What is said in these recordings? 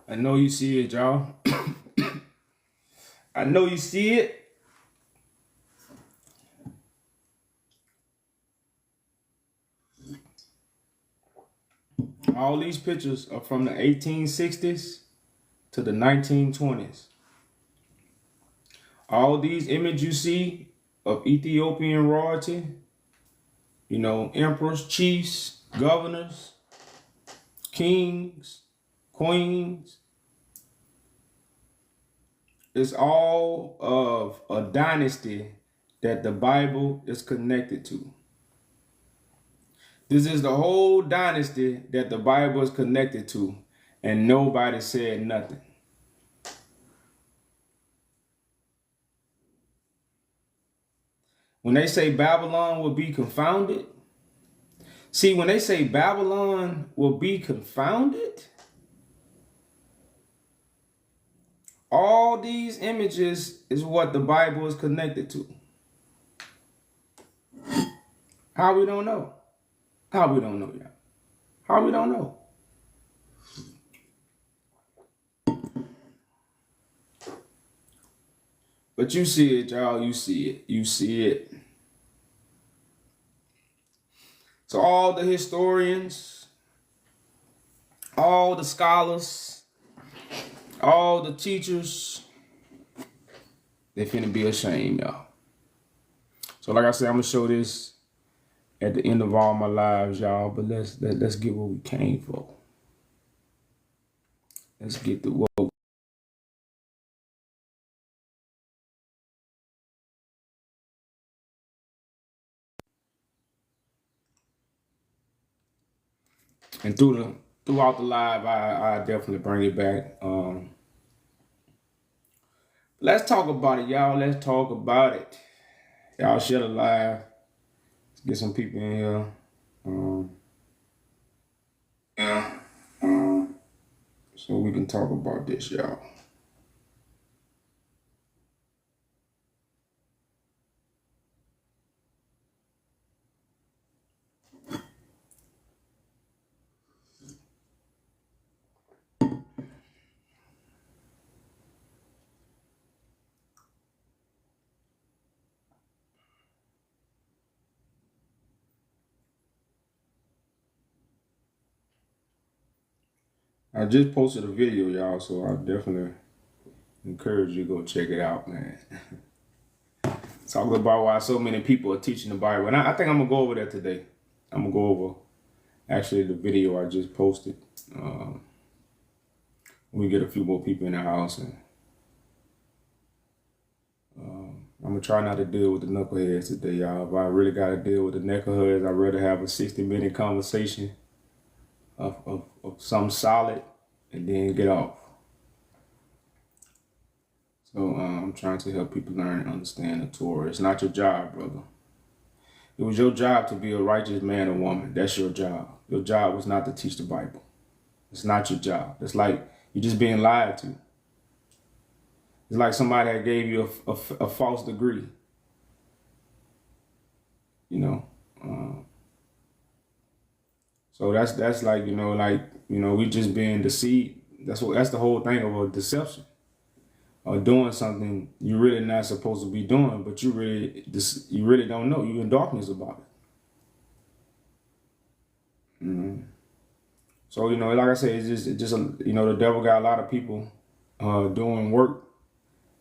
I know you see it, y'all. I know you see it. All these pictures are from the 1860s to the 1920s. All these images you see of Ethiopian royalty, emperors, chiefs, governors, kings, queens, it's all of a dynasty that the Bible is connected to. This is the whole dynasty that the Bible is connected to, and nobody said nothing. When they say Babylon will be confounded, see, when they say Babylon will be confounded, all these images is what the Bible is connected to. How we don't know? How we don't know, y'all? How we don't know? But you see it, y'all. You see it. You see it. So all the historians, all the scholars, all the teachers, they finna be ashamed, y'all. So like I said, I'm gonna show this at the end of all my lives, y'all. But let's get what we came for. Let's get the what. And throughout the live, I definitely bring it back. Let's talk about it, y'all. Let's talk about it. Y'all share the live. Let's get some people in here. So we can talk about this, y'all. I just posted a video, y'all, so I definitely encourage you to go check it out, man. Talking about why so many people are teaching the Bible. And I think I'm going to go over that today. I'm going to go over, actually, the video I just posted. We get a few more people in the house. And I'm going to try not to deal with the knuckleheads today, y'all. If I really got to deal with the knuckleheads, I'd rather have a 60-minute conversation of something solid and then get off. So I'm trying to help people learn and understand the Torah. It's not your job, brother. It was your job to be a righteous man or woman. That's your job. Your job was not to teach the Bible. It's not your job. It's like you're just being lied to. It's like somebody that gave you a false degree. So that's like, we just being deceived. That's the whole thing of a deception. Or doing something you're really not supposed to be doing, but you really don't know. You're in darkness about it. So like I said, it's just the devil got a lot of people doing work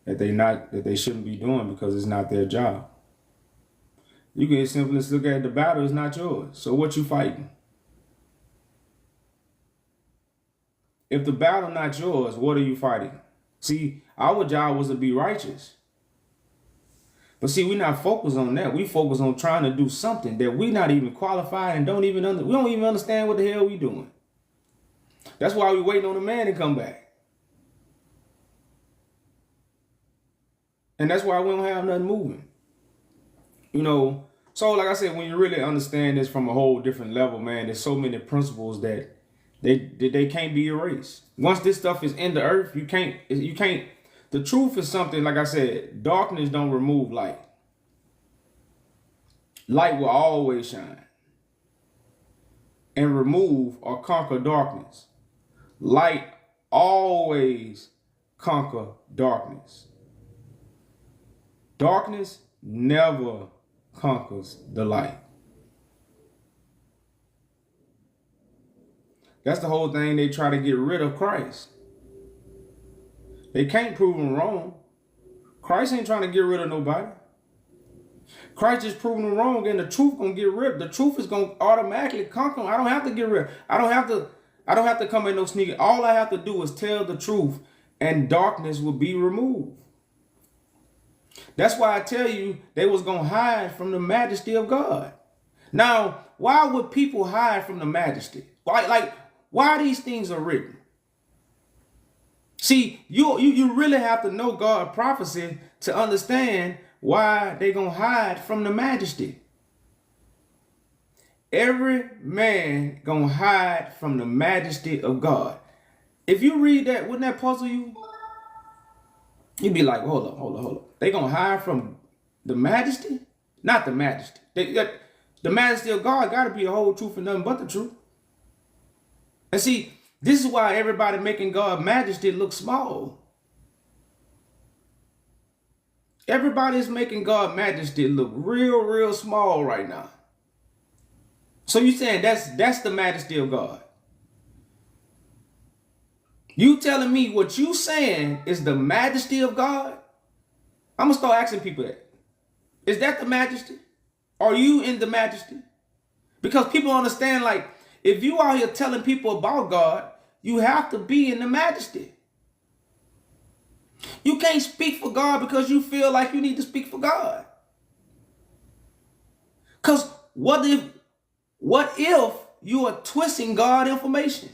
that they shouldn't be doing because it's not their job. You can simply look at the battle; it's not yours. So what you fighting? If the battle not yours, what are you fighting? See, our job was to be righteous. But see, we're not focused on that. We focus on trying to do something that we're not even qualified and we don't even understand what the hell we doing. That's why we waiting on the man to come back. And that's why we don't have nothing moving. So like I said, when you really understand this from a whole different level, man, there's so many principles that they can't be erased. Once this stuff is in the earth, you can't. The truth is something, like I said, darkness don't remove light. Light will always shine and remove or conquer darkness. Light always conquer darkness. Darkness never conquers the light. That's the whole thing. They try to get rid of Christ. They can't prove him wrong. Christ ain't trying to get rid of nobody. Christ is proving them wrong, and the truth gonna get rid. The truth is gonna automatically conquer them. I don't have to get rid. I don't have to come in no sneaky. All I have to do is tell the truth, and darkness will be removed. That's why I tell you they was gonna hide from the majesty of God. Now, why would people hide from the majesty? Why these things are written? See, you really have to know God's prophecy to understand why they gonna hide from the majesty. Every man gonna hide from the majesty of God. If you read that, wouldn't that puzzle you? You'd be like, hold up. They gonna hide from the majesty? Not the majesty. The majesty of God gotta be the whole truth and nothing but the truth. And see, this is why everybody making God's majesty look small. Everybody's making God's majesty look real small right now. So you saying that's the majesty of God? You telling me what you saying is the majesty of God? I'm gonna start asking people that. Is that the majesty? Are you in the majesty? Because people understand, like, if you out here telling people about God, you have to be in the majesty. You can't speak for God because you feel like you need to speak for God. Because what if you are twisting God information?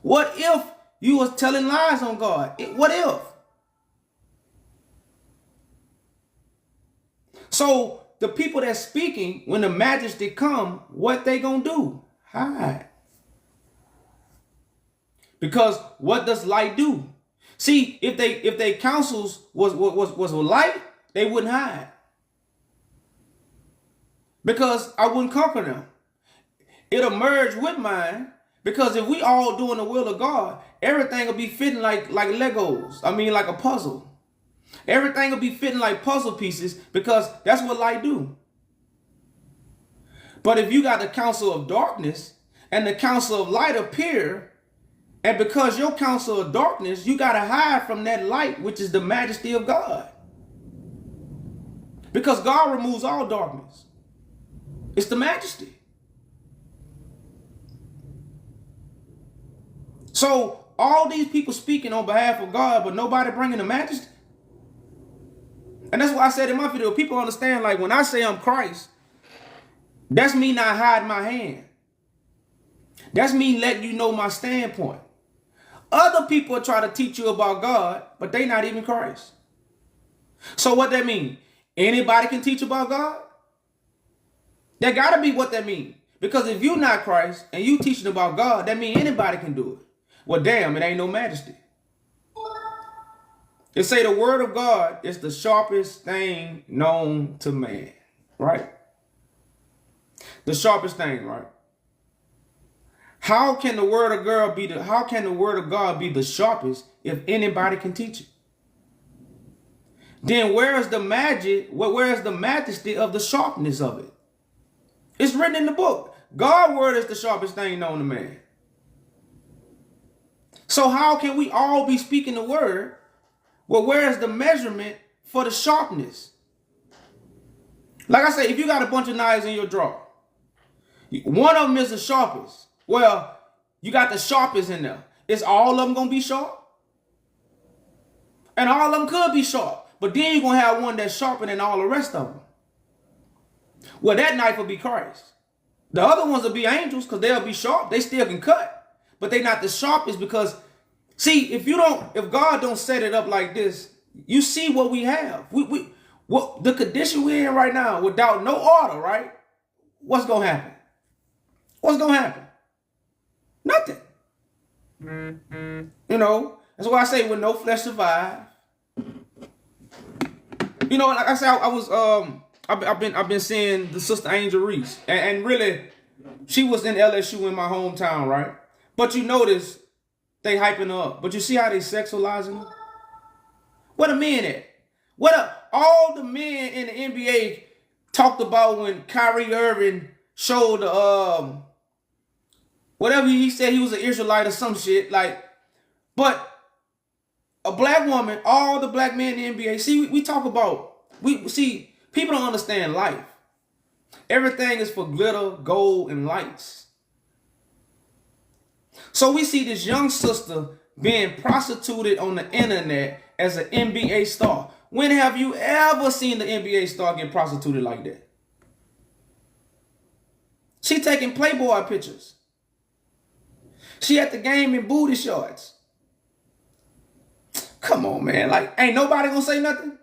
What if you was telling lies on God? What if? So the people that's speaking, when the majesty come, what they gonna do? Hide. Because what does light do? See, if they counsels was light, they wouldn't hide. Because I wouldn't conquer them. It'll merge with mine. Because if we all doing the will of God, everything will be fitting like Legos. I mean, like a puzzle. Everything will be fitting like puzzle pieces, because that's what light do. But if you got the counsel of darkness and the counsel of light appear, and because your counsel of darkness, you got to hide from that light, which is the majesty of God. Because God removes all darkness. It's the majesty. So all these people speaking on behalf of God, but nobody bringing the majesty. And that's why I said in my video, people understand, like, when I say I'm Christ, that's me not hiding my hand. That's me letting you know my standpoint. Other people try to teach you about God, but they not even Christ. So what that mean? Anybody can teach about God? That gotta be what that mean. Because if you're not Christ and you teaching about God, that means anybody can do it. Well, damn, it ain't no majesty. They say the word of God is the sharpest thing known to man, right? The sharpest thing, right? How can the word of God be the sharpest if anybody can teach it? Then where is the magic? Where is the majesty of the sharpness of it? It's written in the book. God's word is the sharpest thing known to man. So how can we all be speaking the word? Well, where is the measurement for the sharpness? Like I say, if you got a bunch of knives in your drawer, one of them is the sharpest. Well, you got the sharpest in there. Is all of them going to be sharp? And all of them could be sharp. But then you're going to have one that's sharper than all the rest of them. Well, that knife will be Christ. The other ones will be angels because they'll be sharp. They still can cut. But they're not the sharpest because, see, if God don't set it up like this, you see what we have. What the condition we're in right now, without no order, right? What's going to happen? What's going to happen? Nothing. You know, that's why I say when no flesh survive. You know, like I said, I've been seeing the sister Angel Reese, and really, she was in LSU in my hometown, right? But you notice they hyping her up. But you see how they sexualizing her? Where the men at? What all the men in the NBA talked about when Kyrie Irving showed whatever he said, he was an Israelite or some shit. Like, but a black woman, all the black men in the NBA. See, we talk about, we see people don't understand life. Everything is for glitter, gold, and lights. So we see this young sister being prostituted on the internet as an NBA star. When have you ever seen the NBA star get prostituted like that? She taking Playboy pictures. She at the game in booty shorts. Come on, man. Like, ain't nobody gonna say nothing?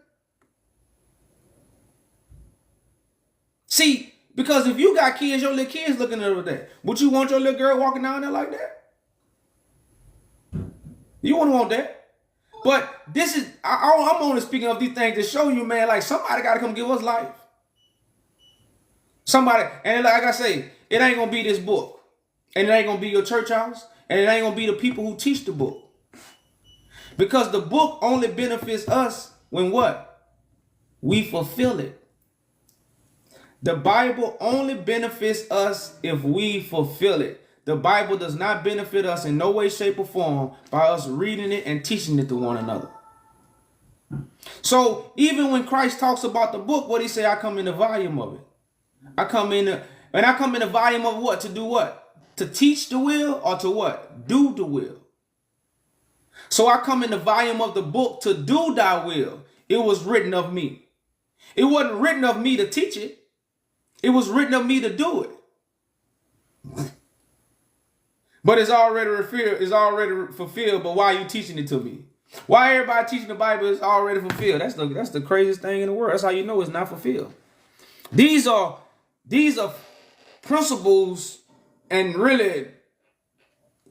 See, because if you got kids, your little kids looking at that, would you want your little girl walking down there like that? You wouldn't want that. But this is, I'm only speaking of these things to show you, man, like somebody got to come give us life. Somebody, and like I say, it ain't going to be this book. And it ain't going to be your church house. And it ain't going to be the people who teach the book. Because the book only benefits us when what? We fulfill it. The Bible only benefits us if we fulfill it. The Bible does not benefit us in no way, shape, or form by us reading it and teaching it to one another. So even when Christ talks about the book, what he say? I come in the volume of it. I come in the volume of what? To do what? To teach the will or to what? Do the will. So I come in the volume of the book to do thy will. It was written of me. It wasn't written of me to teach it. It was written of me to do it. But it's already fulfilled. But why are you teaching it to me? Why everybody teaching the Bible is already fulfilled? That's the craziest thing in the world. That's how you know it's not fulfilled. These are principles and really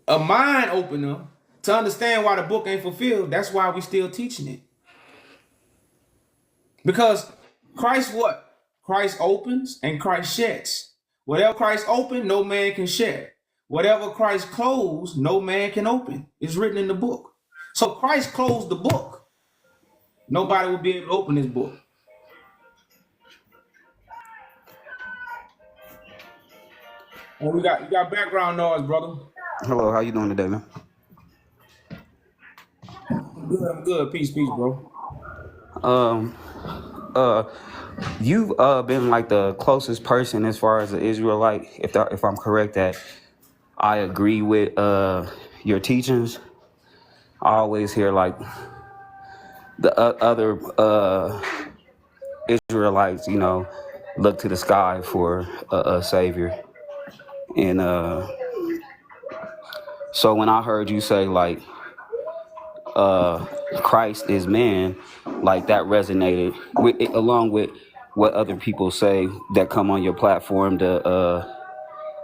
a mind opener to understand why the book ain't fulfilled. That's why we still teaching it. Because Christ what? Christ opens and Christ shuts. Whatever Christ opened, no man can shut. Whatever Christ closed, no man can open. It's written in the book. So Christ closed the book. Nobody will be able to open this book. And you got background noise, brother. Hello, how you doing today, man? I'm good. Peace, bro. Um, you've been like the closest person as far as the Israelite, if I'm correct, that I agree with your teachings. I always hear like the other Israelites, look to the sky for a savior, and so when I heard you say like Christ is man, like that resonated with it, along with what other people say that come on your platform to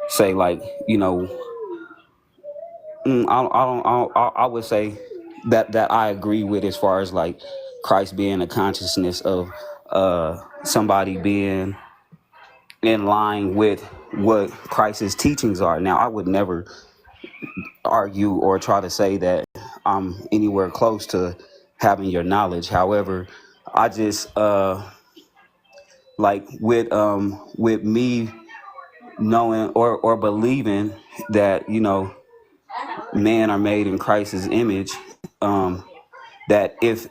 say like I would say that I agree with as far as like Christ being a consciousness of somebody being in line with what Christ's teachings are. Now I would never argue or try to say that I'm anywhere close to having your knowledge. However, I just like with me knowing or believing that men are made in Christ's image, that if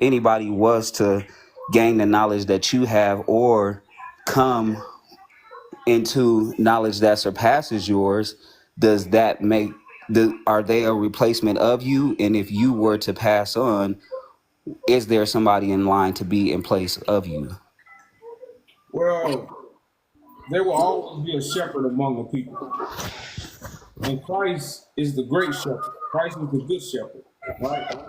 anybody was to gain the knowledge that you have or come into knowledge that surpasses yours, does that make are they a replacement of you? And if you were to pass on, is there somebody in line to be in place of you? Well, there will always be a shepherd among the people. And Christ is the great shepherd. Christ is the good shepherd, right?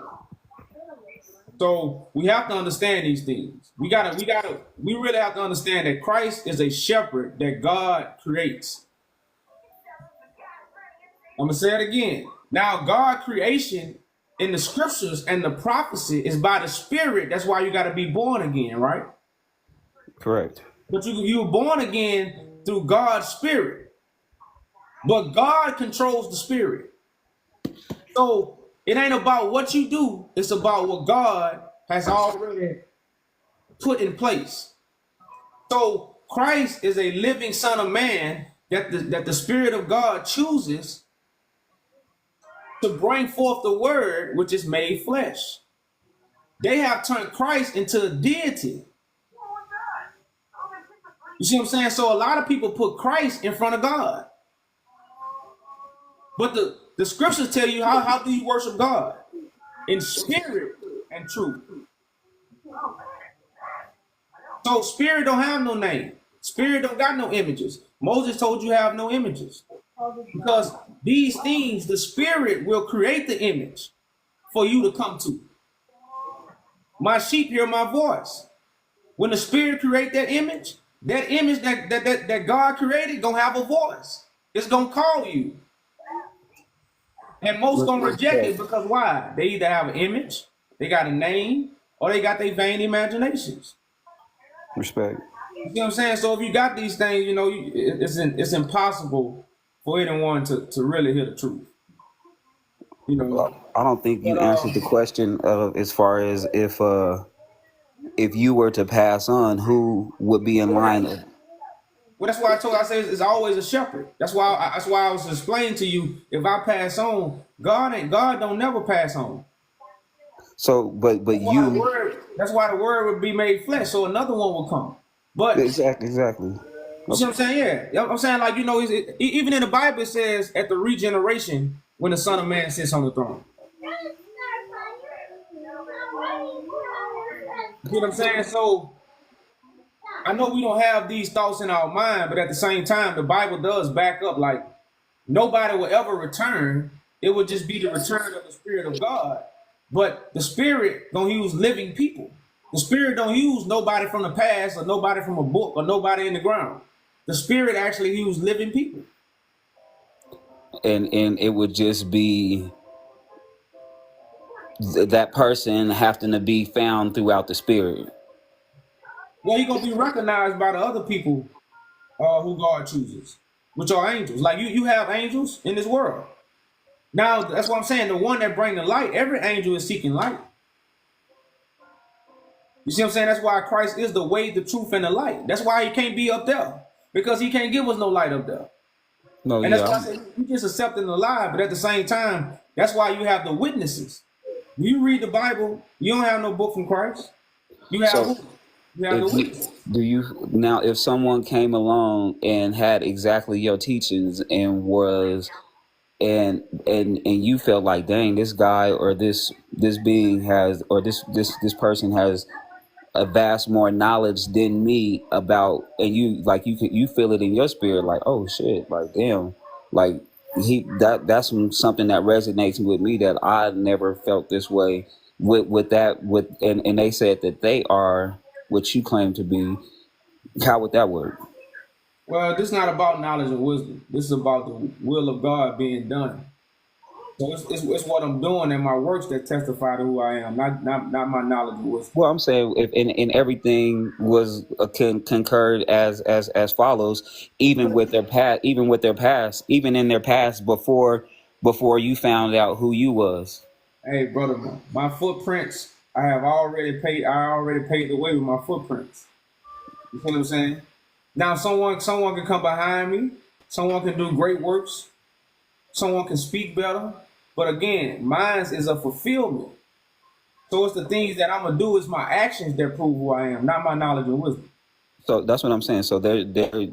So we have to understand these things. We really have to understand that Christ is a shepherd that God creates. I'm gonna say it again. Now, God creation in the scriptures and the prophecy is by the Spirit. That's why you got to be born again, right? Correct. But you were born again through God's Spirit. But God controls the Spirit. So it ain't about what you do, it's about what God has already put in place. So Christ is a living Son of Man that the Spirit of God chooses to bring forth the word which is made flesh. They have turned Christ into a deity. You see what I'm saying? So a lot of people put Christ in front of God. But the scriptures tell you how do you worship God? In spirit and truth. So spirit don't have no name. Spirit don't got no images. Moses told you have no images. Because these things, the spirit will create the image for you to come to. My sheep hear my voice. When the spirit create that image that God created gonna have a voice. It's gonna call you. And most gonna reject it because why? They either have an image, they got a name, or they got their vain imaginations. Respect. You see what I'm saying? So if you got these things, it's impossible for anyone to really hear the truth. I don't think you But answered the question of as far as if you were to pass on, who would be in line of. well, that's why I say it's always a shepherd. That's why I was explaining to you. If I pass on, God don't never pass on. So, but you That's why the word would be made flesh, so another one will come. But exactly. you see what I'm saying? Yeah, I'm saying like even in the Bible it says at the regeneration when the Son of Man sits on the throne. You see what I'm saying? So I know we don't have these thoughts in our mind, but at the same time, the Bible does back up like nobody will ever return. It would just be the return of the Spirit of God. But the Spirit gonna use living people. The Spirit don't use nobody from the past or nobody from a book or nobody in the ground. The Spirit actually used living people. And it would just be that person having to be found throughout the spirit. Well, he gonna be recognized by the other people who God chooses, which are angels. Like you have angels in this world. Now that's what I'm saying. The one that bring the light, every angel is seeking light. You see what I'm saying? That's why Christ is the way, the truth, and the light. That's why he can't be up there. Because he can't give us no light up there. No, And that's yeah. why I said we just accepting the lie, but at the same time, that's why you have the witnesses. When you read the Bible, you don't have no book from Christ. You have So who? You have the if you witness. do you now, if someone came along and had exactly your teachings and was and you felt like, dang, this guy or this being has, or this person has a vast more knowledge than me about, and you feel it in your spirit like, oh shit, like damn, like that's something that resonates with me, that I never felt this way with that with and they said that they are what you claim to be. How would that work? Well, this is not about knowledge and wisdom. This is about the will of God being done. So it's what I'm doing and my works that testify to who I am, not my knowledge and wisdom. Well, I'm saying if in everything was concurred as follows, even in their past before you found out who you was. Hey, brother, my footprints, I already paid the way with my footprints. You see what I'm saying? Now someone can come behind me, someone can do great works, someone can speak better. But again, mine is a fulfillment. So it's the things that I'm gonna do, is my actions that prove who I am, not my knowledge and wisdom. So that's what I'm saying. So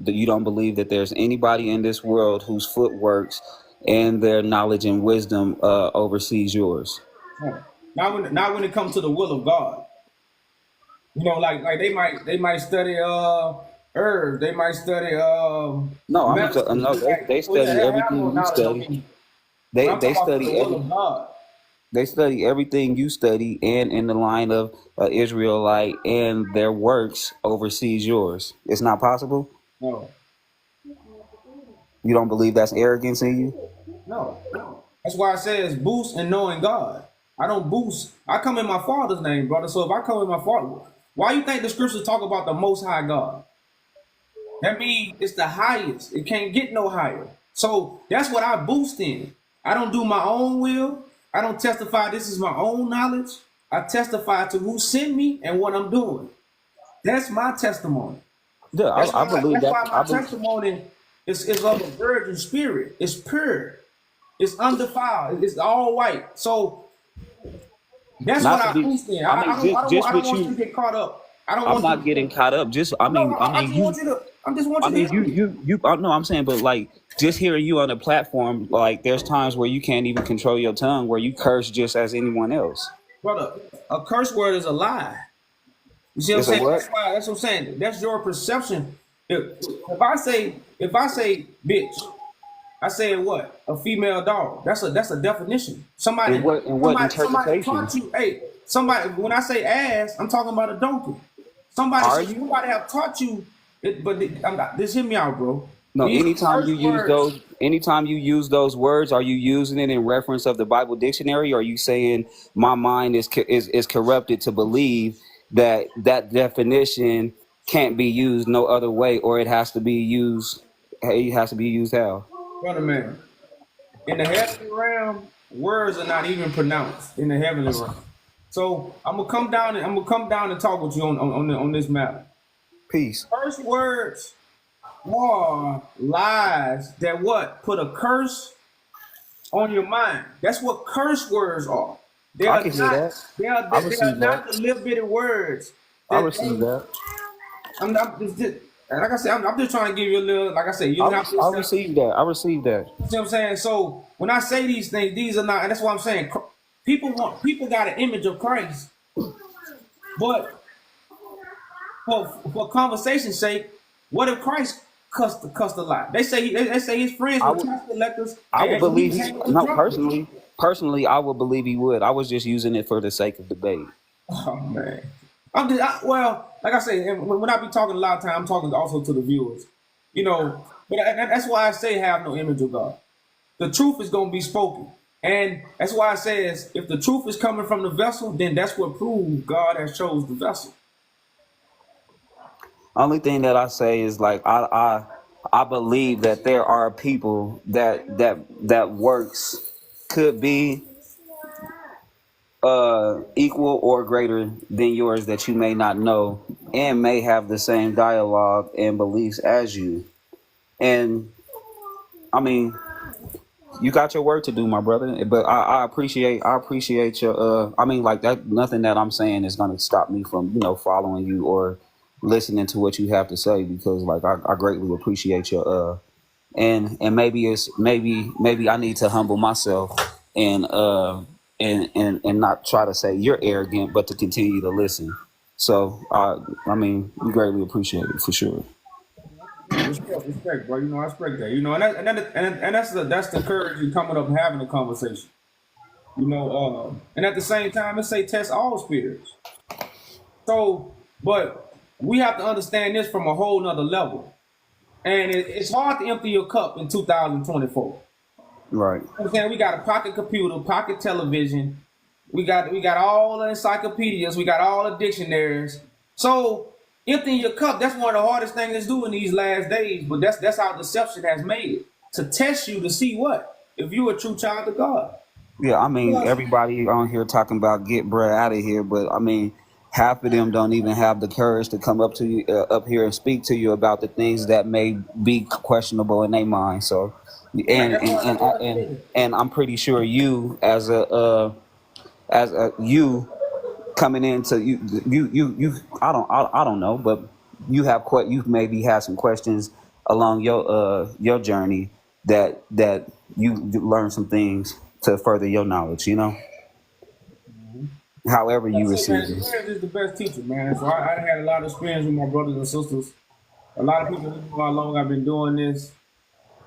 you don't believe that there's anybody in this world whose footworks and their knowledge and wisdom oversees yours. No. Not when it comes to the will of God. Like they might study herbs, they might study No, medicine. no. They Oh yeah, study they have everything no you knowledge on study. me. But They I'm they talking about for the study will every of God. they study everything you study, and in the line of Israelite, and their works oversees yours. It's not possible. No, You don't believe that's arrogance in you? no. That's why I say it's boost in knowing God. I don't boost. I come in my Father's name, brother. So if I come in my Father, why you think the scriptures talk about the Most High God? That means it's the highest. It can't get no higher. So that's what I boost in. I don't do my own will. I don't testify this is my own knowledge. I testify to who sent me and what I'm doing. That's my testimony. Yeah, I believe That's that. why my testimony is of a virgin spirit. It's pure. It's undefiled. It's all white. So that's Not what to I be. understand. I mean, just I don't with want you to you, get caught up. I don't I'm want you not to. getting caught up. Just, No, I I mean, just want you to. I just want you to hear me. no, I'm saying, but like, just hearing you on the platform, like, there's times where you can't even control your tongue, where you curse just as anyone else. Brother, a curse word is a lie. You see what I'm It's a saying? what? That's why. That's what I'm saying. That's your perception. If I say bitch, I say what? A female dog. That's a definition. And what Somebody interpretation? taught you. Hey, somebody. When I say ass, I'm talking about a donkey. Are you? Somebody have taught you. I'm not. Just hear me out, bro. No, These curse words. anytime you use those words, are you using it in reference of the Bible dictionary? Or are you saying my mind is corrupted to believe that that definition can't be used no other way, or it has to be used? Hey, it has to be used how? Brother man, in the heavenly realm, words are not even pronounced in the heavenly realm. So I'm gonna come down and talk with you on this matter. Peace. Curse words are lies that what put a curse on your mind. That's what curse words are. They I are can hear not. that. They are. I They are receive not that. the little bitty words I that receive they. that. Like I said, I'm just trying to give you a little. Like I said, you have to I accept. receive that. I receive that. You see what I'm saying? So when I say these things, these are not, and that's what I'm saying. People got an image of Christ, but for conversation's sake, what if Christ cussed a lot? They say his friends I were would. tax collectors I would and he believe was he. hanging with No, drunkards. personally, I would believe he would. I was just using it for the sake of debate. Oh man, well, like I say, and when I be talking a lot of time, I'm talking also to the viewers, But that's why I say have no image of God. The truth is going to be spoken. And that's why it says if the truth is coming from the vessel, then that's what proves God has chose the vessel. Only thing that I say is like I believe that there are people that works could be equal or greater than yours that you may not know and may have the same dialogue and beliefs as you. And I mean, you got your work to do, my brother. But I appreciate your I mean, like, that nothing that I'm saying is gonna stop me from, following you or listening to what you have to say, because like I greatly appreciate your and maybe maybe I need to humble myself and and not try to say you're arrogant, but to continue to listen. So I mean, we greatly appreciate it for sure. Respect, bro. I respect that. And that's the courage in coming up and having a conversation. And at the same time, it say test all spirits. So, but we have to understand this from a whole nother level. And it's hard to empty your cup in 2024. Right. I'm saying we got a pocket computer, pocket television. We got all the encyclopedias. We got all the dictionaries. So emptying your cup, that's one of the hardest things to do in these last days. But that's how deception has made it, to test you to see what if you're a true child of God. Yeah, I mean, Plus, everybody on here talking about get Brad out of here, but I mean, half of them don't even have the courage to come up to you up here and speak to you about the things that may be questionable in their mind. So, right, and that's what I said. and I'm pretty sure you as a you coming into you I don't know, but you maybe have some questions along your journey that you learn some things to further your knowledge, however Like you I said, man, receive it. experience is the best teacher, man. So I had a lot of experience with my brothers and sisters. A lot of people don't know how long I've been doing this.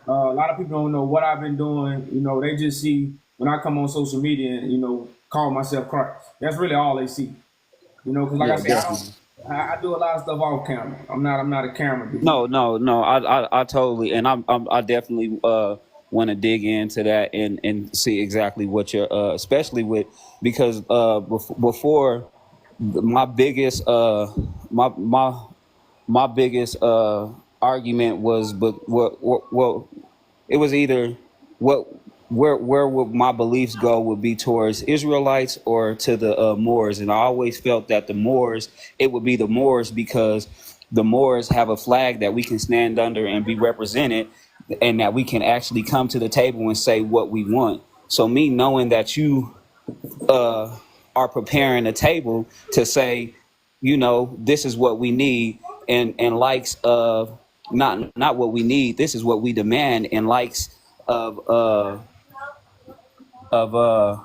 A lot of people don't know what I've been doing. They just see when I come on social media and call myself Christ. That's really all they see. Because like I Yeah, said, definitely. I do a lot of stuff off camera. I'm not a camera dude. No. I totally, and I definitely want to dig into that and see exactly what you're, especially with, because before my biggest my biggest argument was, but what it was either what where would my beliefs go would be towards Israelites or to the Moors, and I always felt that it would be the Moors because the Moors have a flag that we can stand under and be represented, and that we can actually come to the table and say what we want. So me knowing that you are preparing a table to say, this is what we need, and likes of not what we need, this is what we demand, and likes of of uh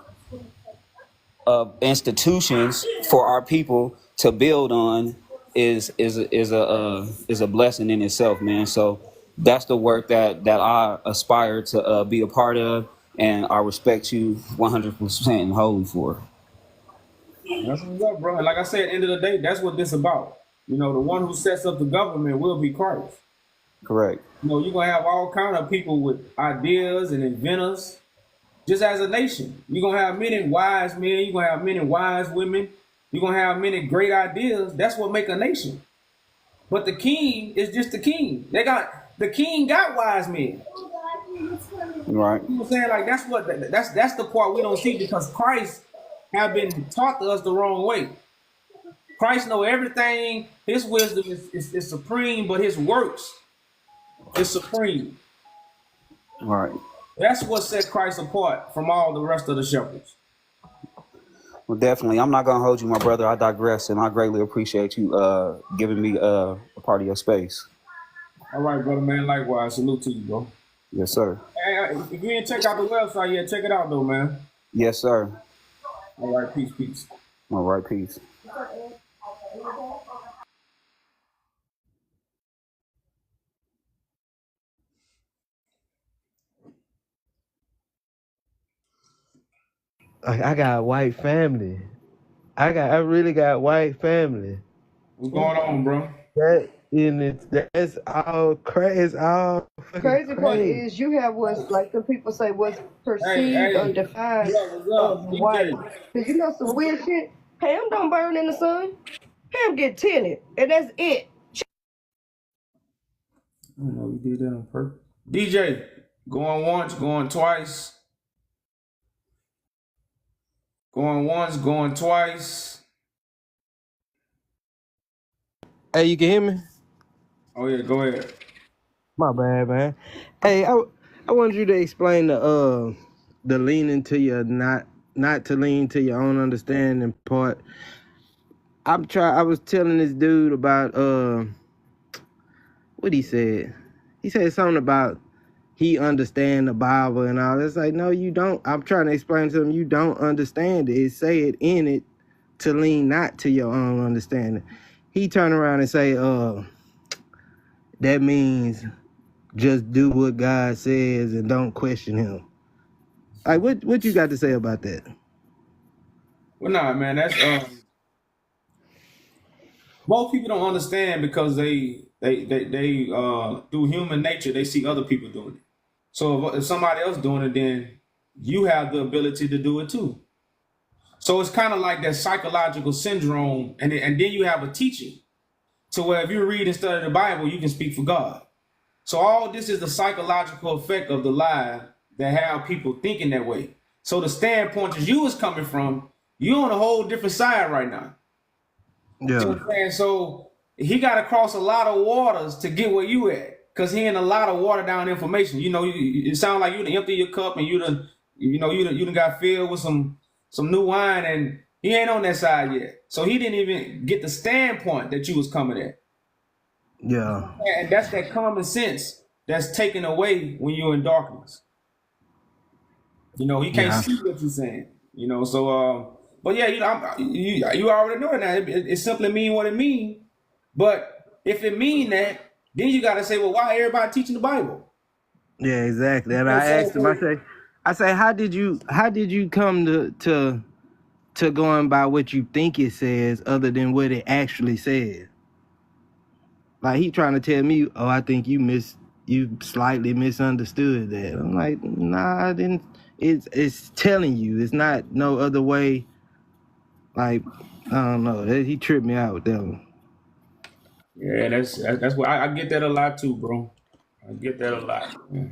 of institutions for our people to build on is a blessing in itself, man. So that's the work that I aspire to be a part of, and I respect you 100% and wholly for. That's what's up, bro. And like I said, at the end of the day, that's what this about. You know, the one who sets up the government will be Christ. Correct. You know, you're gonna have all kind of people with ideas and inventors. Just as a nation, you're gonna have many wise men. You're gonna have many wise women. You're gonna have many great ideas. That's what make a nation. But the king is just the king. The king got wise men. Right. You know what I'm saying? Like that's the part we don't see because Christ have been taught to us the wrong way. Christ know everything. His wisdom is supreme, but his works is supreme. Right. That's what set Christ apart from all the rest of the shepherds. Well, definitely. I'm not gonna hold you, my brother. I digress, and I greatly appreciate you giving me a part of your space. All right, brother, man. Likewise. Salute to you, bro. Yes, sir. Hey, if you didn't check out the website yet, check it out, though, man. Yes, sir. All right, peace, peace. All right, peace. I got a white family. I really got white family. What's going on, bro? That's all crazy. It's all fucking Crazy part crazy. is you have what's like the people say what's Hey, perceived or hey. defined What's of up, white. DJ? Cause you know some weird shit. Ham don't burn in the sun. Ham get tinted, and that's it. I don't know, you did that on purpose. DJ, going once, going twice. Going once, going twice. Hey, you can hear me? Oh yeah, go ahead. My bad, man. Hey, I wanted you to explain the leaning to your not to lean to your own understanding part. I was telling this dude about what he said. He said something about he understand the Bible and all. It's like, no, you don't. I'm trying to explain to him, you don't understand it. It say it in it to lean not to your own understanding. He turned around and say, that means just do what God says and don't question him. Like, what you got to say about that? Well, nah, man, that's most people don't understand because they through human nature they see other people doing it. So if somebody else doing it, then you have the ability to do it too. So it's kind of like that psychological syndrome, and then you have a teaching to where if you read and study the Bible, you can speak for God. So all this is the psychological effect of the lie that have people thinking that way. So the standpoint that you is coming from, you're on a whole different side right now. See what Yeah. I'm saying? So he got to cross a lot of waters to get where you at, cause he in a lot of watered down information. You know, it sounds like you done empty your cup and you done got filled with some new wine, and he ain't on that side yet. So he didn't even get the standpoint that you was coming at. Yeah. And that's that common sense that's taken away when you're in darkness. You know, he can't Yeah. see what you're saying. You know, so but yeah, you already know that now. It simply mean what it mean. But if it mean that, then you got to say, well, why everybody teaching the Bible? Yeah, exactly. And You know, I asked him, I say, how did you come to going by what you think it says other than what it actually says? Like he trying to tell me, oh, I think you slightly misunderstood that. I'm like, nah, I didn't. It's telling you. It's not no other way. Like, I don't know. He tripped me out with that one. yeah, that's what I get that a lot too, bro. I get that a lot. Yeah.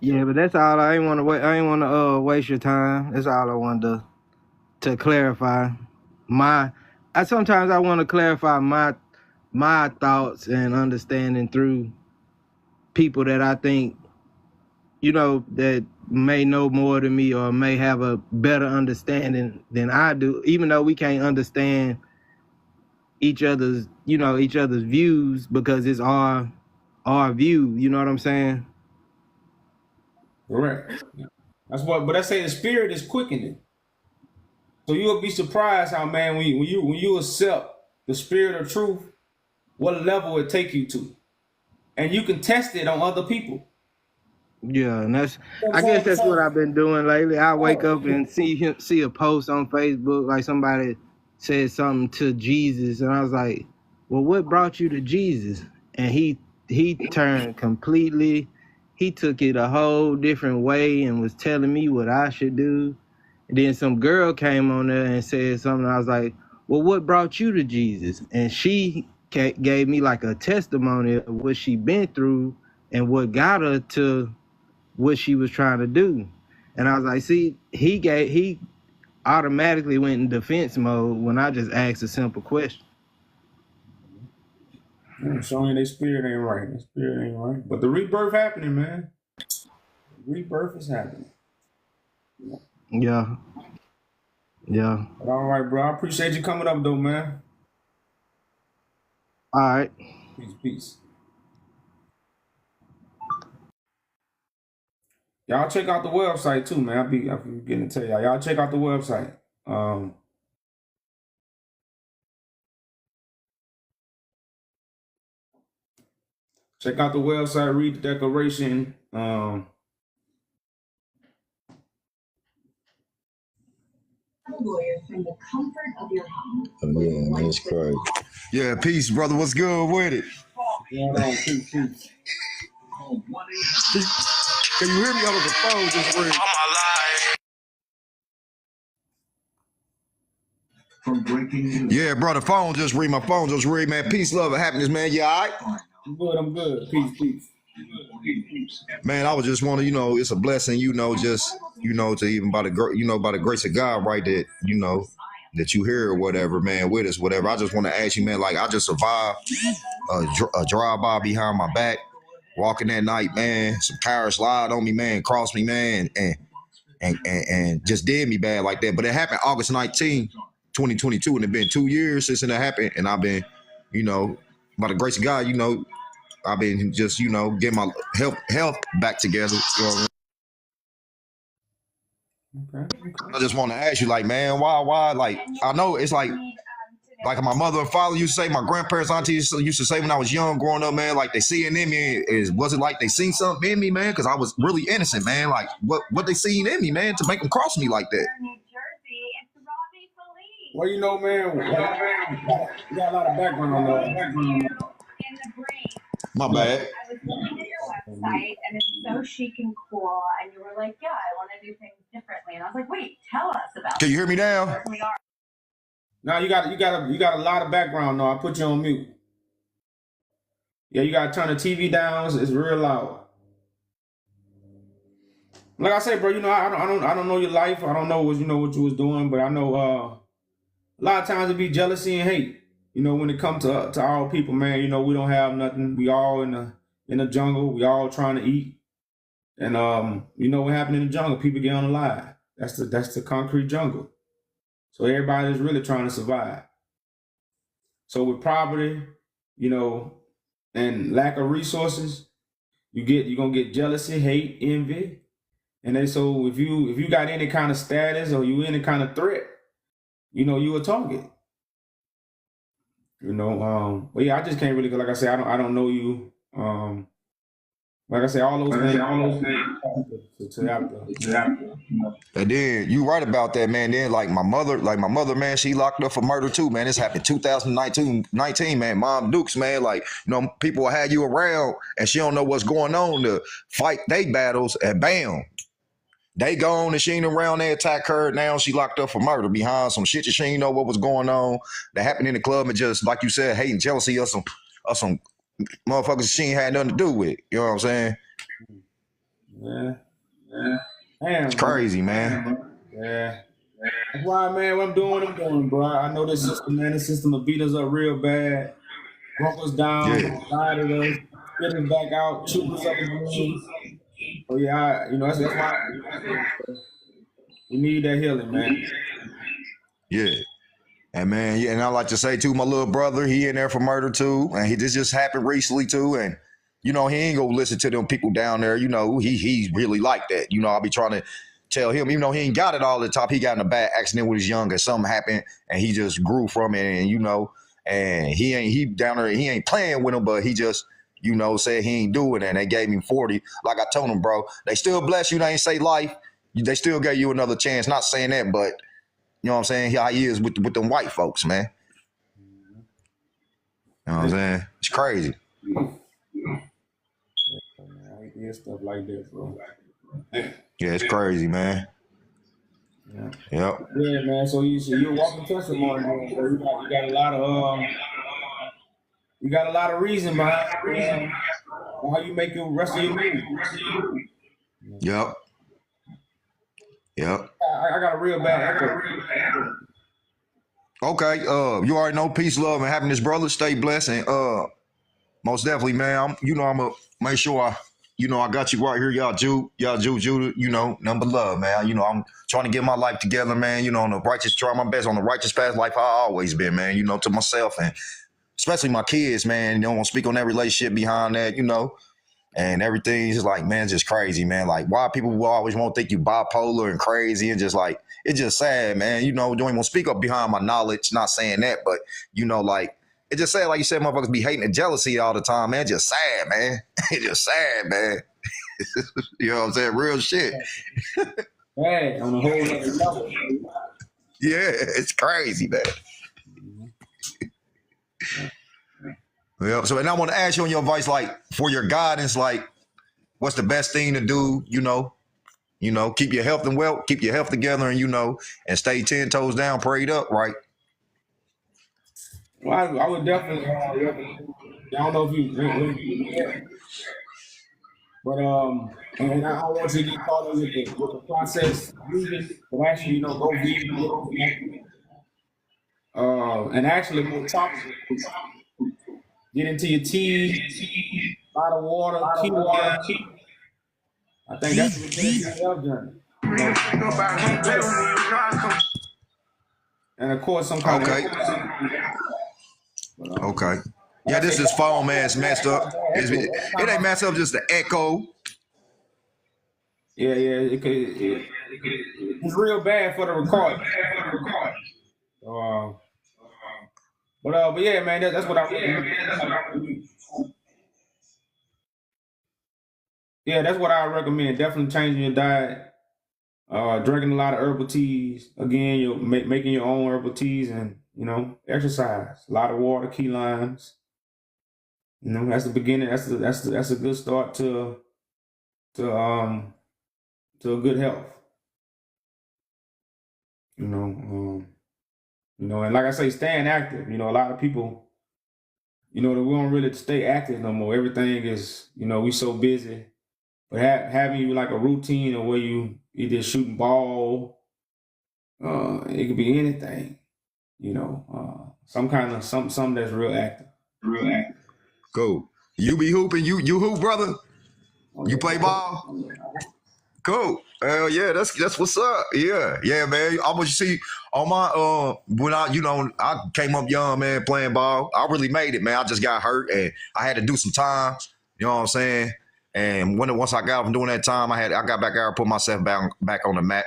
Yeah, but that's all. I ain't want to wait. I ain't want to waste your time. That's all I wanted to clarify. Sometimes I want to clarify my thoughts and understanding through people that I think, that may know more than me or may have a better understanding than I do, even though we can't understand each other's views because it's our view. You know what I'm saying? Correct. But I say the spirit is quickening. So you'll be surprised how, man, when you accept the spirit of truth, what level it take you to, and you can test it on other people. Yeah, and You know I what guess I'm that's what saying? I've been doing lately. I wake up and see a post on Facebook, like somebody said something to Jesus, and I was like, well, what brought you to Jesus? And he turned completely, he took it a whole different way and was telling me what I should do. And then some girl came on there and said something. I was like, well, what brought you to Jesus? And she gave me like a testimony of what she been through and what got her to what she was trying to do. And I was like, see, he automatically went in defense mode when I just asked a simple question. Showing their spirit ain't right. Their spirit ain't right. But the rebirth happening, man. The rebirth is happening. Yeah. Yeah. But all right, bro. I appreciate you coming up, though, man. All right. Peace, peace. Y'all check out the website too, man. I be getting to tell y'all. Y'all check out the website. Check out the website. Read the declaration. From the comfort of your home. Yeah, that's crazy. Yeah, peace, brother. What's good with it? Peace, peace. Can you hear me over the phone? Just ring. From breaking news. Yeah, bro, the phone just ring. My phone just ring, man. Peace, love, and happiness, man. You all right? I'm good. Peace, peace. Man, I was just want to, it's a blessing, just, to even by the grace of God, right, that, that you hear or whatever, man, with us, whatever. I just want to ask you, man, like I just survived a drive-by behind my back, walking that night, man. Some cars slide on me, man, crossed me, man, and just did me bad like that. But it happened August 19, 2022, and it's been 2 years since it happened, and I've been, by the grace of God, I've been just, getting my health back together. Okay. I just want to ask you, like, man, why? Like, I know it's like my mother and father used to say, my grandparents, aunties used to say when I was young, growing up, man, like they seeing in me was it like they seen something in me, man? Because I was really innocent, man. Like, what they seen in me, man, to make them cross me like that? Well, man, you got a lot of background noise. My bad. I was looking at your website and it's so chic and cool, and you were like, yeah, I want to do things differently. And I was like, wait, tell us about it. Can you hear me now? No, you got a lot of background noise. I put you on mute. Yeah, you gotta turn the TV down. It's real loud. Like I said, bro, I don't know your life. I don't know what what you was doing, but I know a lot of times it be jealousy and hate. When it comes to our people, man, we don't have nothing. We all in the jungle. We all trying to eat. And what happened in the jungle? People get unalive. That's the concrete jungle. So everybody's really trying to survive. So with poverty, and lack of resources, you're gonna get jealousy, hate, envy. And so if you got any kind of status or you any kind of threat, you a target. But yeah, I just can't really, like I said, I don't know you. Like I said, all those things. And then you right about that, man. Then like my mother, man, she locked up for murder too, man. This happened 2019, man. Mom Dukes, man, like, people will have you around and she don't know what's going on to fight they battles, and bam, they gone and she ain't around. They attack her. Now she locked up for murder behind some shit that she ain't know what was going on. That happened in the club, and just like you said, hate and jealousy of some motherfuckers she ain't had nothing to do with. You know what I'm saying? Yeah. Damn, It's bro. crazy, man. Yeah. That's why, man, what I'm doing, bro. I know this system, man. This system will beat us up real bad. Broke us Yeah, down, lied to us, spit us back out, chew us up again. So yeah, that's why we need that healing, man. yeah. And man, yeah, and I like to say too, my little brother, he in there for murder too, and this just happened recently too, and you know he ain't gonna listen to them people down there. You know he's really like that. You know I'll be trying to tell him, even though he ain't got it all the top, he got in a bad accident when he was young, and something happened, and he just grew from it, and and he down there, he ain't playing with him, but he just said he ain't doing it, and they gave him 40. Like I told him, bro, they still bless you. They ain't say life. They still gave you another chance. Not saying that, but you know what I'm saying? How he is with them white folks, man. You know what I'm saying? It's crazy. Yeah, man, I hear stuff like that, bro. Yeah, it's crazy, man. Yeah. Yep. Yeah, man. So you're walking testimony, man. So you got a lot of reason behind how you make the rest of your move. Yep. Yep. I got a real bad echo. Okay. You already know peace, love, and happiness, brother. Stay blessed, and most definitely, man. I'm gonna make sure I got you right here, YahJew, Judah. Number love, man. I'm trying to get my life together, man. On the righteous, try my best on the righteous path, life I always been, man. To myself and especially my kids, man. You don't want to speak on that relationship behind that, and everything's just like, man, it's just crazy, man. Like, why people will always won't think you bipolar and crazy and just like, it's just sad, man. Don't even want to speak up behind my knowledge, not saying that, but, like, it's just sad, like you said, motherfuckers be hating and jealousy all the time, man. It's just sad, man. It's just sad, man. You know what I'm saying? Real shit. Hey, on a whole other level. Yeah, it's crazy, man. Yeah. So, and I want to ask you on your advice, like, for your guidance, like, what's the best thing to do? Keep your health and wealth, keep your health together, and and stay 10 toes down, prayed up, right? Well, I would definitely recommend. I don't know if you, but and I don't want you to get caught up with the process vegan, but actually, go vegan, and actually go topical. Get into your tea, a lot of water, keep water. I think that's the best health journey. And of course, some kind Okay. of. Okay. Yeah, this is phone, man. It's messed up. It ain't messed up, just the echo. Yeah, it's real bad for the recording. But yeah, man, that's what that's what I recommend. Definitely changing your diet. Drinking a lot of herbal teas. Again, you're making your own herbal teas, and exercise. A lot of water, key limes. That's the beginning. That's a good start to a good health. And like I say, staying active. A lot of people, that we don't really stay active no more. Everything is, we so busy. But having like a routine of where you either shooting ball, it could be anything. Something that's real active. Cool. You be hooping, you hoop, brother? You play ball? Cool. Hell yeah, that's what's up. Yeah, man. I was see on my when I came up young, man, playing ball. I really made it, man. I just got hurt and I had to do some time. You know what I'm saying? And once I got up from doing that time, I got back out and put myself back on the mat.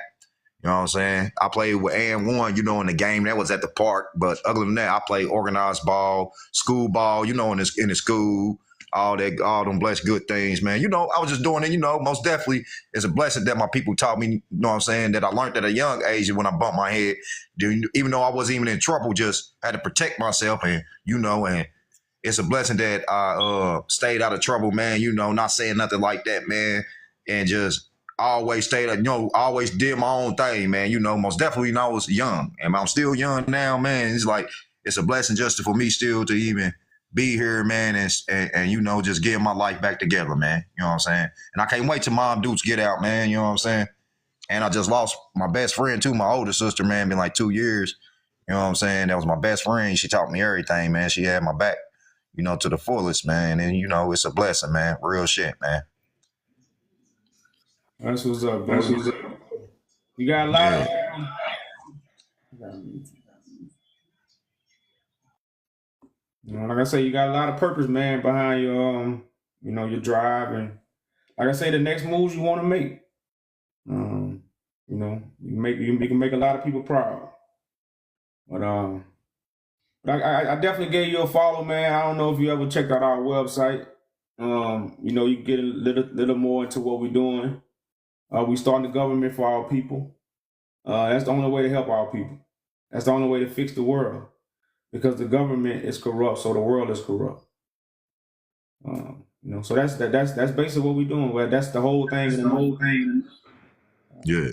You know what I'm saying? I played with and1, in the game. That was at the park. But other than that, I played organized ball, school ball, in the school, all them blessed good things, man. I was just doing it, most definitely it's a blessing that my people taught me, what I'm saying, that I learned at a young age when I bumped my head. Even though I wasn't even in trouble, just had to protect myself and, and it's a blessing that I stayed out of trouble, man, not saying nothing like that, man, and just always stayed, always did my own thing, man, most definitely when I was young. And I'm still young now, man. It's like, it's a blessing just for me still to even be here, man, and you know, just getting my life back together, man. You know what I'm saying? And I can't wait till Mom Dukes get out, man. You know what I'm saying? And I just lost my best friend too, my older sister, man, been like 2 years. You know what I'm saying? That was my best friend. She taught me everything, man. She had my back, you know, to the fullest, man. And, you know, it's a blessing, man. Real shit, man. That's what's up, brother. You got a lot of like I say, you got a lot of purpose, man, behind your you know, your drive, and like I say, the next moves you want to make. You know, you can make a lot of people proud. But I definitely gave you a follow, man. I don't know if you ever checked out our website. You know, you can get a little more into what we're doing. We starting the government for our people. That's the only way to help our people. That's the only way to fix the world, because the government is corrupt, so the world is corrupt. You know, so that's basically what we're doing. Well, that's the whole thing. And the whole thing. Yeah.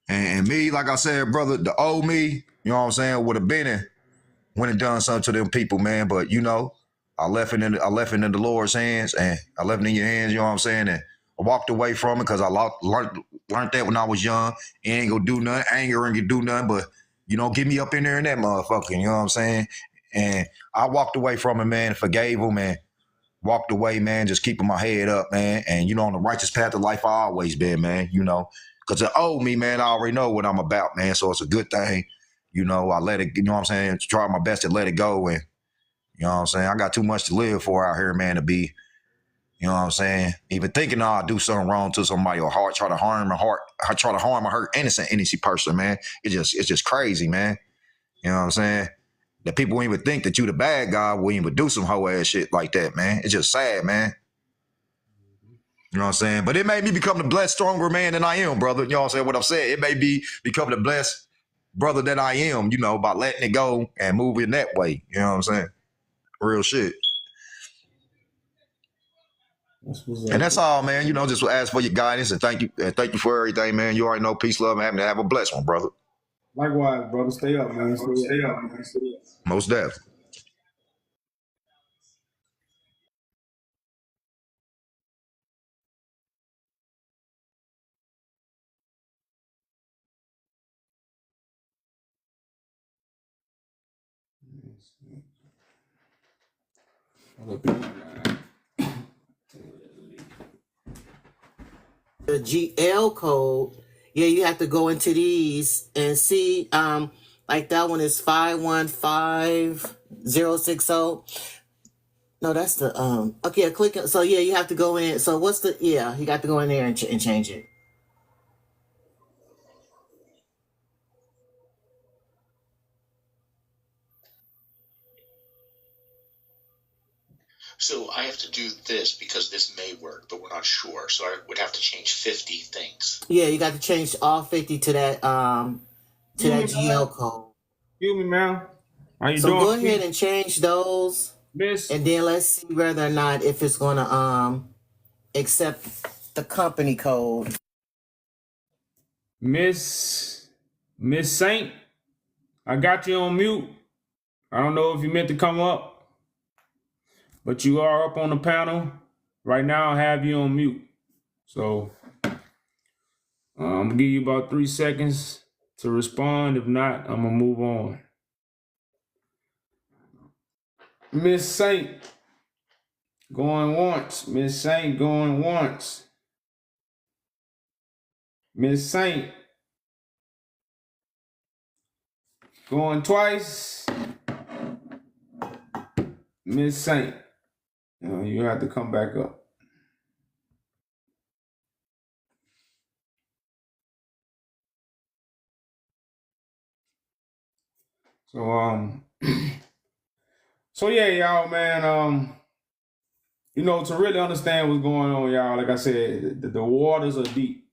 And me, like I said, brother, the old me, you know what I'm saying, would have been in when it done something to them people, man. But you know, I left it in the Lord's hands, and I left it in your hands. You know what I'm saying? And I walked away from it because I learned that when I was young. It ain't gonna do nothing. Anger ain't gonna do nothing, but you know, get me up in there in that motherfucker. You know what I'm saying? And I walked away from it, man. Forgave him, and walked away, man. Just keeping my head up, man. And you know, on the righteous path of life, I always been, man. You know, because the old me, man, I already know what I'm about, man. So it's a good thing. You know, I let it, you know what I'm saying, try my best to let it go. And, you know what I'm saying, I got too much to live for out here, man, to be, you know what I'm saying, even thinking I'll do something wrong to somebody or try to harm or hurt innocent person, man. It's just crazy, man. You know what I'm saying? That people won't even think that you the bad guy will even do some hoe ass shit like that, man. It's just sad, man. You know what I'm saying? But it made me become the blessed, stronger man than I am, brother. You know what I'm saying? What I'm saying, it made me become the blessed brother that I am, you know, by letting it go and moving that way. You know what I'm saying? Real shit. And that's all, man. You know, just ask for your guidance and thank you for everything, man. You already know, peace, love, and have a blessed one, brother. Likewise, brother. Stay up, man. Stay up, man. Most definitely. The GL code, yeah, you have to go into these and see, like that one is 515060. No, that's the, okay, click it. So yeah, you have to go in. So what's the, yeah, you got to go in there and change it. So I have to do this because this may work, but we're not sure. So I would have to change 50 things. Yeah, you got to change all 50 to that GL code. Excuse me, man. How you So doing? go ahead and change those, Miss. and then let's see whether or not if it's gonna accept the company code. Miss Saint, I got you on mute. I don't know if you meant to come up, but you are up on the panel. Right now, I have you on mute. So I'm gonna give you about 3 seconds to respond. If not, I'm gonna move on. Miss Saint, going once. Miss Saint, going once. Miss Saint, going twice. Miss Saint, you have to come back up. So so yeah, y'all, man. You know, to really understand what's going on, y'all, like I said, the waters are deep.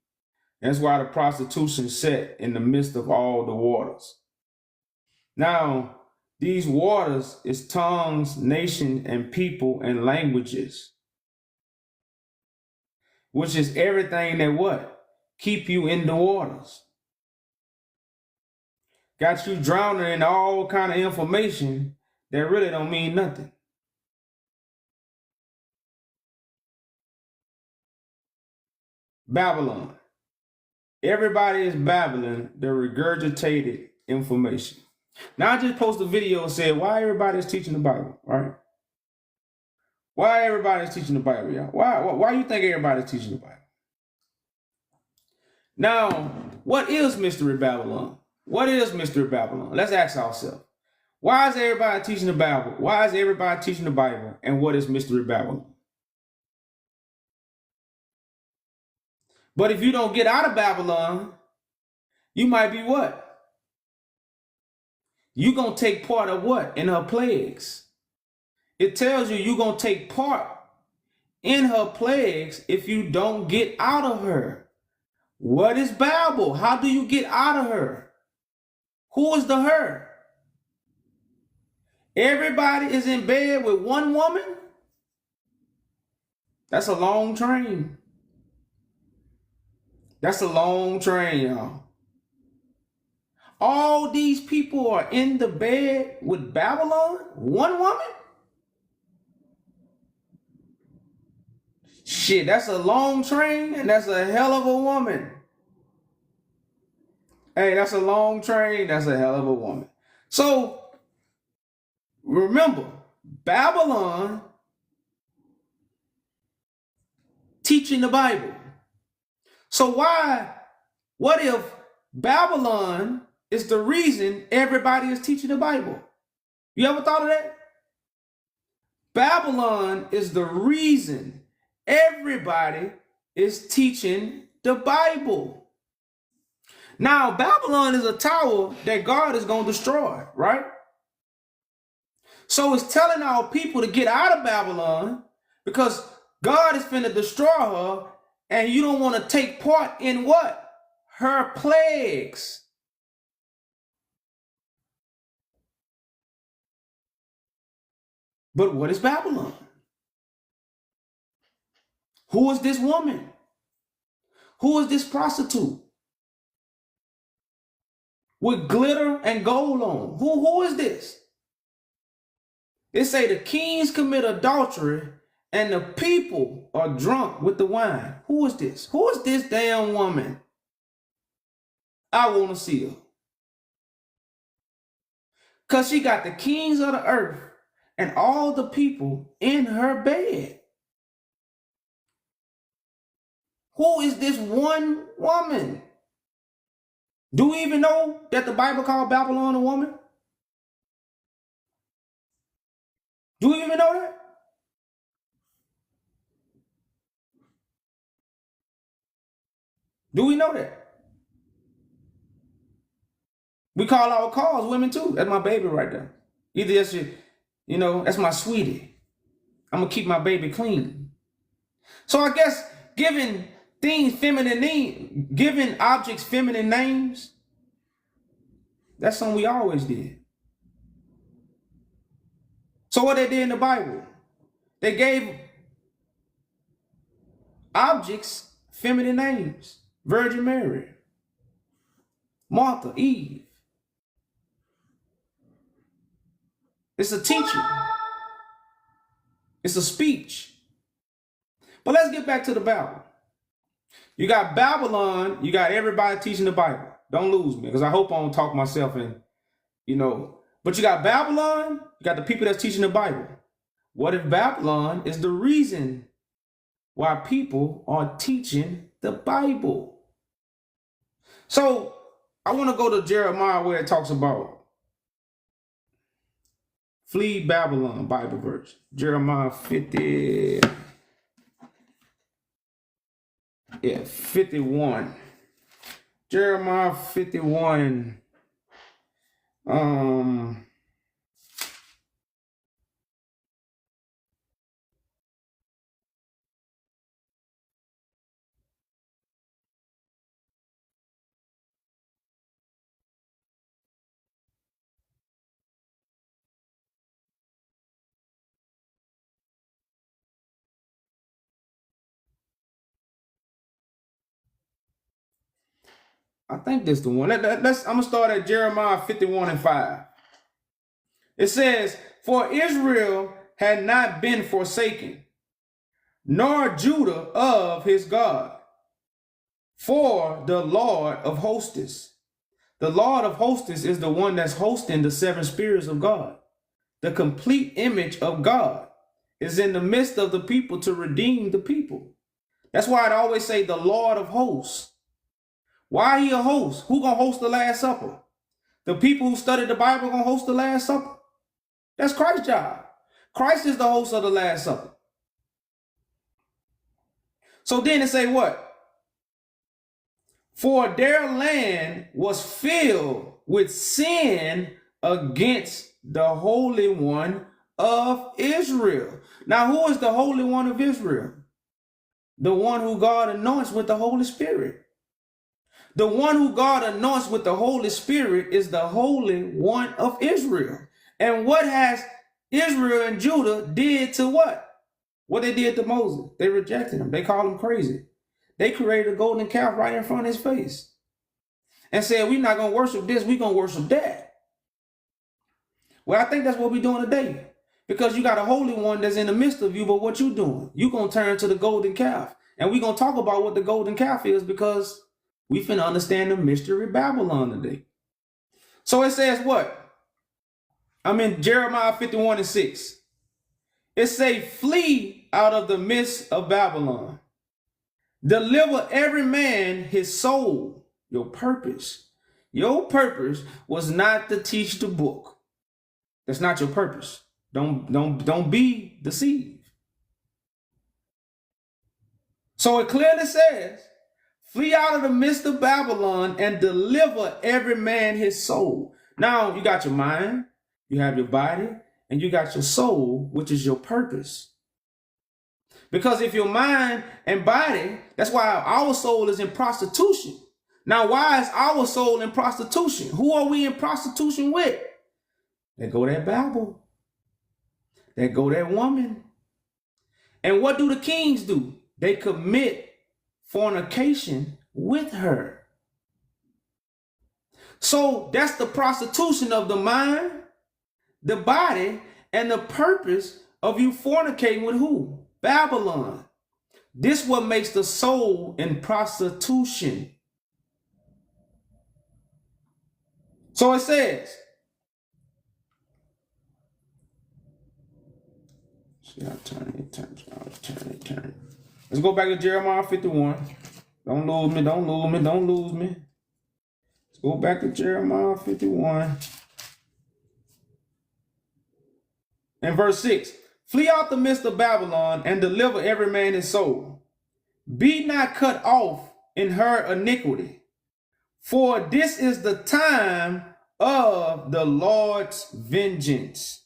That's why the prostitution set in the midst of all the waters. Now, these waters is tongues, nation, and people and languages, which is everything that what? Keep you in the waters. Got you drowning in all kind of information that really don't mean nothing. Babylon. Everybody is babbling the regurgitated information. Now I just posted a video and said, why everybody is teaching the Bible, right? Why everybody's teaching the Bible, y'all? Why you think everybody's teaching the Bible? Now, what is Mystery Babylon? What is Mystery Babylon? Let's ask ourselves. Why is everybody teaching the Bible? Why is everybody teaching the Bible? And what is Mystery Babylon? But if you don't get out of Babylon, you might be what? You're going to take part of what? In her plagues. It tells you you're going to take part in her plagues if you don't get out of her. What is Babel? How do you get out of her? Who is the her? Everybody is in bed with one woman? That's a long train. That's a long train, y'all. All these people are in the bed with Babylon? One woman? Shit, that's a long train and that's a hell of a woman. Hey, that's a long train. That's a hell of a woman. So, remember, Babylon teaching the Bible. So what if Babylon is the reason everybody is teaching the Bible? You ever thought of that? Babylon is the reason everybody is teaching the Bible. Now, Babylon is a tower that God is going to destroy, right? So it's telling our people to get out of Babylon because God is finna destroy her and you don't want to take part in what? Her plagues. But what is Babylon? Who is this woman? Who is this prostitute? With glitter and gold on. Who is this? It say the kings commit adultery and the people are drunk with the wine. Who is this? Who is this damn woman? I want to see her. Because she got the kings of the earth and all the people in her bed. Who is this one woman? Do we even know that the Bible called Babylon a woman? Do we even know that? Do we know that? We call our cars women too. That's my baby right there. Either that's your, that's my sweetie. I'm going to keep my baby clean. So I guess giving giving objects feminine names, that's something we always did. So what they did in the Bible, they gave objects feminine names. Virgin Mary, Martha, Eve. It's a teaching. It's a speech. But let's get back to the Bible. You got Babylon, you got everybody teaching the Bible. Don't lose me, because I hope I don't talk myself in, But you got Babylon, you got the people that's teaching the Bible. What if Babylon is the reason why people are teaching the Bible? So I want to go to Jeremiah where it talks about flee Babylon, Bible verse. Jeremiah 50. 51. Jeremiah 51. I think this is the one. I'm going to start at Jeremiah 51 and 5. It says, for Israel had not been forsaken, nor Judah of his God. for the Lord of hosts. The Lord of hosts is the one that's hosting the seven spirits of God. The complete image of God is in the midst of the people to redeem the people. That's why I'd always say the Lord of hosts. Why he a host? Who gonna host the Last Supper? The people who studied the Bible gonna host the Last Supper? That's Christ's job. Christ is the host of the Last Supper. So then it say what? For their land was filled with sin against the Holy One of Israel. Now, who is the Holy One of Israel? The one who God anoints with the Holy Spirit. The one who God anoints with the Holy Spirit is the Holy One of Israel. And what has Israel and Judah did to what? What they did to Moses? They rejected him. They called him crazy. They created a golden calf right in front of his face and said, we're not going to worship this, we're going to worship that. Well, I think that's what we're doing today. Because you got a holy one that's in the midst of you, but what you doing? You're going to turn to the golden calf. And we're going to talk about what the golden calf is because we finna understand the mystery of Babylon today. So it says what? I'm in Jeremiah 51:6. It say, flee out of the midst of Babylon. Deliver every man his soul, your purpose. Your purpose was not to teach the book. That's not your purpose. Don't be deceived. So it clearly says, flee out of the midst of Babylon and deliver every man his soul. Now you got your mind, you have your body, and you got your soul, which is your purpose. Because if your mind and body, that's why our soul is in prostitution. Now, why is our soul in prostitution? Who are we in prostitution with? There go that Babel. There go that woman. And what do the kings do? They commit fornication with her. So that's the prostitution of the mind, the body, and the purpose of you fornicating with who? Babylon. This what makes the soul in prostitution. So it says, see, I turn it. Let's go back to Jeremiah 51. Don't lose me. Let's go back to Jeremiah 51. And verse 6. Flee out the midst of Babylon and deliver every man his soul. Be not cut off in her iniquity, for this is the time of the Lord's vengeance.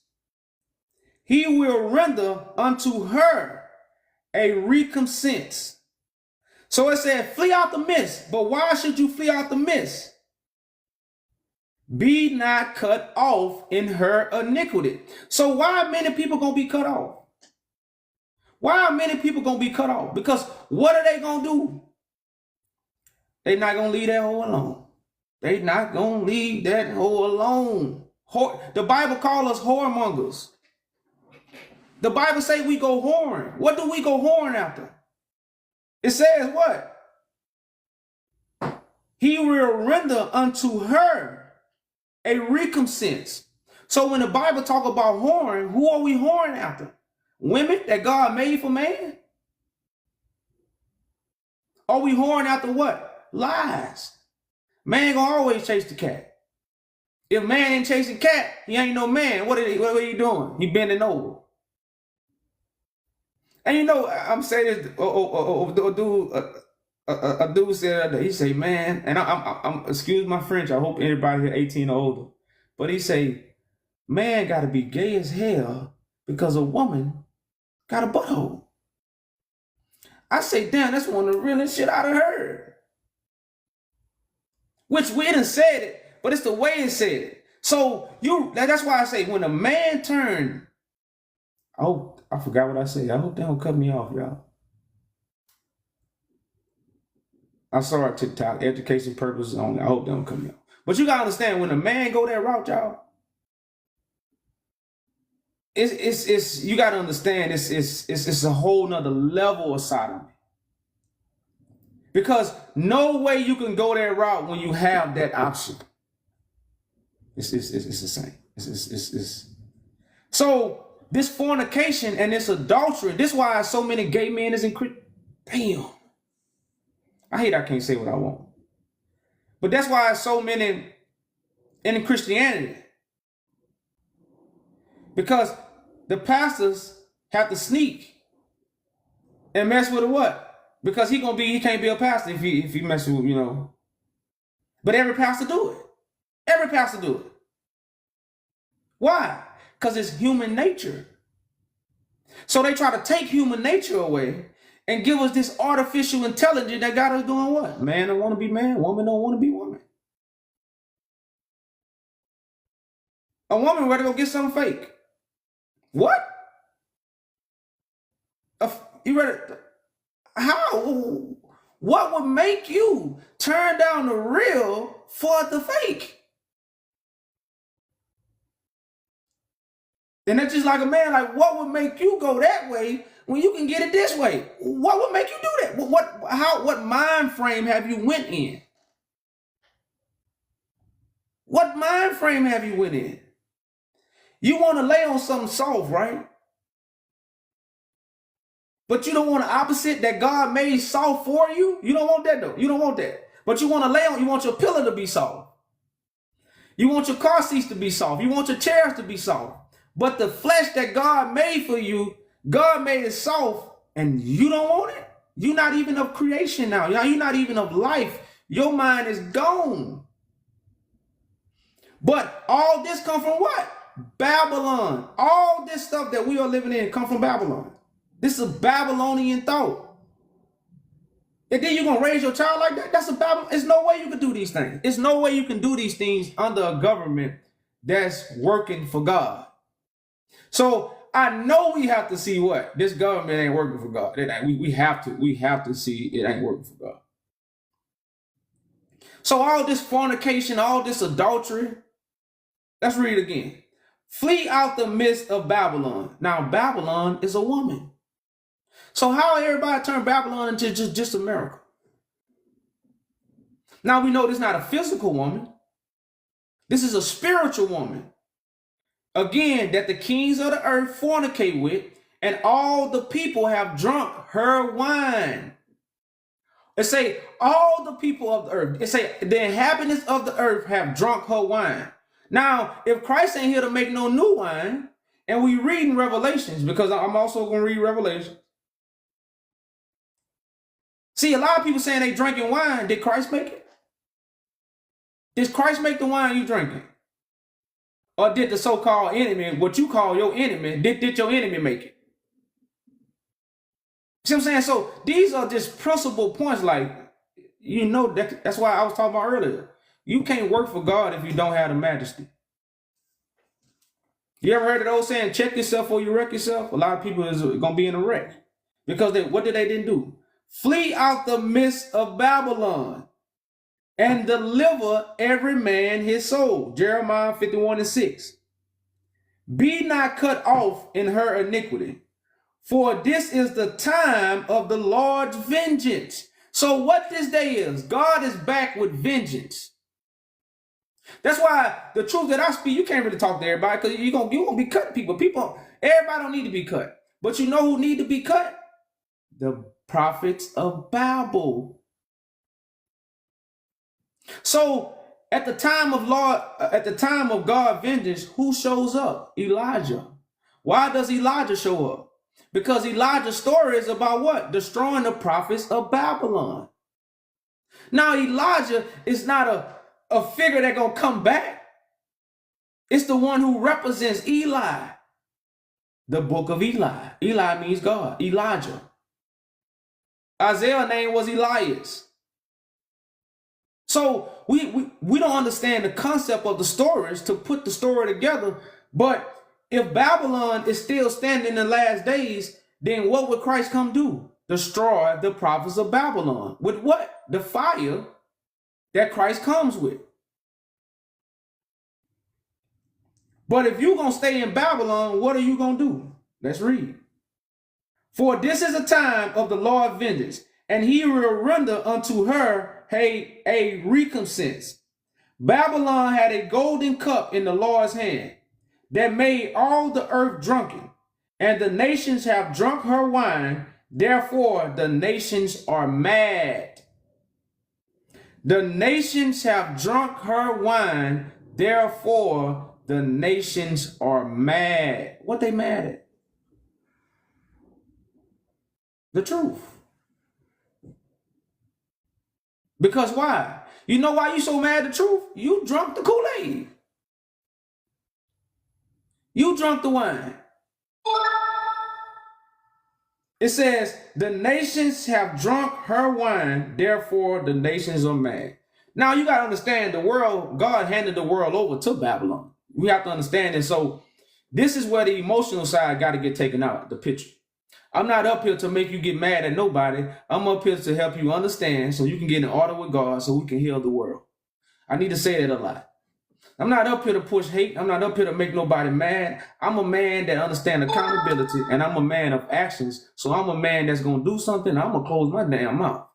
He will render unto her a recompense. So it said, flee out the midst. But why should you flee out the midst? Be not cut off in her iniquity. So why are many people going to be cut off? Why are many people going to be cut off? Because what are they going to do? They're not going to leave that hoe alone. They're not going to leave that hoe alone. The Bible calls us whoremongers. The Bible say we go whoring. What do we go whoring after? It says what? He will render unto her a recompense. So when the Bible talk about whoring, who are we whoring after? Women that God made for man? Are we whoring after what? Lies. Man gonna always chase the cat. If man ain't chasing cat, he ain't no man. What are you doing? He bending over. And you know, I'm saying this, a dude said, he say, man, and I'm excuse my French, I hope everybody here 18 or older, but he say, man gotta be gay as hell because a woman got a butthole. I say, damn, that's one of the realest shit I'd have heard. Which we done said it, but it's the way it said it. So that's why I say, when a man turned, I forgot what I said. I hope they don't cut me off, y'all. I saw it TikTok, education purposes only. I hope they don't cut me off. But you gotta understand, when a man go that route, y'all, it's you gotta understand it's a whole nother level of sodomy. Because no way you can go that route when you have that option. It's the same. So this fornication and this adultery, this is why so many gay men is in damn. I hate I can't say what I want. But that's why so many in Christianity. Because the pastors have to sneak and mess with what? Because he can't be a pastor if he messes with, you know. But every pastor do it. Every pastor do it. Why? Because it's human nature. So they try to take human nature away and give us this artificial intelligence that got us doing what? Man don't want to be man, woman don't want to be woman. A woman ready to go get something fake. What? You ready? How? What would make you turn down the real for the fake? And that's just like a man, like what would make you go that way when you can get it this way? What would make you do that? What mind frame have you went in? What mind frame have you went in? You want to lay on something soft, right? But you don't want the opposite that God made soft for you. You don't want that though. You don't want that. But you want to lay on, you want your pillow to be soft. You want your car seats to be soft. You want your chairs to be soft. But the flesh that God made for you, God made it soft and you don't want it. You're not even of creation now. You're not even of life. Your mind is gone. But all this come from what? Babylon. All this stuff that we are living in come from Babylon. This is a Babylonian thought. And then you're going to raise your child like that? That's a Babylon. There's no way you can do these things. There's no way you can do these things under a government that's working for God. So I know we have to see what? This government ain't working for God. We have to see it ain't working for God. So all this fornication, all this adultery, let's read it again. Flee out the midst of Babylon. Now Babylon is a woman. So how everybody turned Babylon into just America? Now we know this is not a physical woman. This is a spiritual woman. Again, that the kings of the earth fornicate with, and all the people have drunk her wine. It say all the people of the earth. It say the inhabitants of the earth have drunk her wine. Now, if Christ ain't here to make no new wine, and we read in Revelations, because I'm also going to read Revelation. See, a lot of people saying they drinking wine. Did Christ make it? Did Christ make the wine you drinking? Or did the so-called enemy, what you call your enemy, did your enemy make it? See what I'm saying? So these are just principle points, like, you know, that's why I was talking about earlier. You can't work for God if you don't have the majesty. You ever heard of those saying, check yourself or you wreck yourself? A lot of people is going to be in a wreck. Because what did they didn't do? Flee out the midst of Babylon and deliver every man his soul. Jeremiah 51:6. Be not cut off in her iniquity, for this is the time of the Lord's vengeance. So what this day is, God is back with vengeance. That's why the truth that I speak, you can't really talk to everybody because you're gonna be cutting people. Everybody don't need to be cut. But you know who need to be cut? The prophets of Babel. So at the time of God vengeance, who shows up? Elijah. Why does Elijah show up? Because Elijah's story is about what? Destroying the prophets of Babylon. Now Elijah is not a figure that's gonna come back. It's the one who represents Eli. The book of Eli. Eli means God. Elijah. Isaiah's name was Elias. So we don't understand the concept of the stories to put the story together. But if Babylon is still standing in the last days, then what would Christ come do? Destroy the prophets of Babylon. With what? The fire that Christ comes with. But if you're going to stay in Babylon, what are you going to do? Let's read. For this is a time of the Lord's vengeance, and he will render unto her a recompense. Babylon had a golden cup in the Lord's hand that made all the earth drunken, and the nations have drunk her wine. Therefore, the nations are mad. The nations have drunk her wine. Therefore, the nations are mad. What they mad at? The truth. Because why? You know why you so mad at the truth? You drunk the Kool-Aid. You drunk the wine. It says, the nations have drunk her wine, therefore the nations are mad. Now you got to understand the world, God handed the world over to Babylon. We have to understand it. So this is where the emotional side got to get taken out, the picture. I'm not up here to make you get mad at nobody. I'm up here to help you understand so you can get in order with God so we can heal the world. I need to say that a lot. I'm not up here to push hate. I'm not up here to make nobody mad. I'm a man that understands accountability, and I'm a man of actions. So I'm a man that's going to do something. I'm going to close my damn mouth.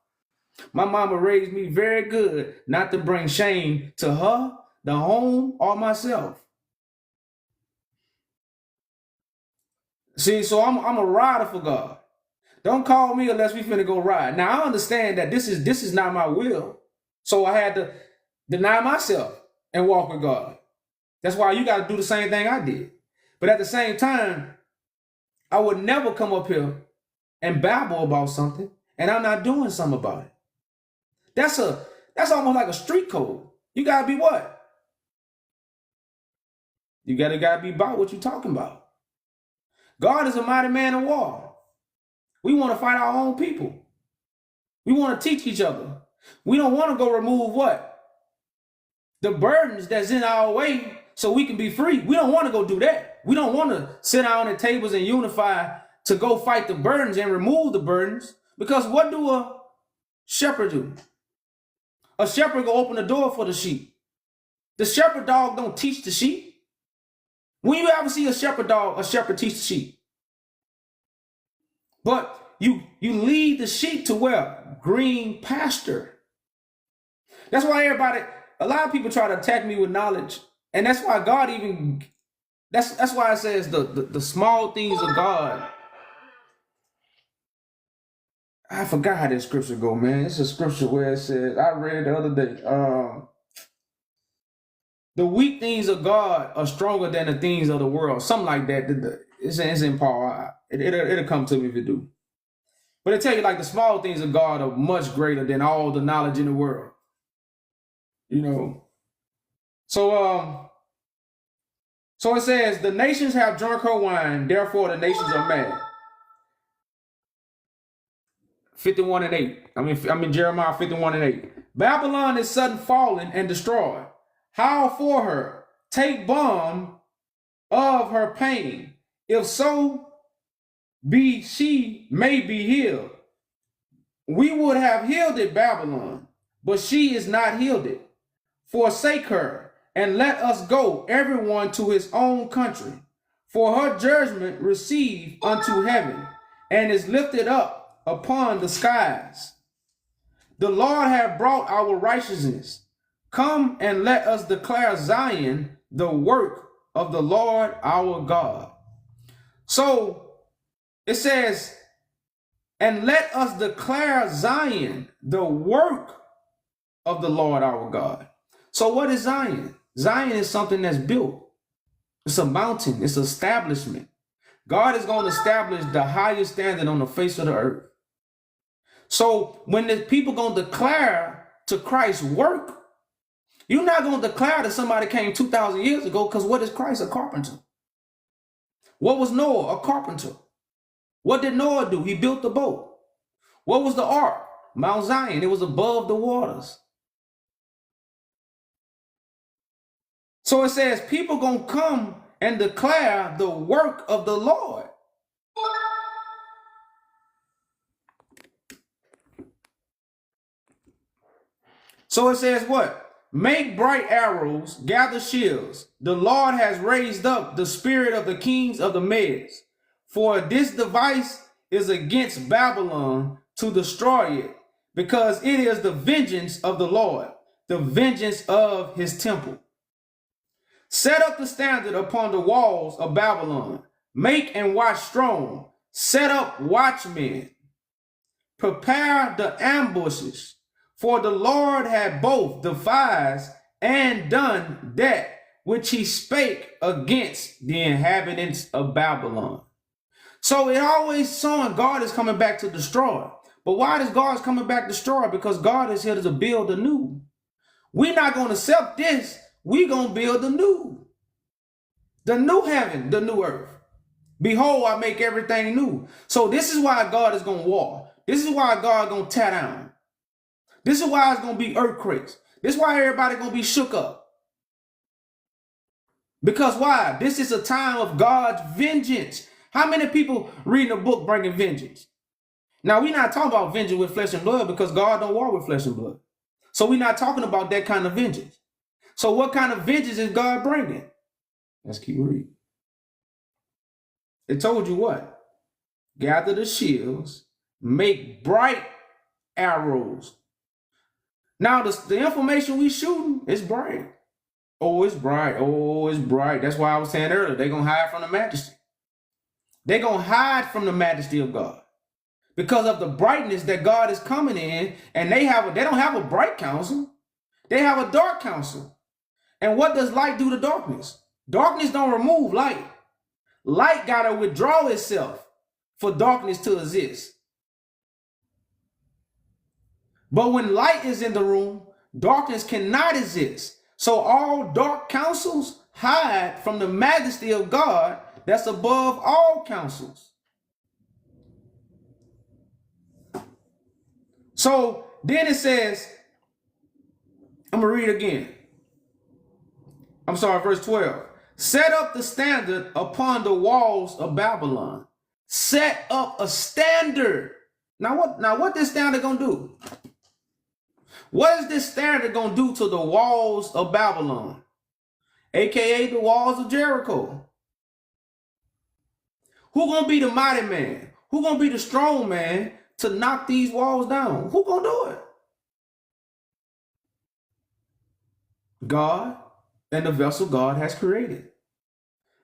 My mama raised me very good not to bring shame to her, the home, or myself. See, so I'm a rider for God. Don't call me unless we finna go ride. Now I understand that this is not my will. So I had to deny myself and walk with God. That's why you got to do the same thing I did. But at the same time, I would never come up here and babble about something and I'm not doing something about it. That's almost like a street code. You gotta be what? You gotta be about what you're talking about. God is a mighty man of war. We want to fight our own people. We want to teach each other. We don't want to go remove what? The burdens that's in our way so we can be free. We don't want to go do that. We don't want to sit down at tables and unify to go fight the burdens and remove the burdens. Because what do a shepherd do? A shepherd go open the door for the sheep. The shepherd dog don't teach the sheep. When you ever see a shepherd dog, a shepherd teach the sheep. But you lead the sheep to where? Green pasture. That's why a lot of people try to attack me with knowledge. And that's why God even, that's why it says the small things of God. I forgot how this scripture go, man. It's a scripture where it says, I read it the other day. The weak things of God are stronger than the things of the world. Something like that. It's in Paul. It'll come to me if it do. But it tell you like the small things of God are much greater than all the knowledge in the world. You know. So it says, the nations have drunk her wine, therefore the nations are mad. 51:8. I'm in Jeremiah 51:8. Babylon is sudden fallen and destroyed. Howl for her. Take balm of her pain. If so be she may be healed. We would have healed it, Babylon, but she is not healed it. Forsake her, and let us go, everyone to his own country. For her judgment received unto heaven, and is lifted up upon the skies. The Lord hath brought our righteousness. Come and let us declare Zion the work of the Lord our God. So it says, and let us declare Zion the work of the Lord our God. So what is Zion? Zion is something that's built. It's a mountain. It's an establishment. God is going to establish the highest standard on the face of the earth. So when the people going to declare to Christ's work, you're not going to declare that somebody came 2,000 years ago, because what is Christ? A carpenter. What was Noah? A carpenter. What did Noah do? He built the boat. What was the ark? Mount Zion. It was above the waters. So it says people going to come and declare the work of the Lord. So it says what? Make bright arrows, gather shields. The Lord has raised up the spirit of the kings of the Medes. For this device is against Babylon to destroy it, because it is the vengeance of the Lord, the vengeance of his temple. Set up the standard upon the walls of Babylon. Make and watch strong. Set up watchmen. Prepare the ambushes. For the Lord had both devised and done that which he spake against the inhabitants of Babylon. So it always showing God is coming back to destroy. But why does God coming back to destroy? Because God is here to build anew. We're not going to accept this. We're going to build anew. The new heaven, the new earth. Behold, I make everything new. So this is why God is going to war. This is why God is going to tear down. This is why it's going to be earthquakes. This is why everybody going to be shook up. Because why? This is a time of God's vengeance. How many people reading a book bringing vengeance? Now, we're not talking about vengeance with flesh and blood, because God don't war with flesh and blood. So we're not talking about that kind of vengeance. So what kind of vengeance is God bringing? Let's keep reading. It told you what? Gather the shields, make bright arrows. Now, the information we shooting is bright. Oh, it's bright. Oh, it's bright. That's why I was saying earlier, they're going to hide from the majesty. They're going to hide from the majesty of God because of the brightness that God is coming in, and they don't have a bright counsel. They have a dark counsel. And what does light do to darkness? Darkness don't remove light. Light got to withdraw itself for darkness to exist. But when light is in the room, darkness cannot exist. So all dark counsels hide from the majesty of God that's above all counsels. So then it says, I'm going to read again. I'm sorry, verse 12. Set up the standard upon the walls of Babylon. Set up a standard. Now what this standard going to do? What is this standard going to do to the walls of Babylon? AKA the walls of Jericho. Who going to be the mighty man? Who going to be the strong man to knock these walls down? Who going to do it? God and the vessel God has created.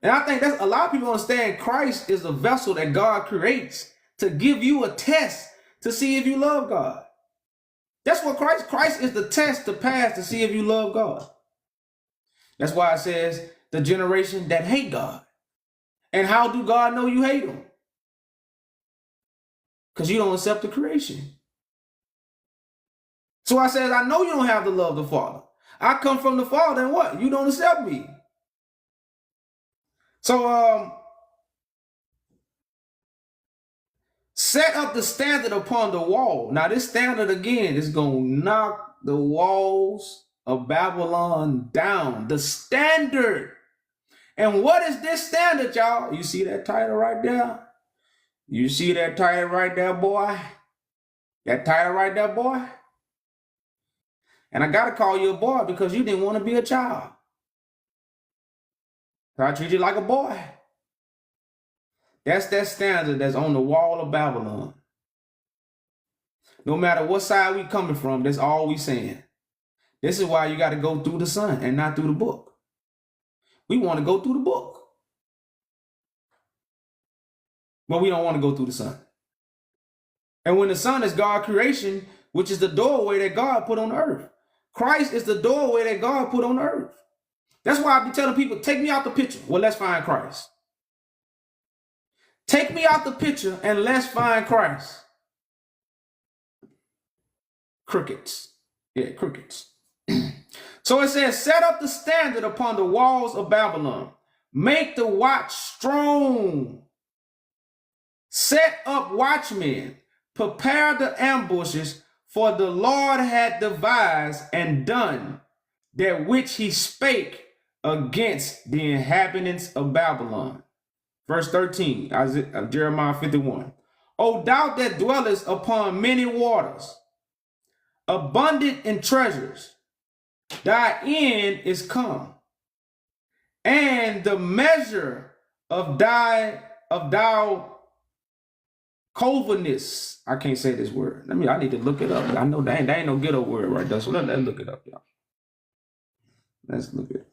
And I think that's a lot of people understand Christ is a vessel that God creates to give you a test to see if you love God. That's what Christ is the test to pass to see if you love God. That's why it says the generation that hate God. And how do God know you hate him? Because you don't accept the creation. So I says, I know you don't have the love of the Father. I come from the Father, and what? You don't accept me. So set up the standard upon the wall. Now this standard again is going to knock the walls of Babylon down. The standard. And what is this standard, y'all? You see that title right there? You see that title right there, boy? That title right there, boy? And I got to call you a boy because you didn't want to be a child. So I treat you like a boy. That's that standard that's on the wall of Babylon. No matter what side we coming from, that's all we saying. This is why you got to go through the Son and not through the book. We want to go through the book. But we don't want to go through the Son. And when the Son is God's creation, which is the doorway that God put on earth. Christ is the doorway that God put on earth. That's why I be telling people, take me out the picture. Well, let's find Christ. Take me out the picture and let's find Christ. Crickets. Yeah, crickets. So it says, set up the standard upon the walls of Babylon. Make the watch strong. Set up watchmen. Prepare the ambushes, for the Lord had devised and done that which he spake against the inhabitants of Babylon. Verse 13, Jeremiah 51. O thou that dwellest upon many waters, abundant in treasures, thy end is come, and the measure of thou Covenants. I can't say this word. I need to look it up. I know that ain't no ghetto word right there. So let's look it up, y'all. Let's look it up.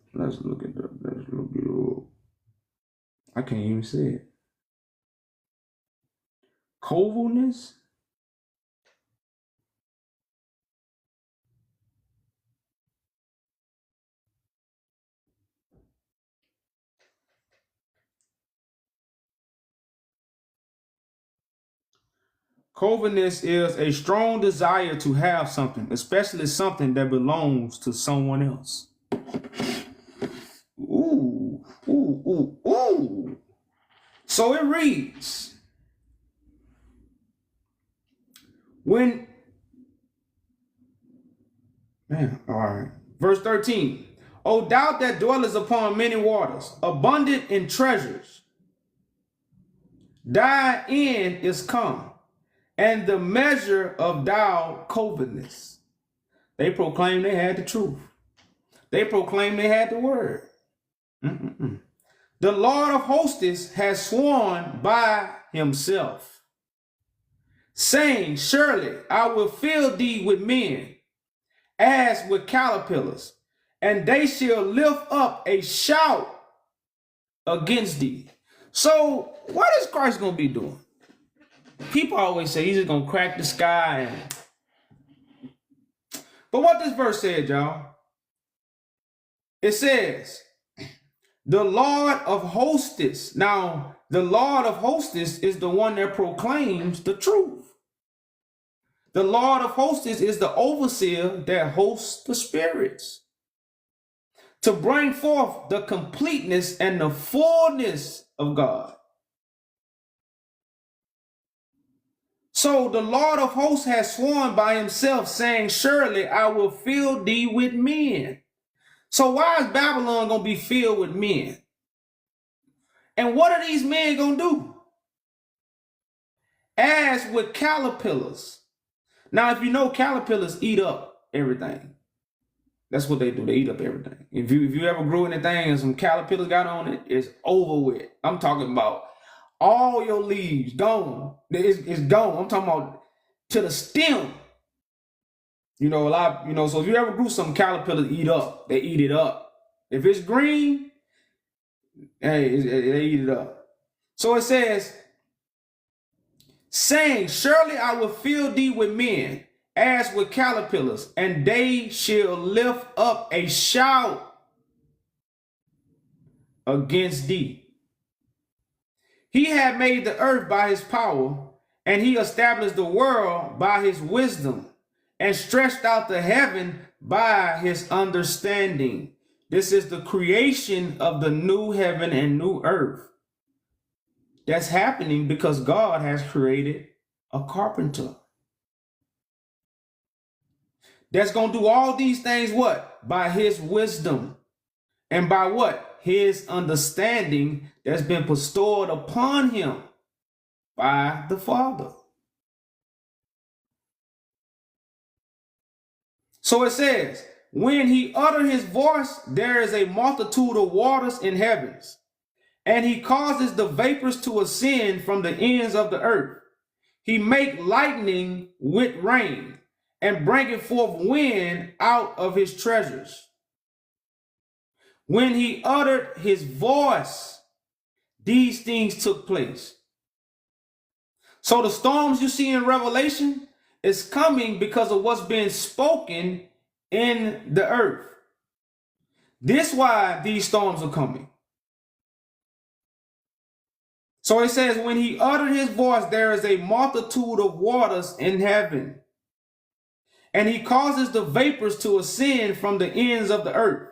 I can't even say it. Covenants. Covetousness is a strong desire to have something, especially something that belongs to someone else. Ooh, ooh, ooh, ooh. So it reads, all right. Verse 13. O thou that dwellest upon many waters, abundant in treasures, thy end is come, and the measure of thou covetousness. They proclaimed they had the truth. They proclaimed they had the word. The Lord of hosts has sworn by himself, saying, surely I will fill thee with men, as with caterpillars, and they shall lift up a shout against thee. So what is Christ going to be doing? People always say he's just going to crack the sky. But what this verse said, y'all, it says, the Lord of hosts. Now, the Lord of hosts is the one that proclaims the truth. The Lord of hosts is the overseer that hosts the spirits to bring forth the completeness and the fullness of God. So the Lord of hosts has sworn by himself, saying, surely I will fill thee with men. So why is Babylon going to be filled with men? And what are these men going to do? As with caterpillars. Now, if you know, caterpillars eat up everything. That's what they do. They eat up everything. If you ever grew anything and some caterpillars got on it, it's over with. I'm talking about all your leaves gone. It's gone. I'm talking about to the stem. So if you ever grew some caterpillars eat up, they eat it up. If it's green, hey, they eat it up. So it says, saying, surely I will fill thee with men, as with caterpillars, and they shall lift up a shout against thee. He had made the earth by his power, and he established the world by his wisdom, and stretched out the heaven by his understanding. This is the creation of the new heaven and new earth. That's happening because God has created a carpenter that's going to do all these things, what? By his wisdom. And by what? His understanding that's been bestowed upon him by the Father. So it says, when he uttered his voice, there is a multitude of waters in heavens, and he causes the vapors to ascend from the ends of the earth. He make lightning with rain, and bringeth forth wind out of his treasures. When he uttered his voice, these things took place. So the storms you see in Revelation is coming because of what's being spoken in the earth. This is why these storms are coming. So it says, when he uttered his voice, there is a multitude of waters in heaven, and he causes the vapors to ascend from the ends of the earth.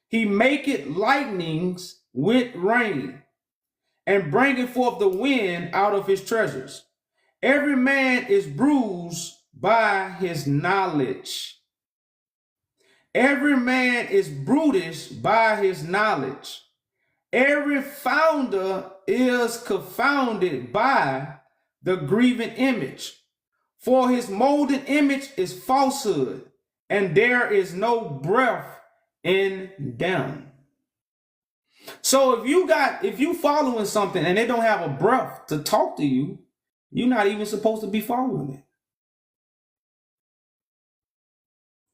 He maketh lightnings with rain, and bringeth forth the wind out of his treasures. Every man is bruised by his knowledge. Every man is brutish by his knowledge. Every founder is confounded by the graven image. For his molded image is falsehood, and there is no breath in them. So if you following something and they don't have a breath to talk to you, You're not even supposed to be following it.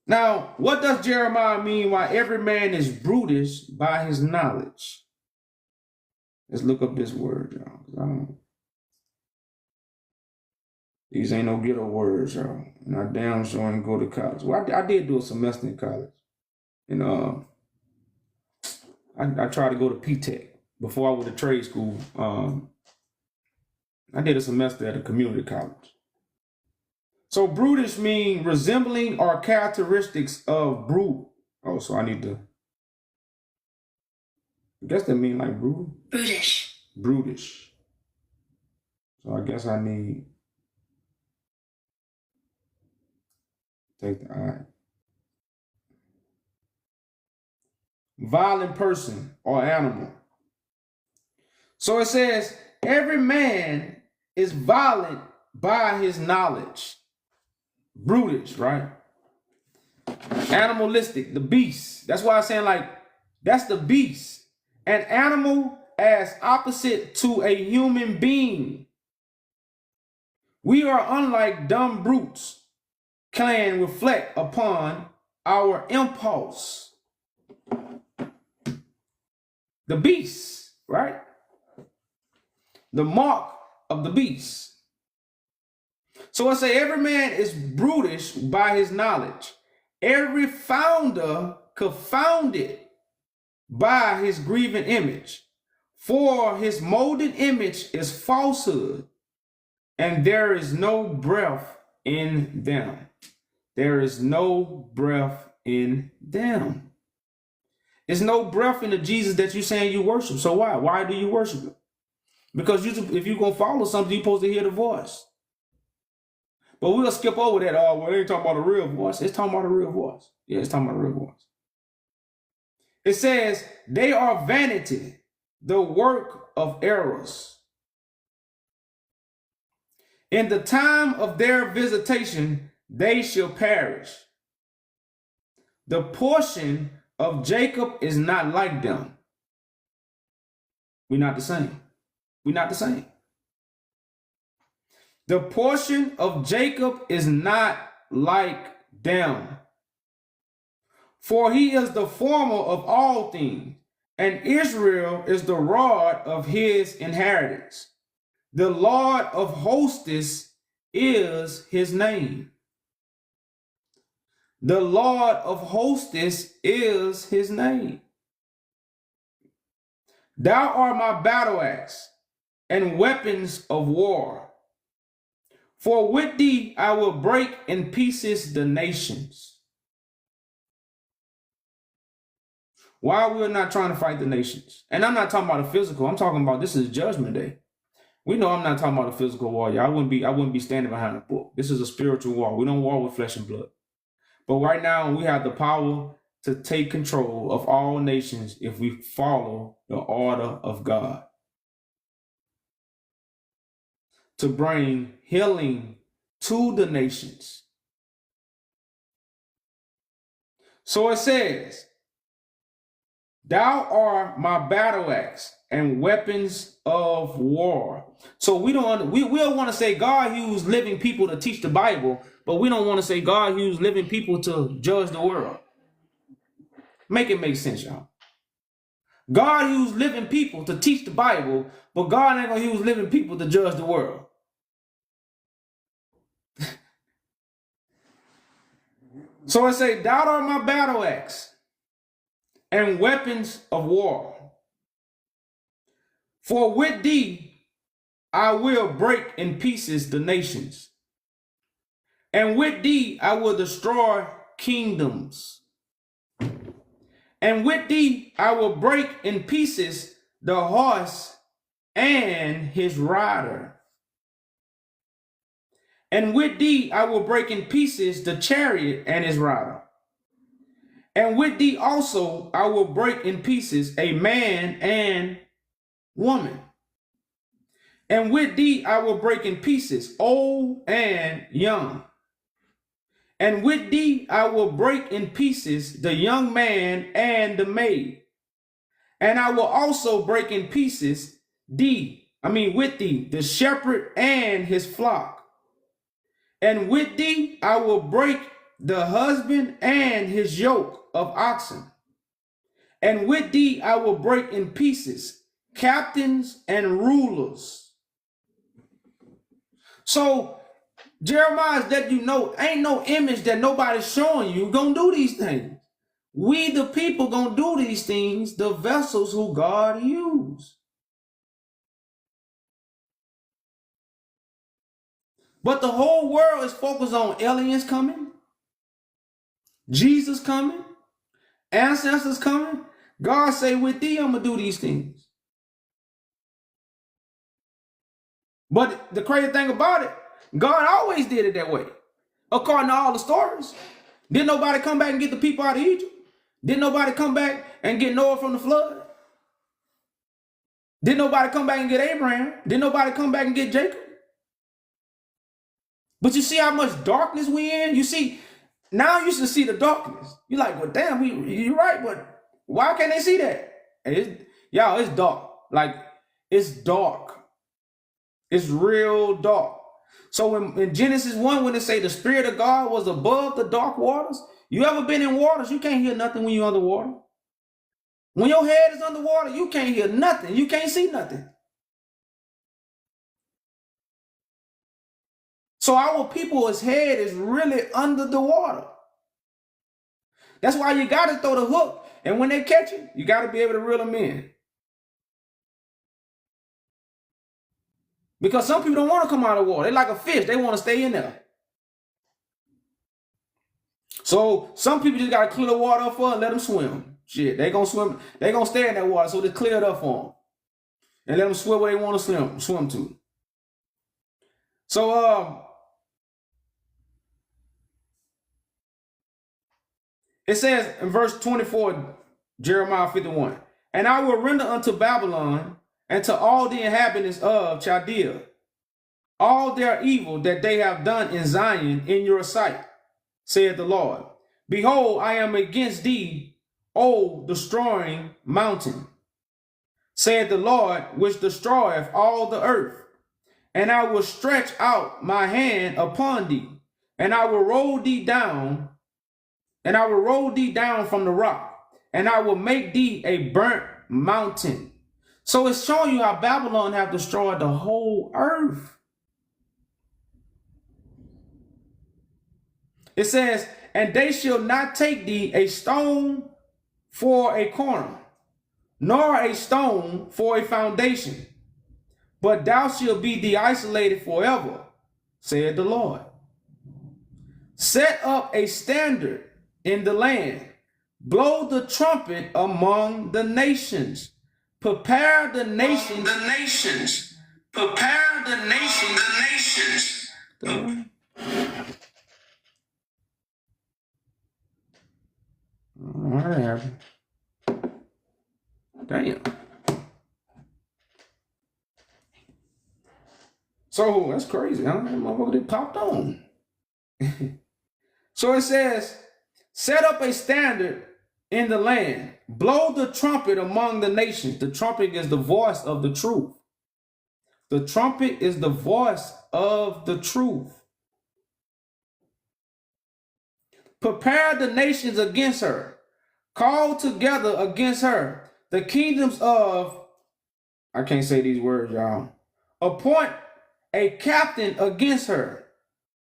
Now, what does Jeremiah mean by every man is brutish by his knowledge? Let's look up this word, y'all. These ain't no ghetto words, y'all. And I damn sure ain't go to college. Well, I did do a semester in college. And I tried to go to P-Tech before I went to trade school. I did a semester at a community college. So brutish mean resembling or characteristics of brute. Oh, so I guess that mean like brutal. Brutish. Brutish. So I guess I need take the I. Violent person or animal. So it says every man is violent by his knowledge. Brutish, right? Animalistic, the beast. That's why I'm saying like that's the beast. An animal as opposite to a human being. We are unlike dumb brutes, can reflect upon our impulse. The beast, right? The mark of the beast. So I say every man is brutish by his knowledge. Every founder confounded by his grieving image. For his molded image is falsehood, and there is no breath in them. There is no breath in them. There's no breath in the Jesus that you're saying you worship. So why? Why do you worship him? Because if you're going to follow something, you're supposed to hear the voice. But we'll skip over that. Oh, well, they ain't talking about a real voice. It's talking about a real voice. Yeah, it's talking about a real voice. It says, they are vanity, the work of errors. In the time of their visitation, they shall perish. The portion of Jacob is not like them. We're not the same. We're not the same. The portion of Jacob is not like them. For he is the former of all things, and Israel is the rod of his inheritance. The Lord of hosts is his name. The Lord of hosts is his name. Thou art my battle axe and weapons of war. For with thee I will break in pieces the nations. Why we're not trying to fight the nations? And I'm not talking about the physical. I'm talking about this is Judgment Day. We know I'm not talking about a physical war. I wouldn't be standing behind a book. This is a spiritual war. We don't war with flesh and blood. But right now we have the power to take control of all nations if we follow the order of God. To bring healing to the nations. So it says, thou art my battle axe and weapons of war. So we don't want to say God used living people to teach the Bible, but we don't want to say God used living people to judge the world. Make it make sense, y'all. God used living people to teach the Bible, but God ain't gonna use living people to judge the world. So I say, thou art my battle axe and weapons of war. For with thee I will break in pieces the nations, and with thee I will destroy kingdoms. And with thee I will break in pieces the horse and his rider. And with thee I will break in pieces the chariot and his rider. And with thee also I will break in pieces a man and woman. And with thee I will break in pieces old and young. And with thee I will break in pieces the young man and the maid. And I will also break in pieces thee, with thee, the shepherd and his flock. And with thee I will break the husband and his yoke of oxen. And with thee I will break in pieces captains and rulers. So Jeremiah is letting you know, ain't no image that nobody's showing you gonna do these things. We the people gonna do these things, the vessels who God used. But the whole world is focused on aliens coming, Jesus coming, ancestors coming. God say, with thee, I'm gonna do these things. But the crazy thing about it, God always did it that way. According to all the stories. Didn't nobody come back and get the people out of Egypt? Didn't nobody come back and get Noah from the flood? Didn't nobody come back and get Abraham? Didn't nobody come back and get Jacob? But you see how much darkness we in? You see, now you should see the darkness. You're like, well, damn, you're right, but why can't they see that? Y'all, it's dark. Like, it's dark. It's real dark. So in Genesis 1, when they say the Spirit of God was above the dark waters, you ever been in waters? You can't hear nothing when you're underwater. When your head is underwater, you can't hear nothing. You can't see nothing. So our people's head is really under the water. That's why you got to throw the hook. And when they catch you, you got to be able to reel them in. Because some people don't want to come out of the water. They're like a fish. They want to stay in there. So some people just got to clear the water up for and let them swim. Shit, they going to swim. They going to stay in that water, so they clear it up for them. And let them swim where they want to swim to. So, it says in verse 24, Jeremiah 51, and I will render unto Babylon and to all the inhabitants of Chaldea all their evil that they have done in Zion in your sight, saith the Lord. Behold, I am against thee, O destroying mountain, saith the Lord, which destroyeth all the earth. And I will stretch out my hand upon thee, and I will roll thee down, from the rock, and I will make thee a burnt mountain. So it's showing you how Babylon have destroyed the whole earth. It says, and they shall not take thee a stone for a corner, nor a stone for a foundation, but thou shalt be thee isolated forever, saith the Lord. Set up a standard in the land, blow the trumpet among the nations, prepare the nations. Prepare the nations. All right. Damn. So that's crazy, huh? That motherfucker popped on. So it says, set up a standard in the land, blow the trumpet among the nations. The trumpet is the voice of the truth. The trumpet is the voice of the truth. Prepare the nations against her. Call together against her the kingdoms of, I can't say these words, y'all. Appoint a captain against her.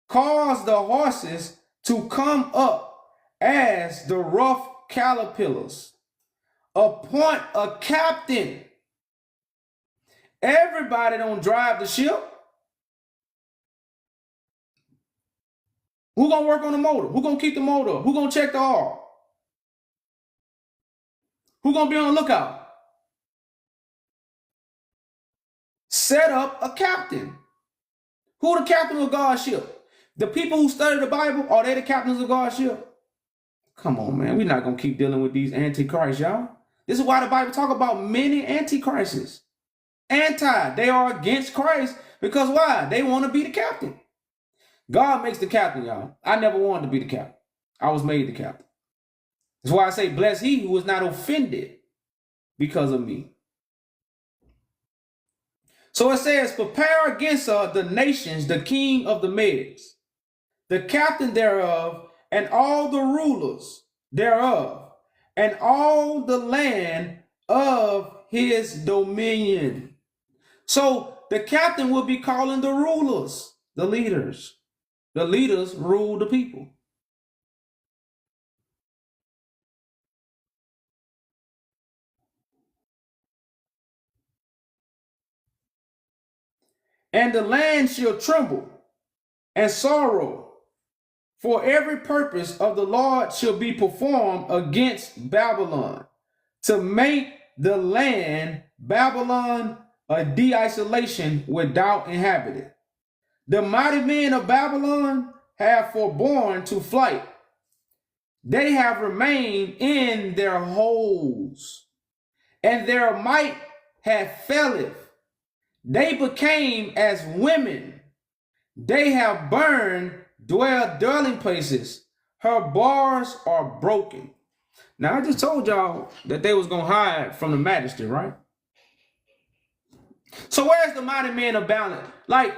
Cause the horses to come up as the rough caterpillars. Appoint a captain. Everybody don't drive the ship. Who gonna work on the motor? Who gonna keep the motor? Who gonna check the oil? Who gonna be on the lookout? Set up a captain. Who the captain of God's ship? The people who study the Bible, are they the captains of God's ship? Come on, man. We're not going to keep dealing with these antichrists, y'all. This is why the Bible talk about many antichrists. They are against Christ because why? They want to be the captain. God makes the captain, y'all. I never wanted to be the captain. I was made the captain. That's why I say, bless he who is not offended because of me. So it says, prepare against her the nations, the king of the Medes, the captain thereof, and all the rulers thereof, and all the land of his dominion. So the captain will be calling the rulers, the leaders. The leaders rule the people. And the land shall tremble and sorrow, for every purpose of the Lord shall be performed against Babylon, to make the land Babylon a desolation without inhabitant. The mighty men of Babylon have forborne to flight. They have remained in their holes, and their might hath faileth. They became as women. They have burned dwelling places. Her bars are broken. Now, I just told y'all that they was going to hide from the majesty, right? So where's the mighty men of balance? Like,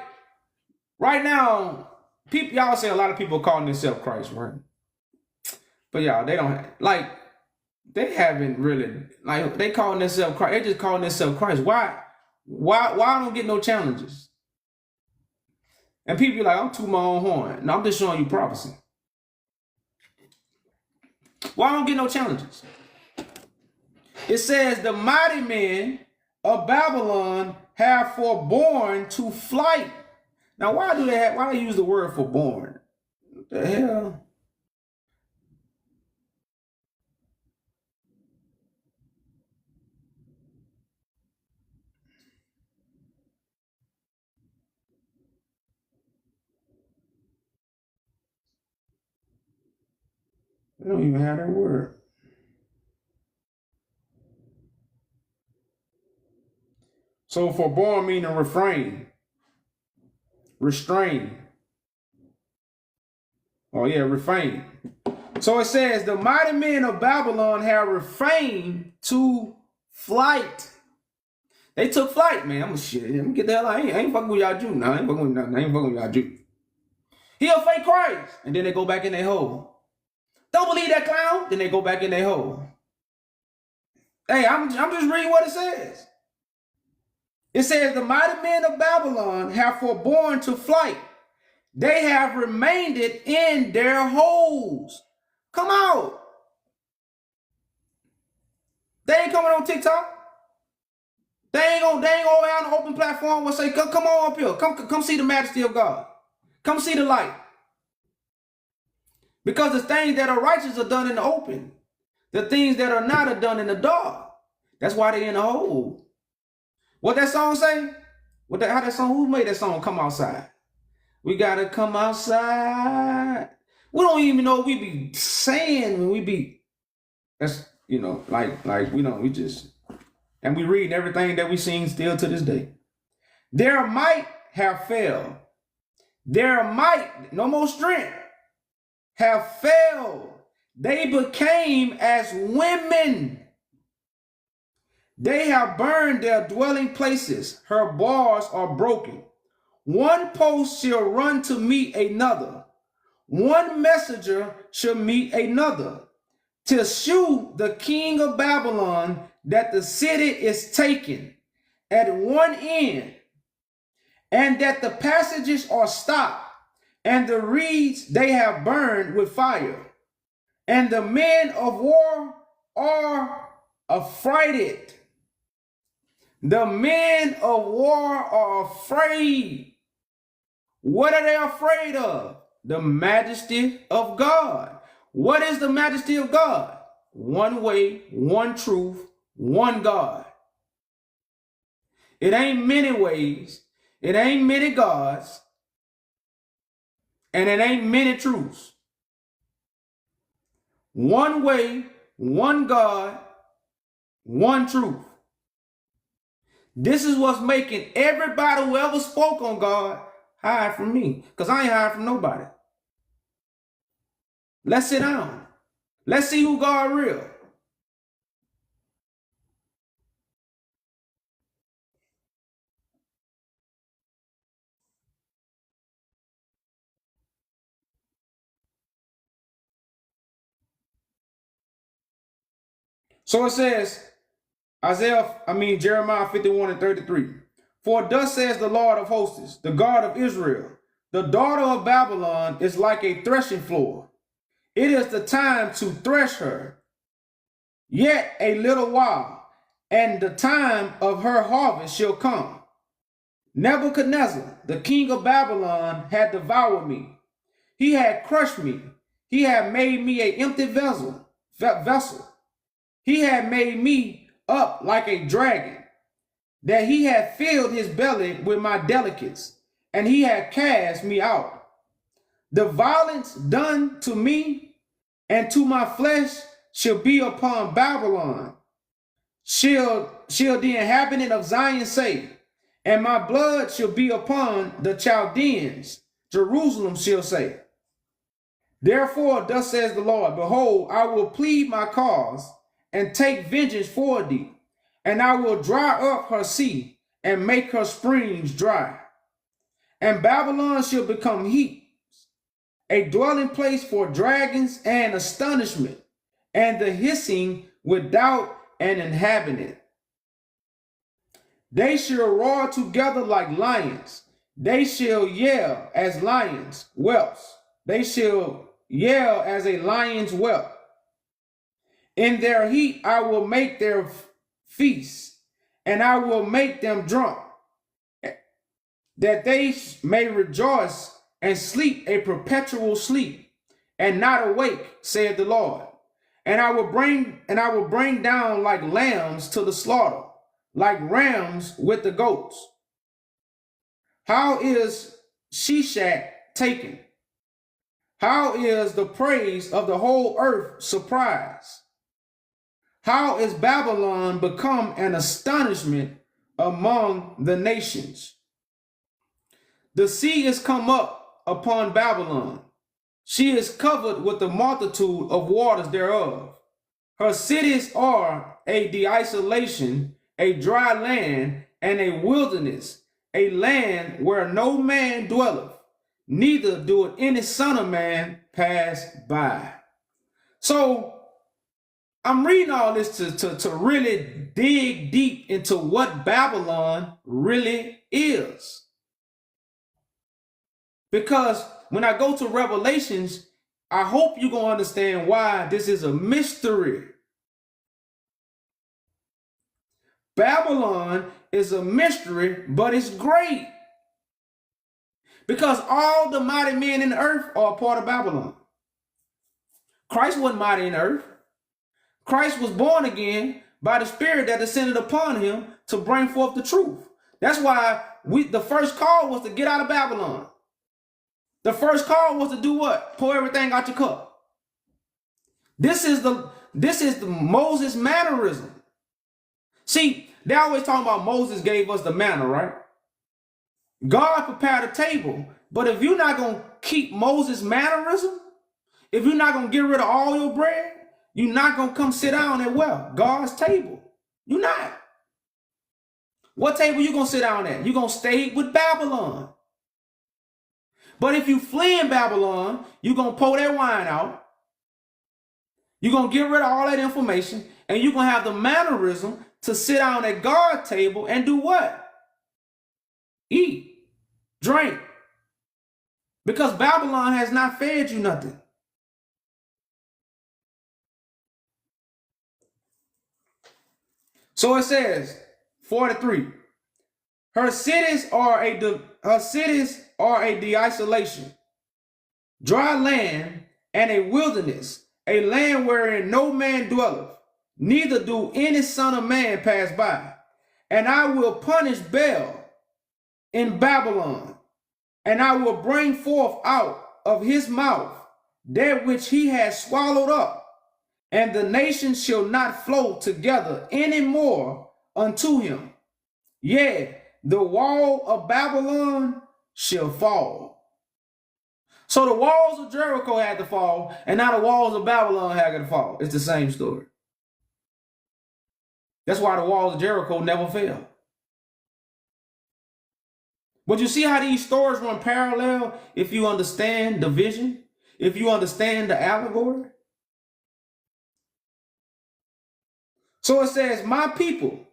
right now, people, y'all say a lot of people calling themselves Christ, right? But y'all, they don't have, like, they haven't really, like, they calling themselves Christ. They just calling themselves Christ. Why I don't get no challenges? And people be like, I'm tooting my own horn. No, I'm just showing you prophecy. Why I don't get no challenges? It says the mighty men of Babylon have forborne to flight. Now, why they use the word forborne? What the hell? They don't even have that word. So forborne meaning refrain, restrain. Oh yeah, refrain. So it says the mighty men of Babylon have refrained to flight. They took flight, man. I'm gonna get the hell out. I ain't fucking with YahJew. No, I ain't fucking with YahJew. He a fake Christ. And then they go back in their hole. Don't believe that clown? Then they go back in their hole. Hey, I'm just reading what it says. It says the mighty men of Babylon have forborne to flight. They have remained in their holes. Come out. They ain't coming on TikTok. They ain't going out on the open platform and say, come on up here. Come see the majesty of God. Come see the light. Because the things that are righteous are done in the open. The things that are not are done in the dark. That's why they in the hole. What that song say? How that song? Who made that song? Come outside. We gotta come outside. We don't even know what we be saying when we be. That's we just, and we reading everything that we seen still to this day. Their might have failed. Their might, no more strength, have failed. They became as women. They have burned their dwelling places. Her bars are broken. One post shall run to meet another. One messenger shall meet another, to shew the king of Babylon that the city is taken at one end, and that the passages are stopped, and the reeds they have burned with fire, and the men of war are affrighted. The men of war are afraid. What are they afraid of? The majesty of God. What is the majesty of God? One way, one truth, one God. It ain't many ways. It ain't many gods. And it ain't many truths. One way, one God, one truth. This is what's making everybody who ever spoke on God hide from me. Because I ain't hide from nobody. Let's sit down. Let's see who God real. So it says, Jeremiah 51 and 33. For thus says the Lord of hosts, the God of Israel, the daughter of Babylon is like a threshing floor. It is the time to thresh her. Yet a little while, and the time of her harvest shall come. Nebuchadnezzar, the king of Babylon, had devoured me. He had crushed me. He had made me an empty vessel. He had made me up like a dragon, that he had filled his belly with my delicates, and he had cast me out. The violence done to me and to my flesh shall be upon Babylon. Shall the inhabitant of Zion say, and my blood shall be upon the Chaldeans. Jerusalem shall say. Therefore, thus says the Lord, behold, I will plead my cause and take vengeance for thee, and I will dry up her sea and make her springs dry. And Babylon shall become heaps, a dwelling place for dragons and astonishment, and the hissing without an inhabitant. They shall roar together like lions. They shall yell as lions' whelps. They shall yell as a lion's whelp. In their heat I will make their feast, and I will make them drunk, that they may rejoice and sleep a perpetual sleep, and not awake, saith the Lord. And I will bring down like lambs to the slaughter, like rams with the goats. How is Shishak taken? How is the praise of the whole earth surprised? How is Babylon become an astonishment among the nations? The sea is come up upon Babylon. She is covered with the multitude of waters thereof. Her cities are a desolation, a dry land, and a wilderness, a land where no man dwelleth, neither doeth any son of man pass by. So I'm reading all this to really dig deep into what Babylon really is. Because when I go to Revelations, I hope you're going to understand why this is a mystery. Babylon is a mystery, but it's great. Because all the mighty men in the earth are a part of Babylon. Christ wasn't mighty in the earth. Christ was born again by the Spirit that descended upon him to bring forth the truth. That's why the first call was to get out of Babylon. The first call was to do what? Pour everything out your cup. This is the Moses mannerism. See, they always talk about Moses gave us the manna, right? God prepared a table, but if you're not going to keep Moses' mannerism, if you're not going to get rid of all your bread, you're not going to come sit down at God's table. You're not. What table you going to sit down at? You're going to stay with Babylon. But if you flee in Babylon, you're going to pour that wine out. You're going to get rid of all that information, and you're going to have the mannerism to sit down at God's table and do what? Eat, drink. Because Babylon has not fed you nothing. So it says, 43. Her cities are a desolation, dry land, and a wilderness, a land wherein no man dwelleth, neither do any son of man pass by. And I will punish Baal in Babylon, and I will bring forth out of his mouth that which he has swallowed up, and the nations shall not flow together any more unto him. Yea, the wall of Babylon shall fall. So the walls of Jericho had to fall, and now the walls of Babylon had to fall. It's the same story. That's why the walls of Jericho never fell. But you see how these stories run parallel if you understand the vision, if you understand the allegory? So it says, my people,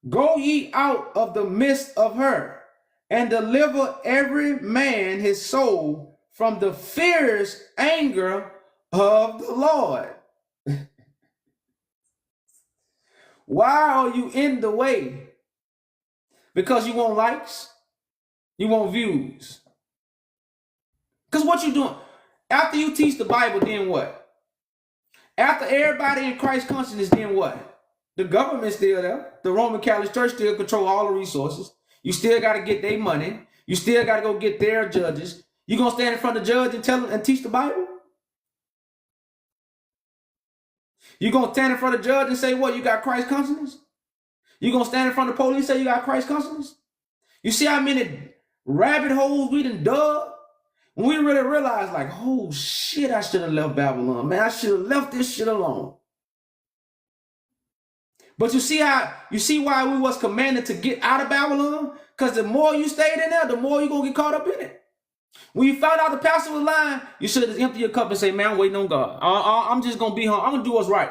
go ye out of the midst of her, and deliver every man his soul from the fierce anger of the Lord. Why are you in the way? Because you want likes? You want views? Because what you doing? After you teach the Bible, then what? After everybody in Christ's consciousness, then what? The government's still there. The Roman Catholic Church still control all the resources. You still got to get their money. You still got to go get their judges. You gonna stand in front of the judge and tell them and teach the Bible? You gonna stand in front of the judge and say what? You got Christ's consciousness? You gonna stand in front of the police and say you got Christ's consciousness? You see how many rabbit holes we done dug? When we really realize, like, oh shit, I should have left Babylon. Man, I should have left this shit alone. But you see why we was commanded to get out of Babylon? Because the more you stayed in there, the more you're gonna get caught up in it. When you found out the pastor was lying, you should have just emptied your cup and say, man, I'm waiting on God. I'm just gonna be home. I'm gonna do what's right.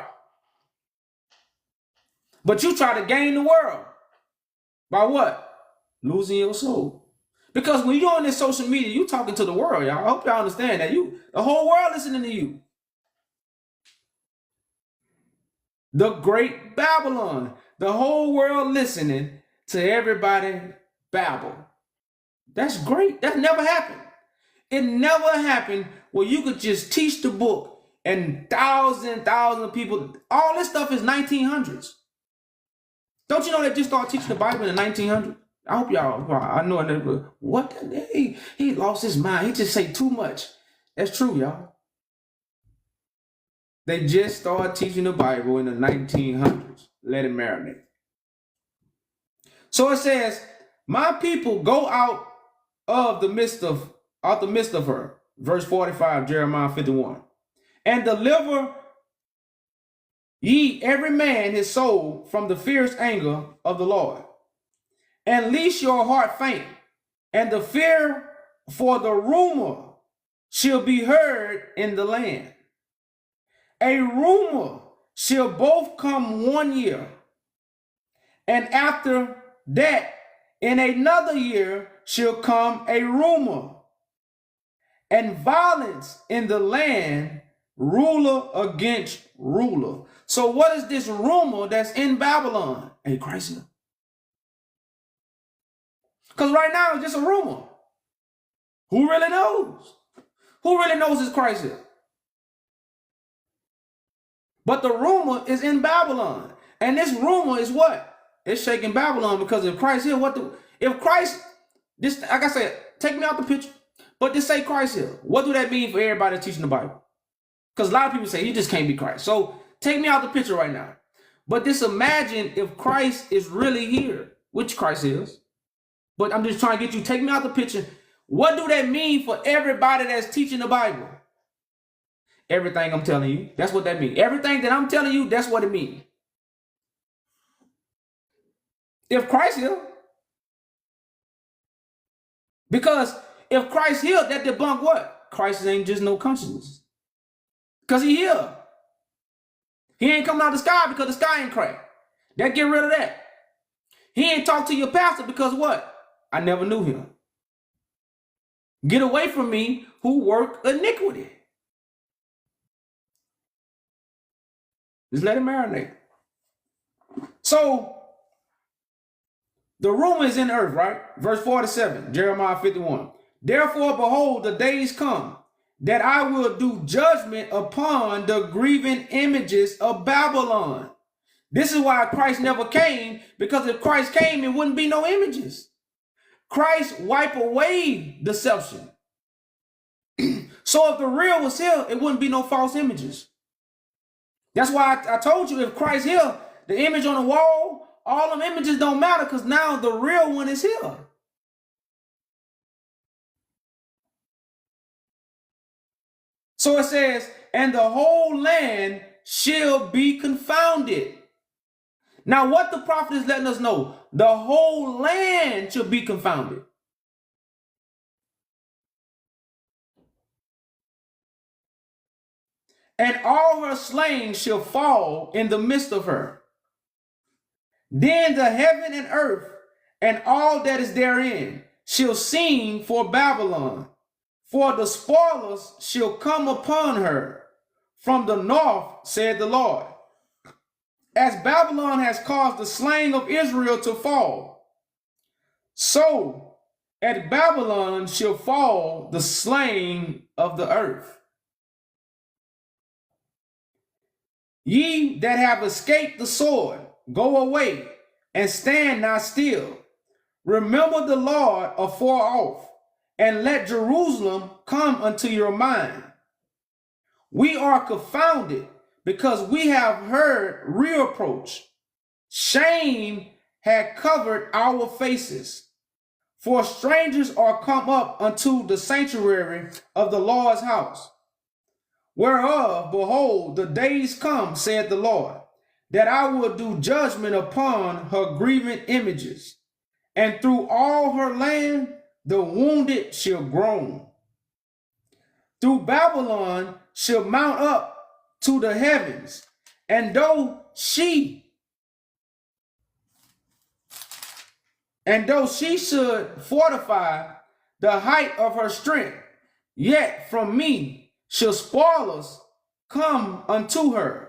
But you try to gain the world. By what? Losing your soul. Because when you're on this social media, you talking to the world, y'all. I hope y'all understand that. The whole world listening to you. The great Babylon. The whole world listening to everybody babble. That's great. That never happened. It never happened where you could just teach the book and thousands of people. All this stuff is 1900s. Don't you know they just started teaching the Bible in the 1900s? I hope y'all, I know that. What? He lost his mind. He just say too much. That's true, y'all. They just started teaching the Bible in the 1900s. Let it marinate. So it says, my people go out the midst of her. Verse 45, Jeremiah 51. And deliver ye every man his soul from the fierce anger of the Lord. And lest your heart faint, and the fear for the rumor shall be heard in the land. A rumor shall both come 1 year, and after that, in another year shall come a rumor, and violence in the land, ruler against ruler. So what is this rumor that's in Babylon? Hey, Christ here. Because right now it's just a rumor. Who really knows? Who really knows is Christ here? But the rumor is in Babylon. And this rumor is what? It's shaking Babylon, because if Christ here, if Christ, this, like I said, take me out the picture, but just say Christ here. What do that mean for everybody teaching the Bible? Because a lot of people say he just can't be Christ. So take me out the picture right now. But just imagine if Christ is really here, which Christ is. But I'm just trying to get you, take me out the picture. What do that mean for everybody that's teaching the Bible? Everything I'm telling you, that's what that means. Everything that I'm telling you, that's what it means. If Christ here, because if Christ here, that debunk what? Christ ain't just no consciousness. Because he here. He ain't coming out of the sky because the sky ain't cracked. That get rid of that. He ain't talk to your pastor because what? I never knew him. Get away from me who work iniquity. Just let it marinate. So, the rumor is in the earth, right? Verse 47, Jeremiah 51. Therefore, behold, the days come that I will do judgment upon the grieving images of Babylon. This is why Christ never came, because if Christ came, it wouldn't be no images. Christ wiped away deception. So if the real was here, it wouldn't be no false images. That's why I told you, if Christ here, the image on the wall, all them images don't matter, because now the real one is here. So it says, and the whole land shall be confounded. Now what the prophet is letting us know, the whole land shall be confounded. And all her slain shall fall in the midst of her. Then the heaven and earth and all that is therein shall sing for Babylon, for the spoilers shall come upon her from the north, said the Lord. As Babylon has caused the slain of Israel to fall, so at Babylon shall fall the slain of the earth. Ye that have escaped the sword, go away and stand not still. Remember the Lord afar off, and let Jerusalem come unto your mind. We are confounded because we have heard reproach. Shame had covered our faces. For strangers are come up unto the sanctuary of the Lord's house. Whereof, behold, the days come, saith the Lord, that I will do judgment upon her grieving images. And through all her land, the wounded shall groan. Through Babylon shall mount up to the heavens, and though she should fortify the height of her strength, yet from me shall spoilers come unto her.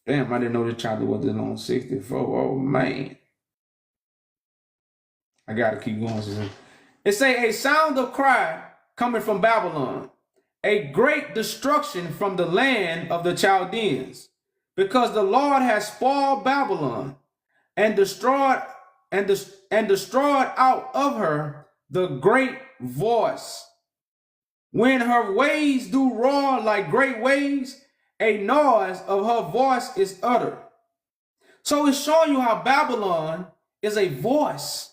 Damn, I didn't know this chapter was on 64. Oh man. I gotta keep going. It say a sound of cry coming from Babylon, a great destruction from the land of the Chaldeans, because the Lord has spoiled Babylon and destroyed out of her the great voice. When her waves do roar like great waves, a noise of her voice is uttered. So it's showing you how Babylon is a voice.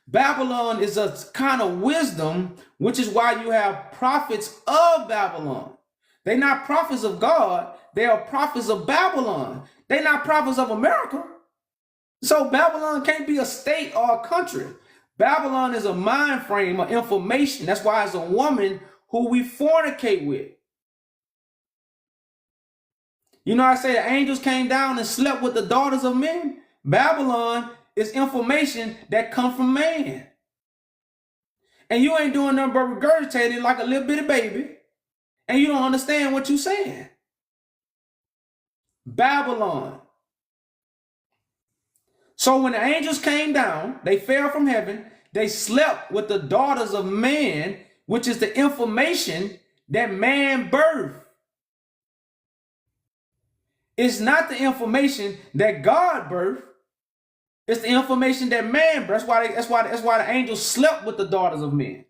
Babylon is a kind of wisdom, which is why you have prophets of Babylon. They're not prophets of God. They are prophets of Babylon. They're not prophets of America. So Babylon can't be a state or a country. Babylon is a mind frame of information. That's why it's a woman who we fornicate with. You know, I say the angels came down and slept with the daughters of men. Babylon is information that come from man. And you ain't doing nothing but regurgitating like a little bitty baby. And you don't understand what you're saying. Babylon. So when the angels came down, they fell from heaven. They slept with the daughters of man, which is the information that man birthed. It's not the information that God birthed. It's the information that man birthed. That's why the angels slept with the daughters of men.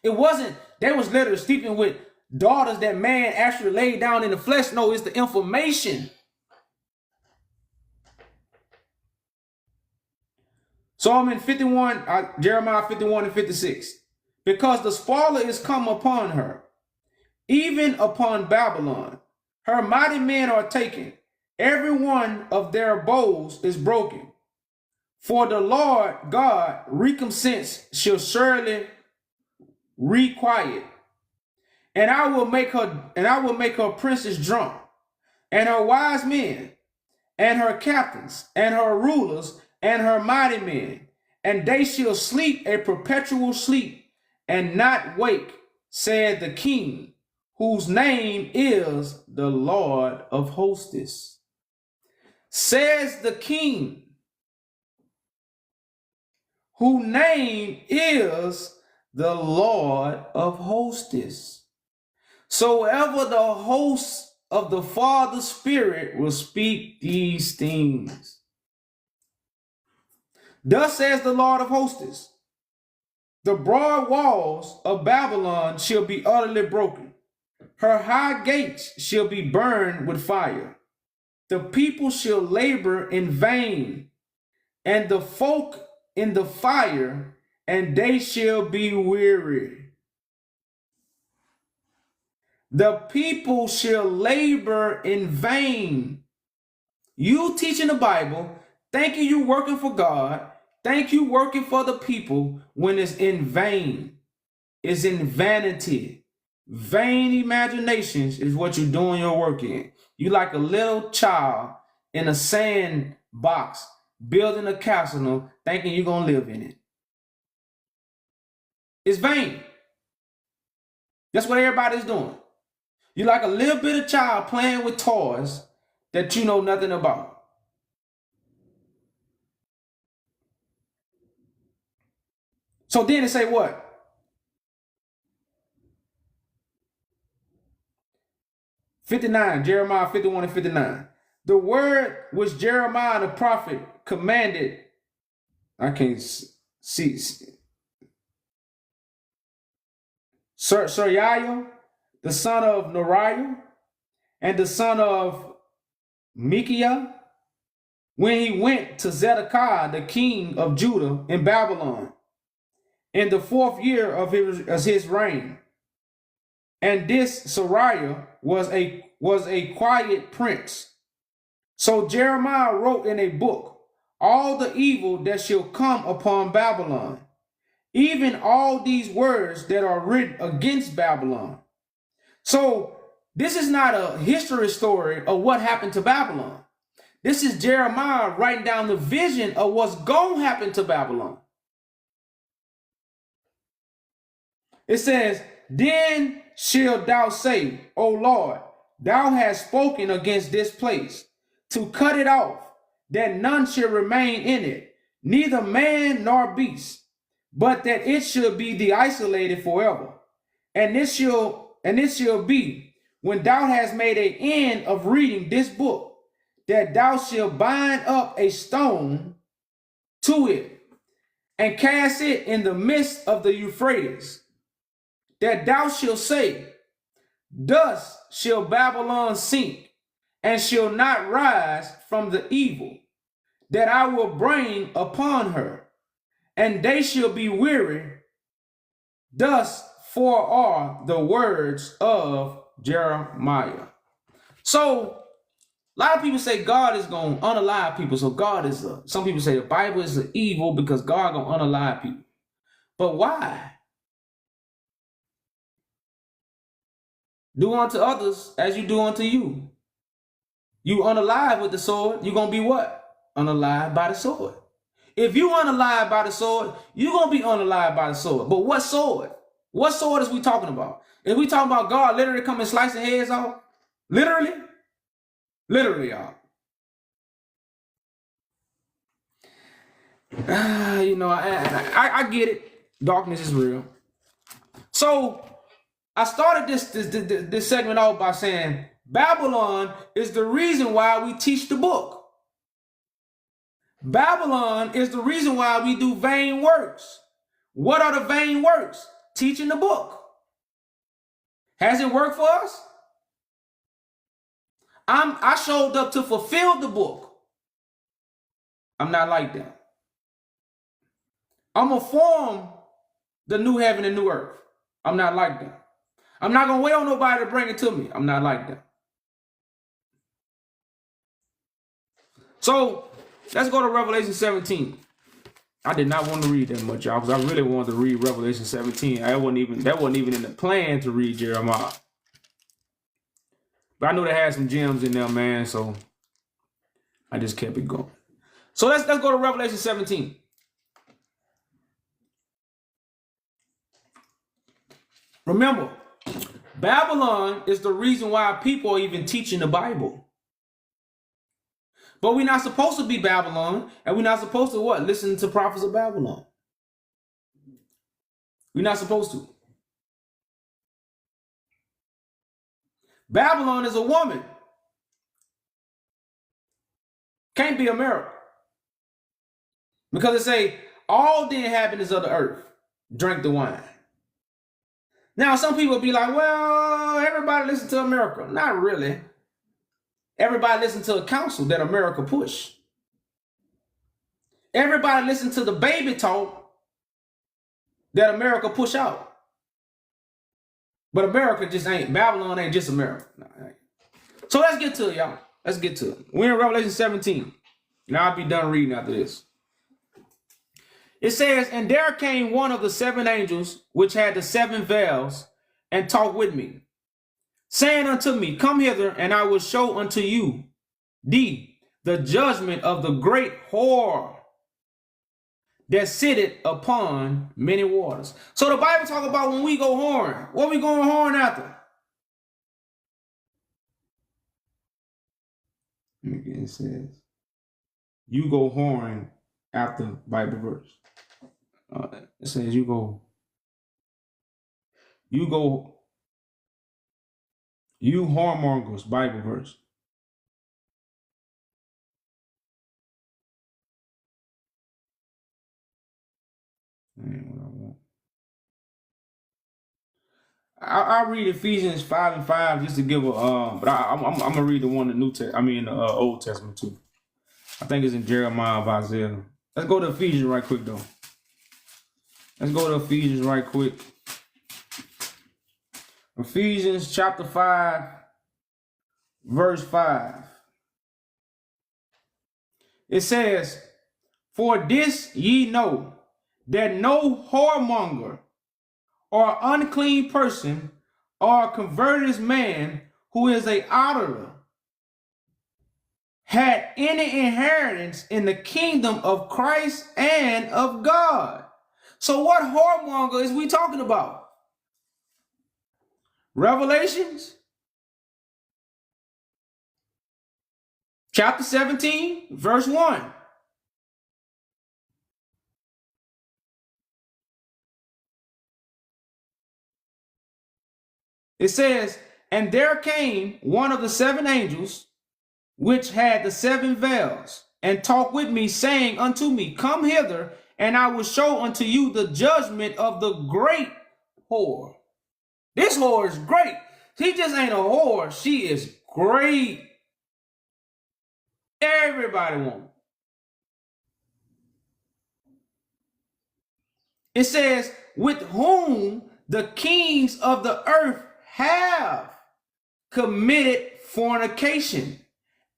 It wasn't, they was literally sleeping with daughters that man actually laid down in the flesh. No, it's the information. So I'm in 51, Jeremiah 51 and 56. Because the spoiler is come upon her, even upon Babylon. Her mighty men are taken. Every one of their bows is broken. For the Lord God recompense shall surely requite. And I will make her princes drunk, and her wise men, and her captains, and her rulers, and her mighty men, and they shall sleep a perpetual sleep, and not wake, said the King, whose name is the Lord of hosts. Says the King, whose name is the Lord of hosts. So ever the host of the Father Spirit will speak these things. Thus says the Lord of hosts, the broad walls of Babylon shall be utterly broken. Her high gates shall be burned with fire. The people shall labor in vain, and the folk in the fire, and they shall be weary. The people shall labor in vain. You teaching the Bible, thinking you working for God, think you working for the people when it's in vain. It's in vanity. Vain imaginations is what you're doing your work in. You like a little child in a sand box, building a castle, thinking you're going to live in it. It's vain. That's what everybody's doing. You like a little bit of child playing with toys that you know nothing about. So then it say what? 59, Jeremiah 51 and 59. The word which Jeremiah the prophet commanded, I can't see, Sariah, the son of Neriah, and the son of Micaiah, when he went to Zedekiah, the king of Judah in Babylon, in the 4th year of his reign. And this Sariah was a quiet prince. So Jeremiah wrote in a book all the evil that shall come upon Babylon, even all these words that are written against Babylon. So this is not a history story of what happened to Babylon. This is Jeremiah writing down the vision of what's going to happen to Babylon. It says, then shalt thou say, O Lord, thou hast spoken against this place, to cut it off, that none shall remain in it, neither man nor beast, but that it should be de-isolated forever. And it shall be, when thou hast made an end of reading this book, that thou shalt bind up a stone to it, and cast it in the midst of the Euphrates, that thou shalt say, thus shall Babylon sink, and shall not rise from the evil that I will bring upon her, and they shall be weary. Thus for are the words of Jeremiah. So a lot of people say God is going to unalive people. So God is some people say the Bible is evil because God going to unalive people. But why? Do unto others as you do unto you. You unalive with the sword, you're going to be what? Unalive by the sword. If you unalive by the sword, you're going to be unalive by the sword. But what sword? What sword is we talking about? Is we talking about God literally coming slicing heads off? Literally? Literally, y'all. I get it. Darkness is real. So I started this segment off by saying Babylon is the reason why we teach the book. Babylon is the reason why we do vain works. What are the vain works? Teaching the book. Has it worked for us? I showed up to fulfill the book. I'm not like that. I'm going to form the new heaven and new earth. I'm not like that. I'm not going to wait on nobody to bring it to me. I'm not like that. So let's go to Revelation 17. I did not want to read that much, y'all, because I really wanted to read Revelation 17. That wasn't even in the plan to read Jeremiah. But I knew they had some gems in there, man, so I just kept it going. So let's go to Revelation 17. Remember, Babylon is the reason why people are even teaching the Bible. But we're not supposed to be Babylon, and we're not supposed to what? Listen to prophets of Babylon. We're not supposed to. Babylon is a woman. Can't be America. Because it say, all the inhabitants of the earth drink the wine. Now, some people be like, well, everybody listen to America. Not really. Everybody listen to a council that America push. Everybody listen to the baby talk that America push out. But America just ain't, Babylon ain't just America. No, so let's get to it, y'all. Let's get to it. We're in Revelation 17. Now I'll be done reading after this. It says, and there came one of the 7 angels which had the 7 vials, and talk with me, saying unto me, come hither, and I will show unto you the judgment of the great whore that sitteth upon many waters. So the Bible talk about when we go whoring. What we going whoring after? It says, you go whoring after Bible verse. It says you whoremongers, Bible verse. Ain't what I want. I'll read Ephesians 5:5 just to give a but I'm gonna read the one in the Old Testament too. I think it's in Jeremiah of Isaiah. Let's go to Ephesians right quick though. Let's go to Ephesians right quick. Ephesians chapter 5, verse 5. It says, for this ye know, that no whoremonger or unclean person or converted man who is a idolater had any inheritance in the kingdom of Christ and of God. So what whoremonger is we talking about? Revelations chapter 17, verse 1. It says, and there came one of the seven angels, which had the seven vials, and talked with me, saying unto me, come hither, and I will show unto you the judgment of the great whore. This whore is great. She just ain't a whore. She is great. Everybody wants it. It says, with whom the kings of the earth have committed fornication,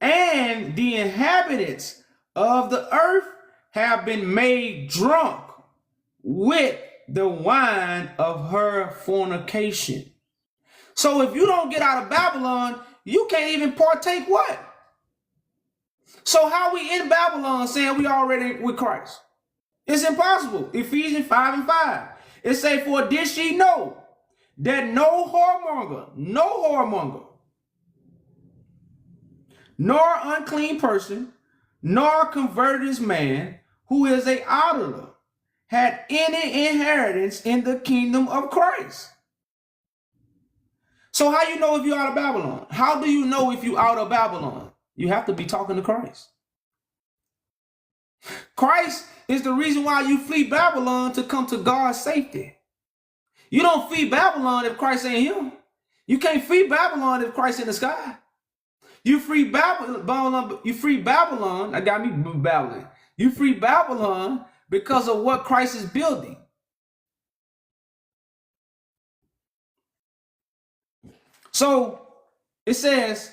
and the inhabitants of the earth have been made drunk with the wine of her fornication. So if you don't get out of Babylon, you can't even partake what? So how we in Babylon saying we already with Christ? It's impossible. Ephesians 5:5. It say, for this ye know, that no whoremonger, nor unclean person, nor converted man who is a idolater had any inheritance in the kingdom of Christ. So how you know if you're out of Babylon? How do you know if you're out of Babylon? You have to be talking to Christ. Christ is the reason why you flee Babylon, to come to God's safety. You don't flee Babylon if Christ ain't here. You can't flee Babylon if Christ in the sky. You free Babylon. I got me babbling. You free Babylon because of what Christ is building. So it says,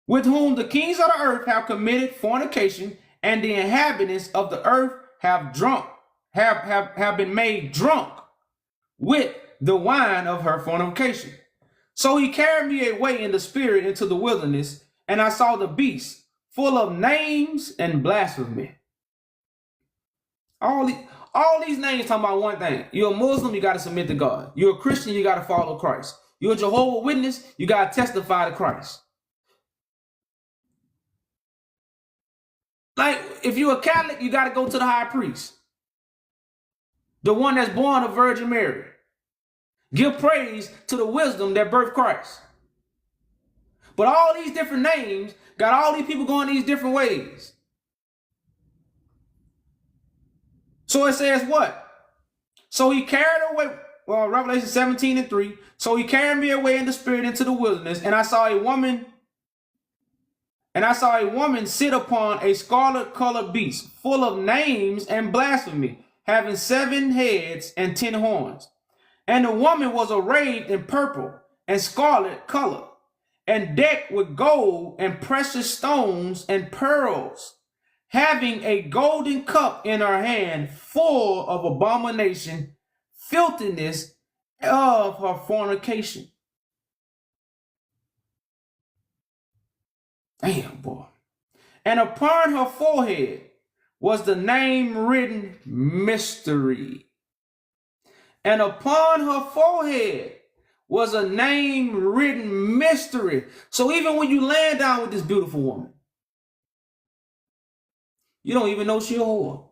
with whom the kings of the earth have committed fornication, and the inhabitants of the earth have been made drunk with the wine of her fornication. So he carried me away in the spirit into the wilderness, and I saw the beast full of names and blasphemy. All these names talking about one thing. You're a Muslim, you got to submit to God. You're a Christian, you got to follow Christ. You're a Jehovah's Witness, you got to testify to Christ. Like, if you're a Catholic, you got to go to the high priest, the one that's born of Virgin Mary. Give praise to the wisdom that birthed Christ. But all these different names got all these people going these different ways. So it says what? So he carried away, Revelation 17:3. So he carried me away in the spirit into the wilderness, and I saw a woman sit upon a scarlet-colored beast, full of names and blasphemy, having 7 heads and 10 horns. And the woman was arrayed in purple and scarlet color, and decked with gold and precious stones and pearls, having a golden cup in her hand full of abomination, filthiness of her fornication. Damn, boy. And upon her forehead was the name written Mystery. And upon her forehead was a name written Mystery. So even when you land down with this beautiful woman, you don't even know she a whore.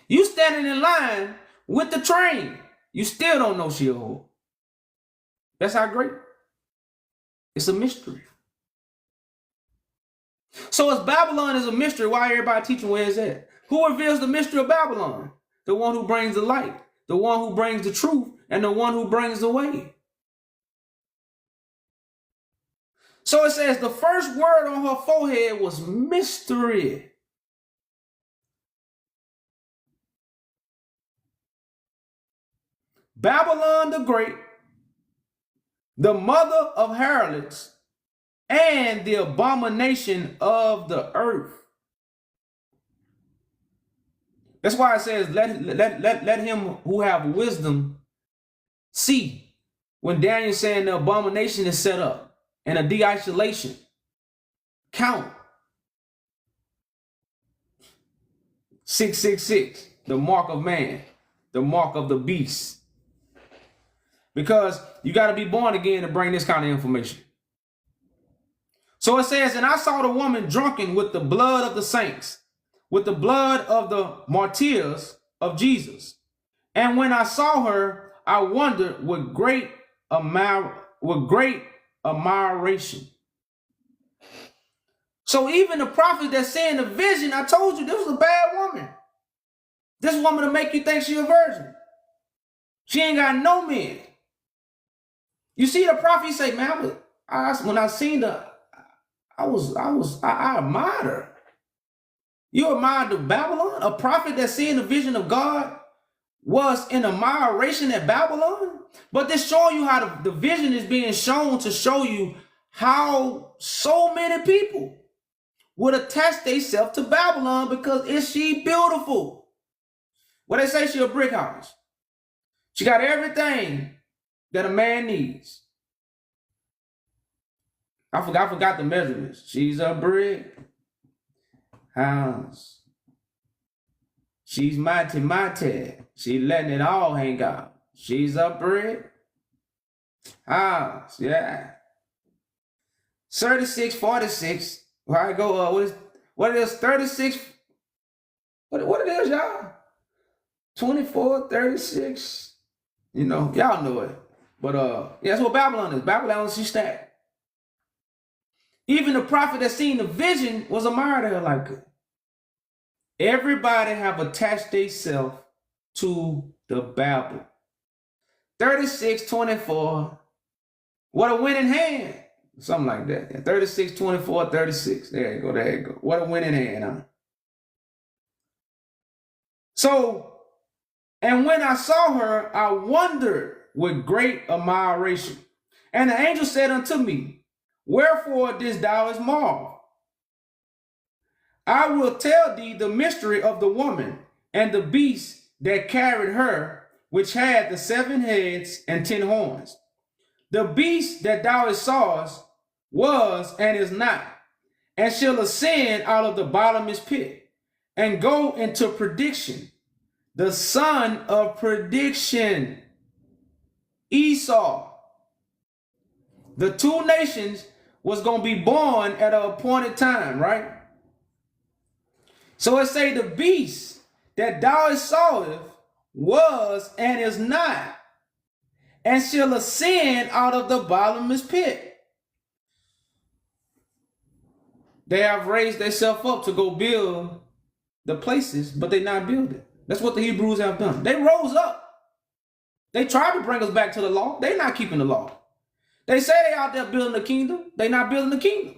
You standing in line with the train, you still don't know she a whore. That's how great. It's a mystery. So as Babylon is a mystery, why everybody teaching where it's at? Who reveals the mystery of Babylon? The one who brings the light, the one who brings the truth, and the one who brings the way. So it says the first word on her forehead was mystery. Babylon the Great, the mother of harlots, and the abomination of the earth. That's why it says, let him who have wisdom see. When Daniel's saying the abomination is set up and a de-isolation, count. 666, the mark of man, the mark of the beast. Because you got to be born again to bring this kind of information. So it says, and I saw the woman drunken with the blood of the saints, with the blood of the martyrs of Jesus. And when I saw her, I wondered with great admiration. So even the prophet that's saying the vision, I told you this was a bad woman. This woman to make you think she a virgin. She ain't got no men. You see the prophet say, man, when I seen her, I admired her. You admired the Babylon? A prophet that's seeing the vision of God was in admiration at Babylon? But this showing you how the vision is being shown to show you how so many people would attach themselves to Babylon because is she beautiful? Well, they say she a brick house. She got everything that a man needs. I forgot the measurements. She's a brick house. She's mighty. She letting it all hang out. She's a brick house. Yeah. 36, 46. Where I go, what it is, 36? What it is, y'all? 24, 36. You know, y'all know it. But yeah, that's what Babylon is. Babylon, she stacked. Even the prophet that seen the vision was admired her like it. Everybody have attached themselves to the Babel. 36, 24. What a winning hand. Something like that. Yeah, 36, 24, 36. There you go. What a winning hand, huh? So, and when I saw her, I wondered with great admiration. And the angel said unto me, wherefore didst thou marvel? I will tell thee the mystery of the woman and the beast that carried her, which had the 7 heads and 10 horns. The beast that thou sawest was and is not, and shall ascend out of the bottomless pit, and go into perdition, the son of perdition, Esau. The 2 nations was going to be born at an appointed time, right? So it say the beast that thou sawest was and is not, and shall ascend out of the bottomless pit. They have raised themselves up to go build the places, but they not build it. That's what the Hebrews have done. They rose up. They tried to bring us back to the law. They're not keeping the law. They say they out there building the kingdom. They not building the kingdom.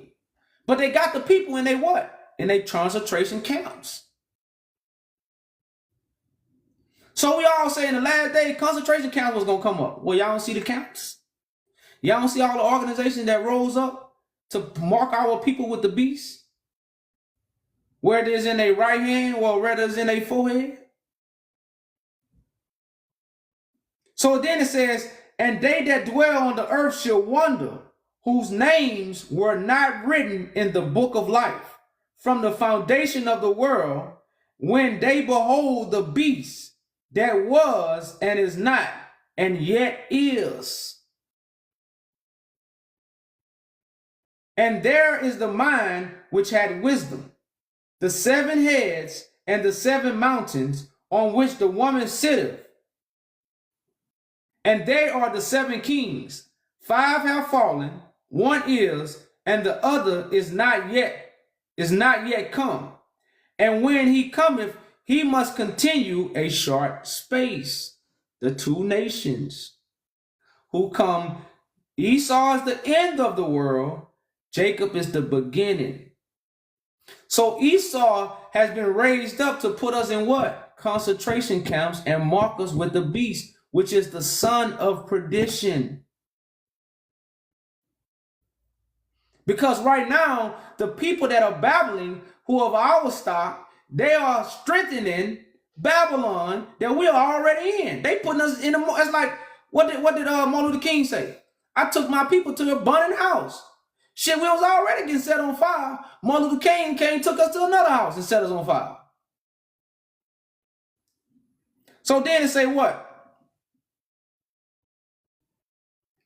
But they got the people in they what? In they concentration camps. So we all say in the last day, concentration camps was going to come up. Well, y'all don't see the camps? Y'all don't see all the organizations that rose up to mark our people with the beast? Whether it's in their right hand or whether it's in their forehead? So then it says, and they that dwell on the earth shall wonder, whose names were not written in the book of life from the foundation of the world, when they behold the beast that was and is not and yet is. And there is the mind which had wisdom, the 7 heads and the 7 mountains on which the woman sitteth. And they are the 7 kings. 5 have fallen, one is, and the other is not yet come. And when he cometh, he must continue a short space. The 2 nations who come, Esau is the end of the world, Jacob is the beginning. So Esau has been raised up to put us in what? Concentration camps and mark us with the beast, which is the son of perdition. Because right now, the people that are babbling, who of our stock, they are strengthening Babylon that we are already in. They putting us in a, it's like, what did Martin Luther King say? I took my people to a burning house. Shit, we was already getting set on fire. Martin Luther King took us to another house and set us on fire. So then it say what?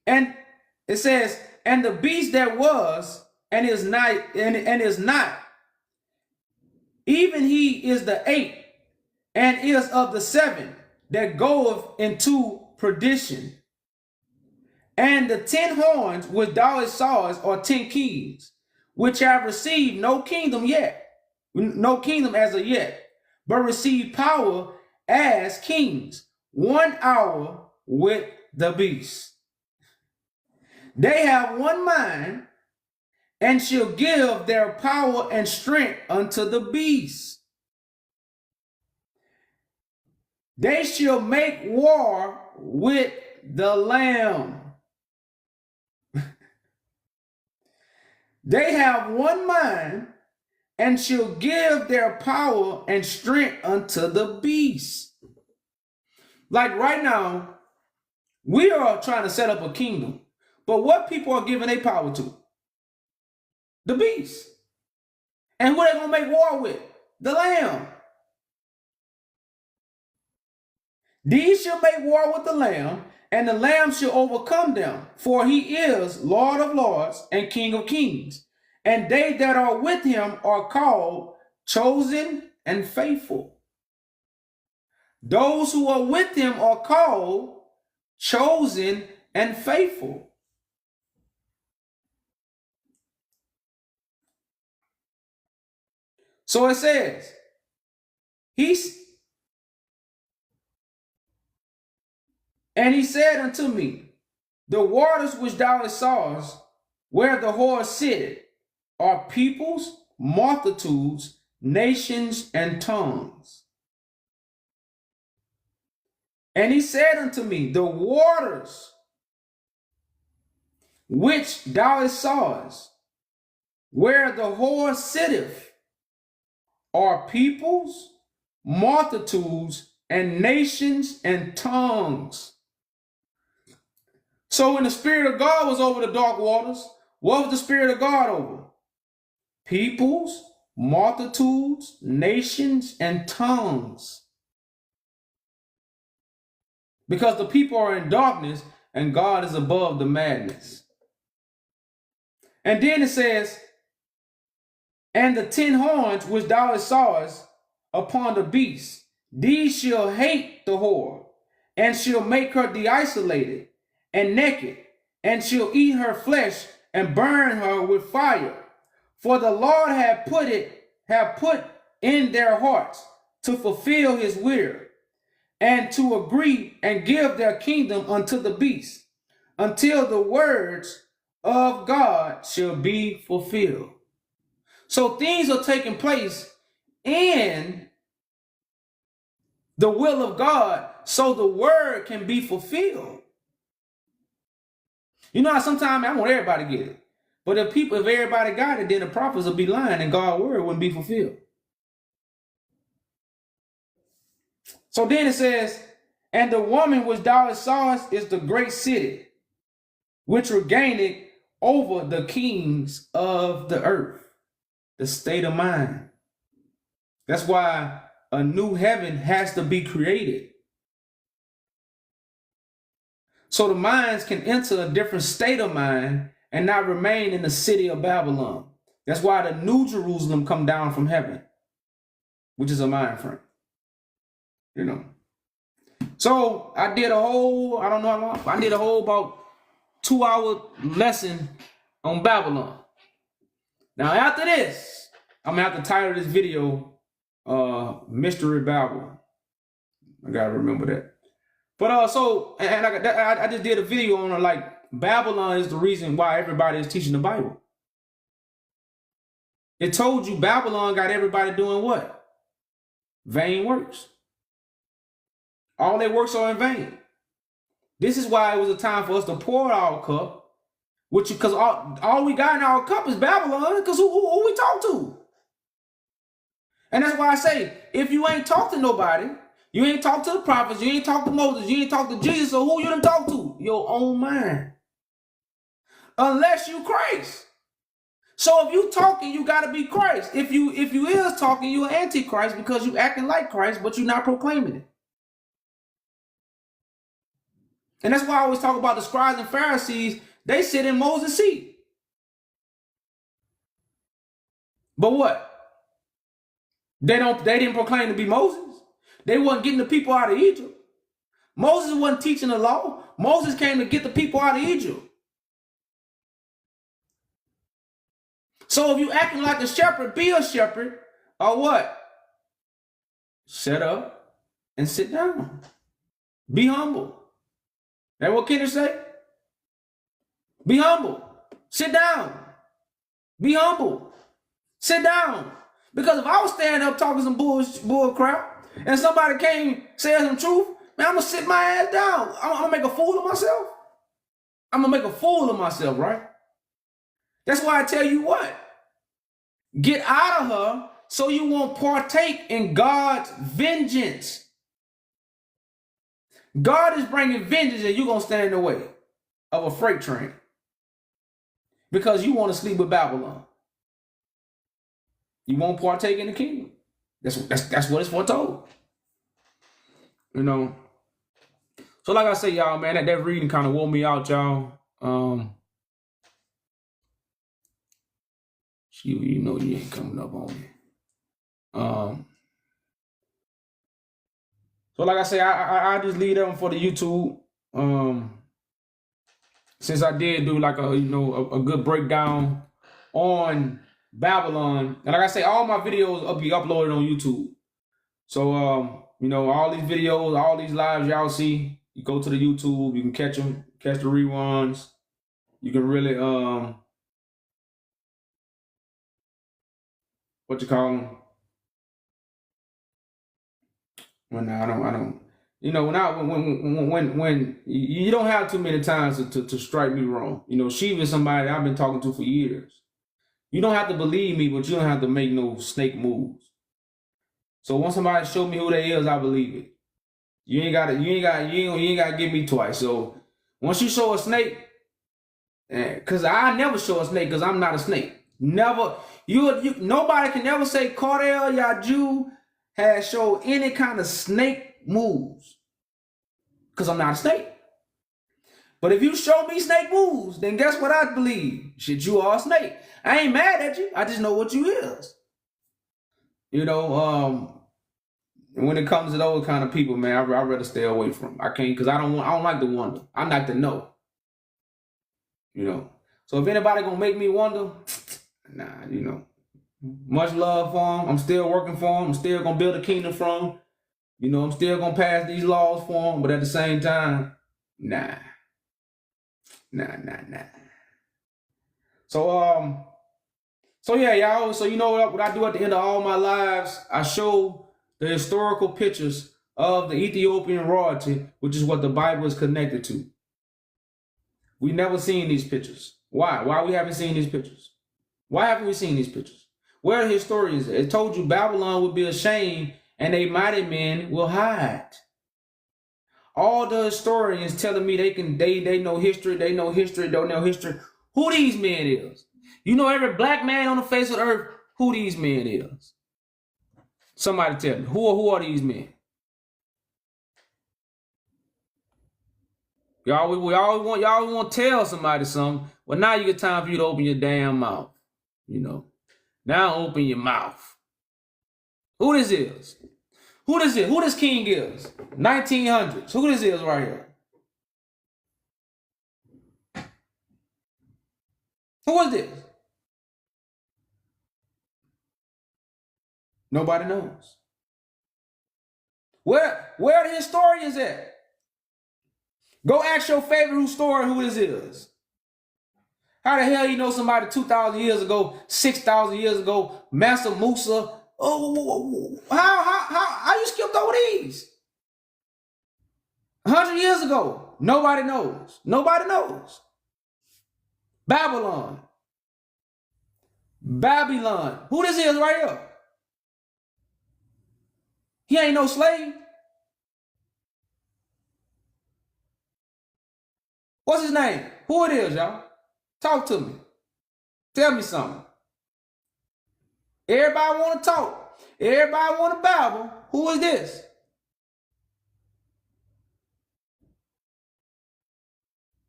And it says, and the beast that was and is not, and is not, even he is the 8th, and is of the 7 that goeth into perdition. And the 10 horns which thou sawest are 10 kings, which have received no kingdom as of yet, but receive power as kings, 1 hour with the beast. They have one mind, and shall give their power and strength unto the beast. They shall make war with the Lamb. They have one mind, and shall give their power and strength unto the beast. Like right now, we are trying to set up a kingdom, but what people are giving their power to? The beast. And who they gonna make war with? The Lamb. These shall make war with the Lamb, and the Lamb shall overcome them, for he is Lord of lords and King of kings. And they that are with him are called, chosen, and faithful. Those who are with him are called, chosen, and faithful. So it says, and he said unto me, the waters which thou sawest, where the whore sitteth, are peoples, multitudes, nations, and tongues. And he said unto me, the waters which thou sawest, where the whore sitteth, are peoples, multitudes, and nations, and tongues. So when the Spirit of God was over the dark waters, what was the Spirit of God over? Peoples, multitudes, nations, and tongues. Because the people are in darkness and God is above the madness. And then it says, and the 10 horns which thou sawest upon the beast, these shall hate the whore, and shall make her deisolated and naked, and shall eat her flesh and burn her with fire. For the Lord have put in their hearts to fulfill his will, and to agree and give their kingdom unto the beast, until the words of God shall be fulfilled. So things are taking place in the will of God, so the word can be fulfilled. You know how sometimes I want everybody to get it. But if everybody got it, then the prophets will be lying and God's word wouldn't be fulfilled. So then it says, And the woman which thou sawest is the great city, which regaineth over the kings of the earth. The state of mind. That's why a new heaven has to be created. So the minds can enter a different state of mind and not remain in the city of Babylon. That's why the new Jerusalem come down from heaven, which is a mind frame. You know. So I did a whole, I don't know how long, I did a whole about 2-hour lesson on Babylon. Now after this, I'm gonna have to title this video Mystery Babylon. I gotta remember that. But so, and I just did a video on like Babylon is the reason why everybody is teaching the Bible. It told you Babylon got everybody doing what? Vain works. All their works are in vain. This is why it was a time for us to pour out our cup, because all we got in our cup is Babylon, because who we talk to? And that's why I say, if you ain't talk to nobody, you ain't talk to the prophets, you ain't talk to Moses, you ain't talk to Jesus, so who you done talk to? Your own mind. Unless you Christ. So if you talking, you gotta be Christ. If you is talking, you an antichrist because you acting like Christ, but you're not proclaiming it. And that's why I always talk about the scribes and Pharisees. They sit in Moses' seat. But what? They didn't proclaim to be Moses. They wasn't getting the people out of Egypt. Moses wasn't teaching the law. Moses came to get the people out of Egypt. So if you acting like a shepherd, be a shepherd, or what? Shut up and sit down. Be humble. That's what Kenneth say? Be humble. Sit down. Be humble. Sit down. Because if I was standing up talking some bull crap, and somebody came saying some truth, man, I'm going to sit my ass down. I'm going to make a fool of myself. I'm going to make a fool of myself, right? That's why I tell you what. Get out of her so you won't partake in God's vengeance. God is bringing vengeance and you're going to stand in the way of a freight train because you want to sleep with Babylon. You won't partake in the kingdom. That's what it's foretold. You know. So like I say, y'all, man, that reading kind of wore me out, y'all. You know you ain't coming up on me. So like I say, I just leave them for the YouTube. Since I did do like a good breakdown on Babylon, and like I say, all my videos will be uploaded on YouTube. So all these videos, all these lives y'all see, you go to the YouTube, you can catch them, catch the reruns. You can really what you call them? When I don't, when you don't have too many times to strike me wrong. Shiva is somebody I've been talking to for years. You don't have to believe me, but you don't have to make no snake moves. So once somebody show me who they is, I believe it. You ain't gotta give me twice. So once you show a snake, cause I never show a snake because I'm not a snake. Never. Nobody can never say Cordell YahJew has showed any kind of snake moves. Because I'm not a snake. But if you show me snake moves, then guess what I believe? Shit, you are a snake. I ain't mad at you. I just know what you is. When it comes to those kind of people, man, I'd rather stay away from them. I can't, because I don't like to wonder. I like to know. So if anybody gonna make me wonder, nah, much love for them. I'm still working for them. I'm still gonna build a kingdom from them. I'm still gonna pass these laws for them, but at the same time, nah. So yeah, y'all. So what I do at the end of all my lives, I show the historical pictures of the Ethiopian royalty, which is what the Bible is connected to. We never seen these pictures. Why? Why we haven't seen these pictures? Why haven't we seen these pictures? Where are the historians? It told you Babylon would be ashamed and they mighty men will hide. All the historians telling me they know history, don't know history. Who these men is? You know every black man on the face of the earth, who these men is? Somebody tell me, who are these men? Y'all want to tell somebody something. Well, now you get time for you to open your damn mouth. You know. Now open your mouth. Who this is? Who this is? Who this king is? 1900s. Who this is right here? Who is this? Nobody knows. Where are the historians at? Go ask your favorite historian who this is. How the hell you know somebody 2,000 years ago, 6,000 years ago, Mansa Musa? Oh, how you skipped over these? 100 years ago, nobody knows. Nobody knows. Babylon. Who this is right here? He ain't no slave. What's his name? Who it is, y'all? Talk to me. Tell me something. Everybody want to talk. Everybody want to babble. Who is this?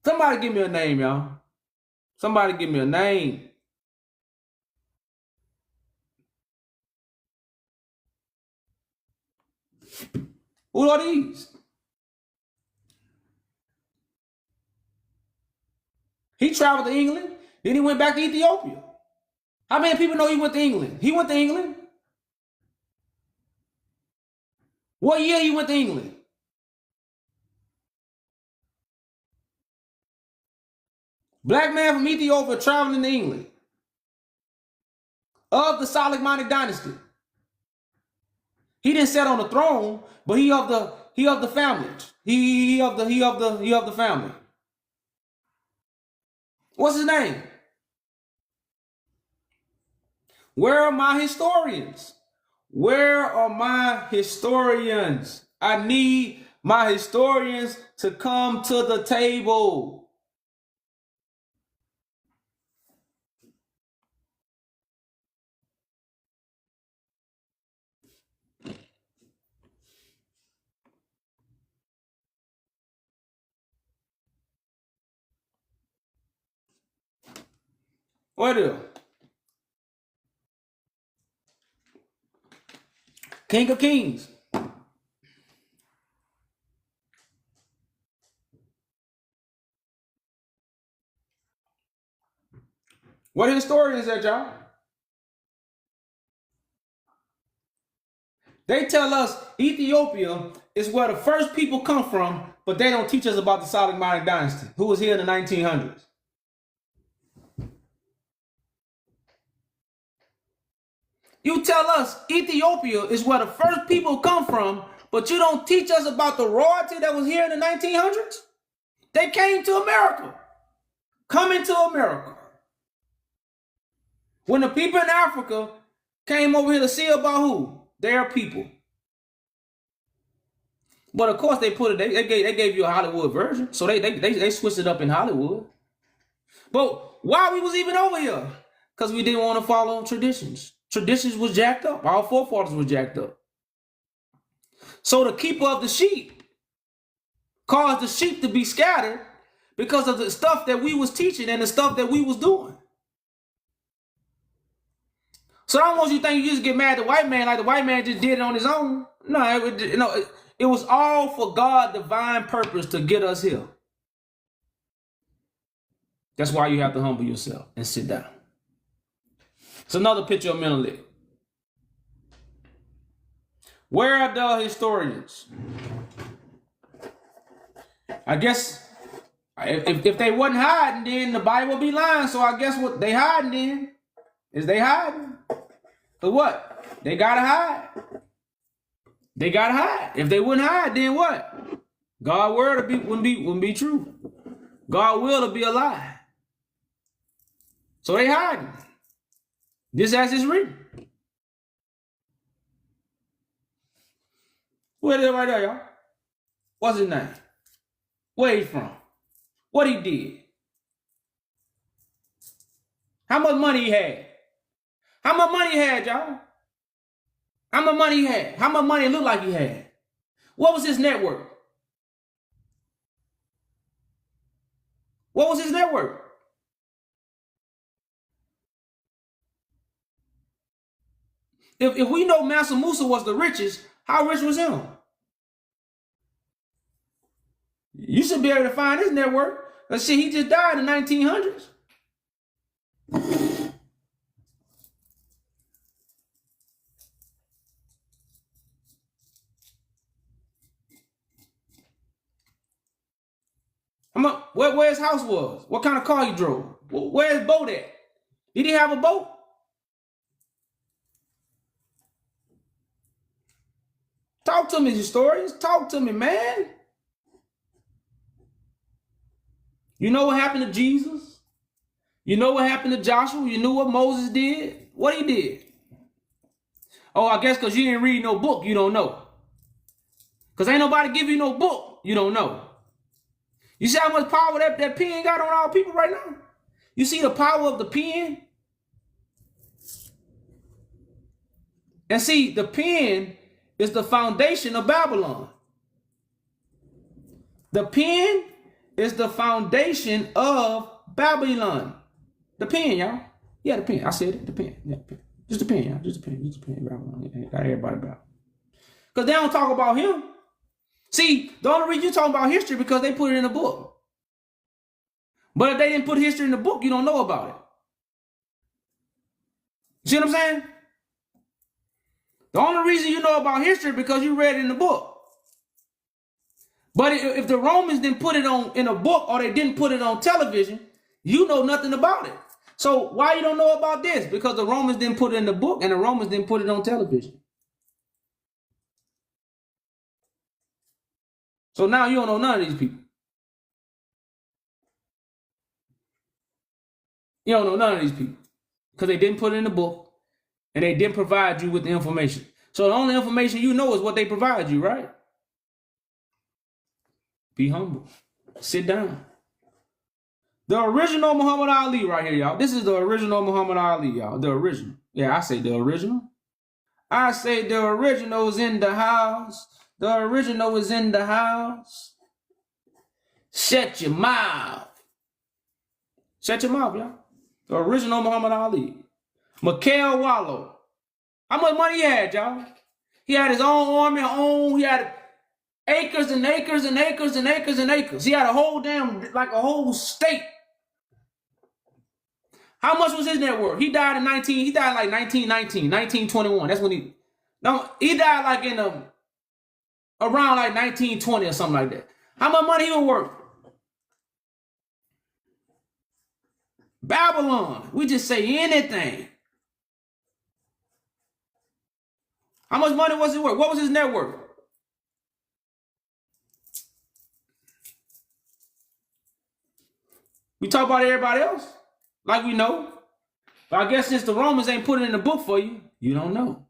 Somebody give me a name, y'all. Somebody give me a name. Who are these? He traveled to England, then he went back to Ethiopia. How many people know he went to England? He went to England. What year he went to England? Black man from Ethiopia traveling to England. Of the Solomonic dynasty. He didn't sit on the throne, but he of the family. He of the family. What's his name? Where are my historians? Where are my historians? I need my historians to come to the table. What is? King of Kings. What historians at, y'all? They tell us Ethiopia is where the first people come from, but they don't teach us about the Solomonic dynasty, who was here in the 1900s. You tell us Ethiopia is where the first people come from, but you don't teach us about the royalty that was here in the 1900s? They came to America. Coming to America. When the people in Africa came over here to see about who? Their people. But of course they put it, they gave you a Hollywood version. So they switched it up in Hollywood. But why we was even over here? Because we didn't want to follow traditions. Traditions was jacked up. Our forefathers were jacked up. So the keeper of the sheep caused the sheep to be scattered because of the stuff that we was teaching and the stuff that we was doing. So I don't want you to think you just get mad at the white man like the white man just did it on his own. No, it was all for God's divine purpose to get us here. That's why you have to humble yourself and sit down. It's another picture of Menelik. Where are the historians? I guess if they wasn't hiding, then the Bible would be lying. So I guess what they hiding then is they hiding. But what? They gotta hide. They gotta hide. If they wouldn't hide, then what? God's word wouldn't be true. God's will would be a lie. So they hiding. This as it's written. What is it right there, y'all? What's his name? Where he from? What he did? How much money he had? How much money he had, y'all? How much money he had? How much money it looked like he had? What was his net worth? What was his net worth? If we know Mansa Musa was the richest, how rich was him? You should be able to find his net worth. Let's see, he just died in the 1900s. Where his house was? What kind of car he drove? Where his boat at? Did he have a boat? Talk to me, historians. Talk to me, man. You know what happened to Jesus? You know what happened to Joshua? You knew what Moses did? What he did? Oh, I guess because you didn't read no book, you don't know. Because ain't nobody give you no book, you don't know. You see how much power that pen got on all people right now? You see the power of the pen? And see, the pen is the foundation of Babylon. The pen is the foundation of Babylon. The pen, y'all. Yeah, the pen. I said it. The pen. Yeah, the pen. Just the pen, y'all. Just the pen. Just the pen. Babylon. Got everybody about. Because they don't talk about him. See, the only reason you're talking about history because they put it in a book. But if they didn't put history in the book, you don't know about it. See what I'm saying? The only reason you know about history is because you read it in the book. But if the Romans didn't put it on in a book or they didn't put it on television, you know nothing about it. So why you don't know about this? Because the Romans didn't put it in the book and the Romans didn't put it on television. So now you don't know none of these people. You don't know none of these people because they didn't put it in the book and they didn't provide you with the information. So the only information you know is what they provide you, right? Be humble. Sit down. The original Muhammad Ali right here, y'all. This is the original Muhammad Ali, y'all. The original. Yeah, I say the original. I say the original is in the house. The original is in the house. Shut your mouth. Shut your mouth, y'all. The original Muhammad Ali. Mikhail Wallo. How much money he had, y'all? He had his own army, he had acres and acres and acres and acres and acres. He had a whole like a whole state. How much was his net worth? He died like 1919, 1921. That's when he died like in around like 1920 or something like that. How much money he was worth? Babylon. We just say anything. How much money was it worth? What was his net worth? We talk about everybody else like we know. But I guess since the Romans ain't put it in the book for you, you don't know.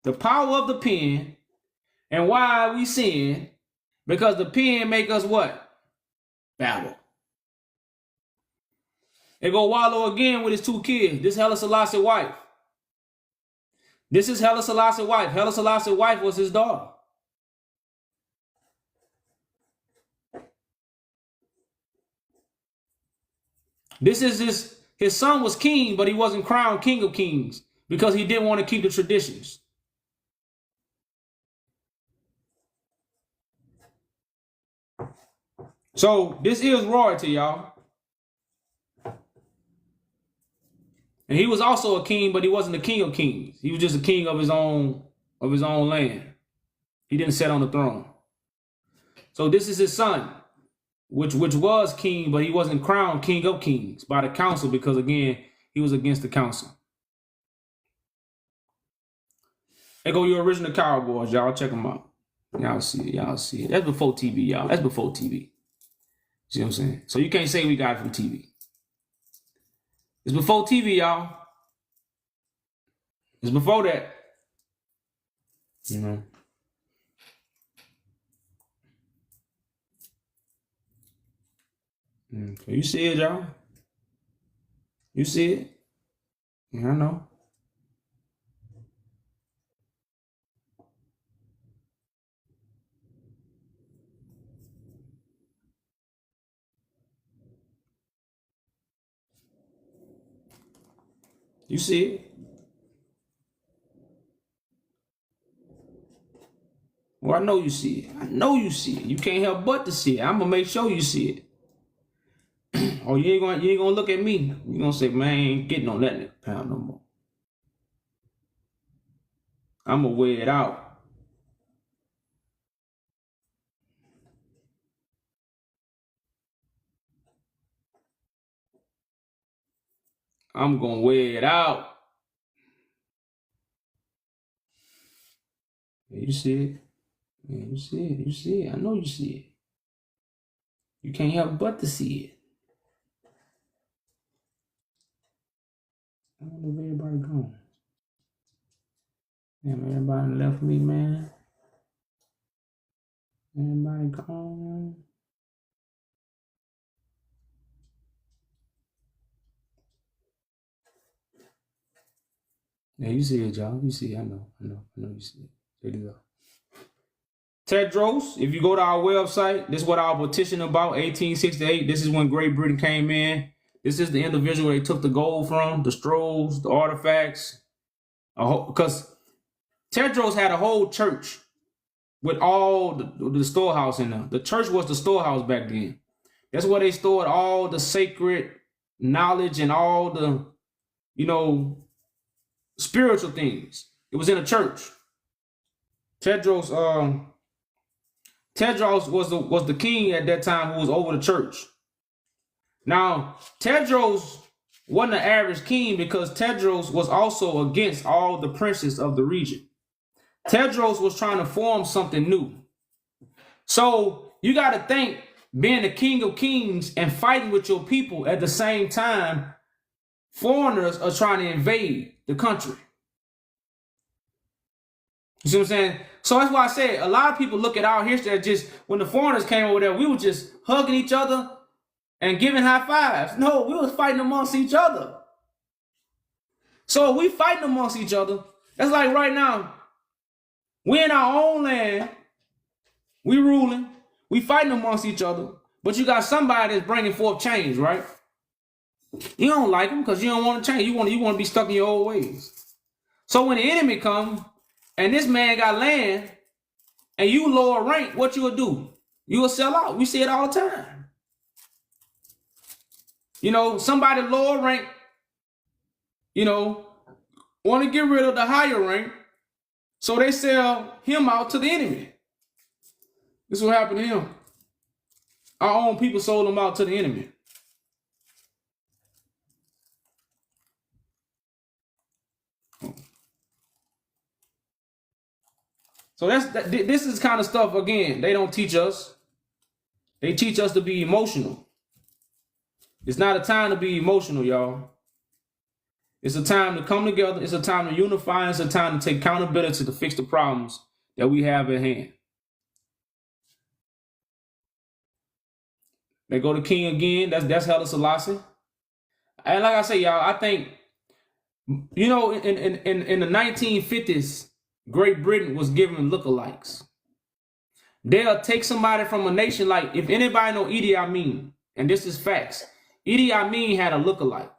The power of the pen and why we sin, because the pen make us what? Babble. They go Wallow again with his two kids. This Haile Selassie wife. This is Haile Selassie wife. Haile Selassie wife was his daughter. This is his son was king, but he wasn't crowned king of kings because he didn't want to keep the traditions. So this is royalty, y'all. And he was also a king, but he wasn't the king of kings. He was just a king of his own land. He didn't sit on the throne. So this is his son, which was king, but he wasn't crowned king of kings by the council because, again, he was against the council. There go your original Cowboys, y'all. Check them out. Y'all see it. Y'all see it. That's before TV, y'all. That's before TV. See what I'm saying? So you can't say we got it from TV. It's before TV, y'all. It's before that. You know. You see it, y'all? You see it? Yeah, I know. You see it? Well, I know you see it. I know you see it. You can't help but to see it. I'm gonna make sure you see it. Or you ain't gonna look at me. You gonna say, man, I ain't getting on that nigga pound no more. I'm gonna wear it out. I'm gonna wear it out. Yeah, you see it? Yeah, you see it. You see it. I know you see it. You can't help but to see it. I wonder where everybody gone. Damn, everybody left me, man. Everybody gone. Yeah, you see it, y'all. You see it. I know you see it. There you go. Tedros, if you go to our website, this is what our petition about, 1868. This is when Great Britain came in. This is the individual they took the gold from, the scrolls, the artifacts. Because Tedros had a whole church with all the storehouse in there. The church was the storehouse back then. That's where they stored all the sacred knowledge and all the, spiritual things. It was in a church. Tedros was the king at that time who was over the church. Now, Tedros wasn't an average king because Tedros was also against all the princes of the region. Tedros was trying to form something new. So you got to think, being the king of kings and fighting with your people at the same time, foreigners are trying to invade the country. You see what I'm saying? So that's why I said a lot of people look at our history as just when the foreigners came over there, we were just hugging each other and giving high fives. No, we was fighting amongst each other. So we fighting amongst each other. That's like right now, we in our own land, we ruling, we fighting amongst each other, but you got somebody that's bringing forth change, right? You don't like them because you don't want to change. You want to be stuck in your old ways. So when the enemy comes and this man got land and you lower rank, what you will do? You will sell out. We see it all the time. Somebody lower rank, want to get rid of the higher rank, so they sell him out to the enemy. This is what happened to him. Our own people sold him out to the enemy. So this is kind of stuff, again, they don't teach us. They teach us to be emotional. It's not a time to be emotional, y'all. It's a time to come together. It's a time to unify. It's a time to take accountability to fix the problems that we have at hand. They go to king again. That's Haile Selassie. And like I say, y'all, I think, in the 1950s, Great Britain was giving lookalikes. They'll take somebody from a nation, like, if anybody know Idi Amin, and this is facts, Idi Amin had a lookalike.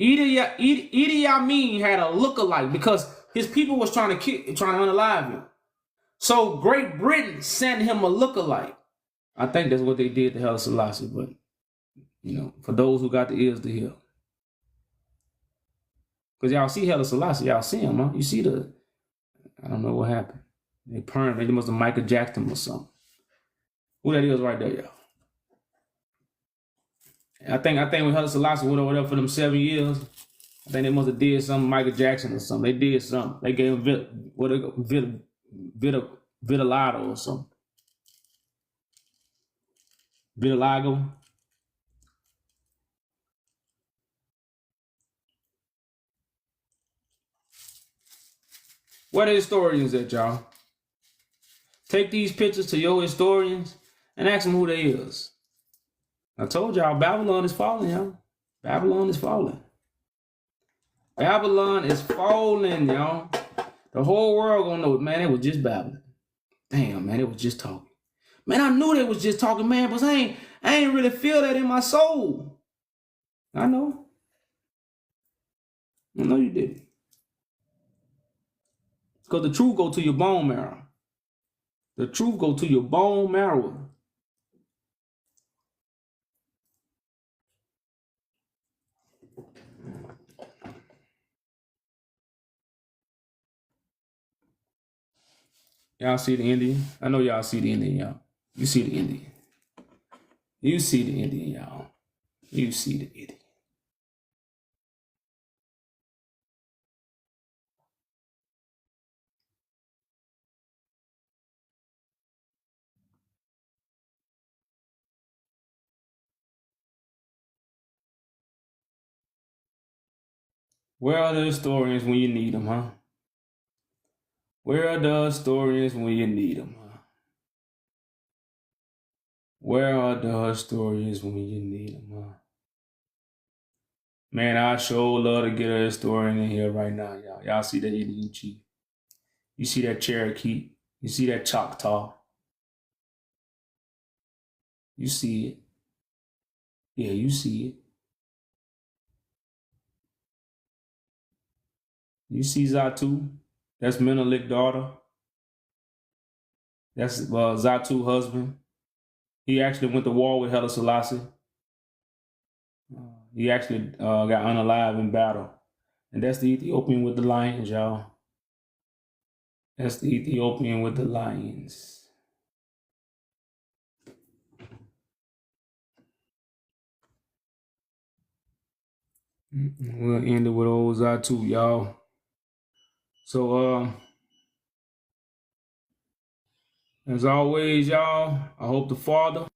Idi Amin had a lookalike because his people was trying to unalive him. So Great Britain sent him a lookalike. I think that's what they did to Haile Selassie, but, for those who got the ears to hear. Because y'all see Haile Selassie, y'all see him, huh? You see I don't know what happened. They must have Michael Jackson or something. Who that is right there, y'all. I think when Haile Selassie went over there for them 7 years, I think they must have did something Michael Jackson or something. They did something. They gave him vitiligo or something. Vitiligo. Where the historians at, y'all? Take these pictures to your historians and ask them who they is. I told y'all Babylon is falling, y'all. Babylon is falling. Babylon is falling, y'all. The whole world gonna know it, man. It was just babbling. Damn, man, it was just talking. Man, I knew they was just talking, man, but I ain't really feel that in my soul. I know. I know you didn't. Because the truth go to your bone marrow. The truth go to your bone marrow. Y'all see the Indian? I know y'all see the Indian, y'all. You see the Indian. You see the Indian, y'all. You see the Indian. Where are the historians when you need them, huh? Where are the historians when you need them, huh? Where are the historians when you need them, huh? Man, I sure love to get a historian in here right now, y'all. Y'all see that Indian chief. You see that Cherokee. You see that Choctaw. You see it. Yeah, you see it. You see Zatu. That's Menelik's daughter. That's Zatu's husband. He actually went to war with Haile Selassie. He actually got unalive in battle. And that's the Ethiopian with the lions, y'all. That's the Ethiopian with the lions. We'll end it with old Zatu, y'all. So, as always, y'all, I hope the Father,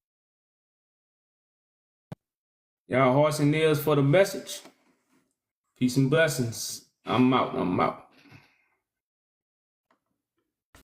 y'all hearts and ears for the message. Peace and blessings. I'm out.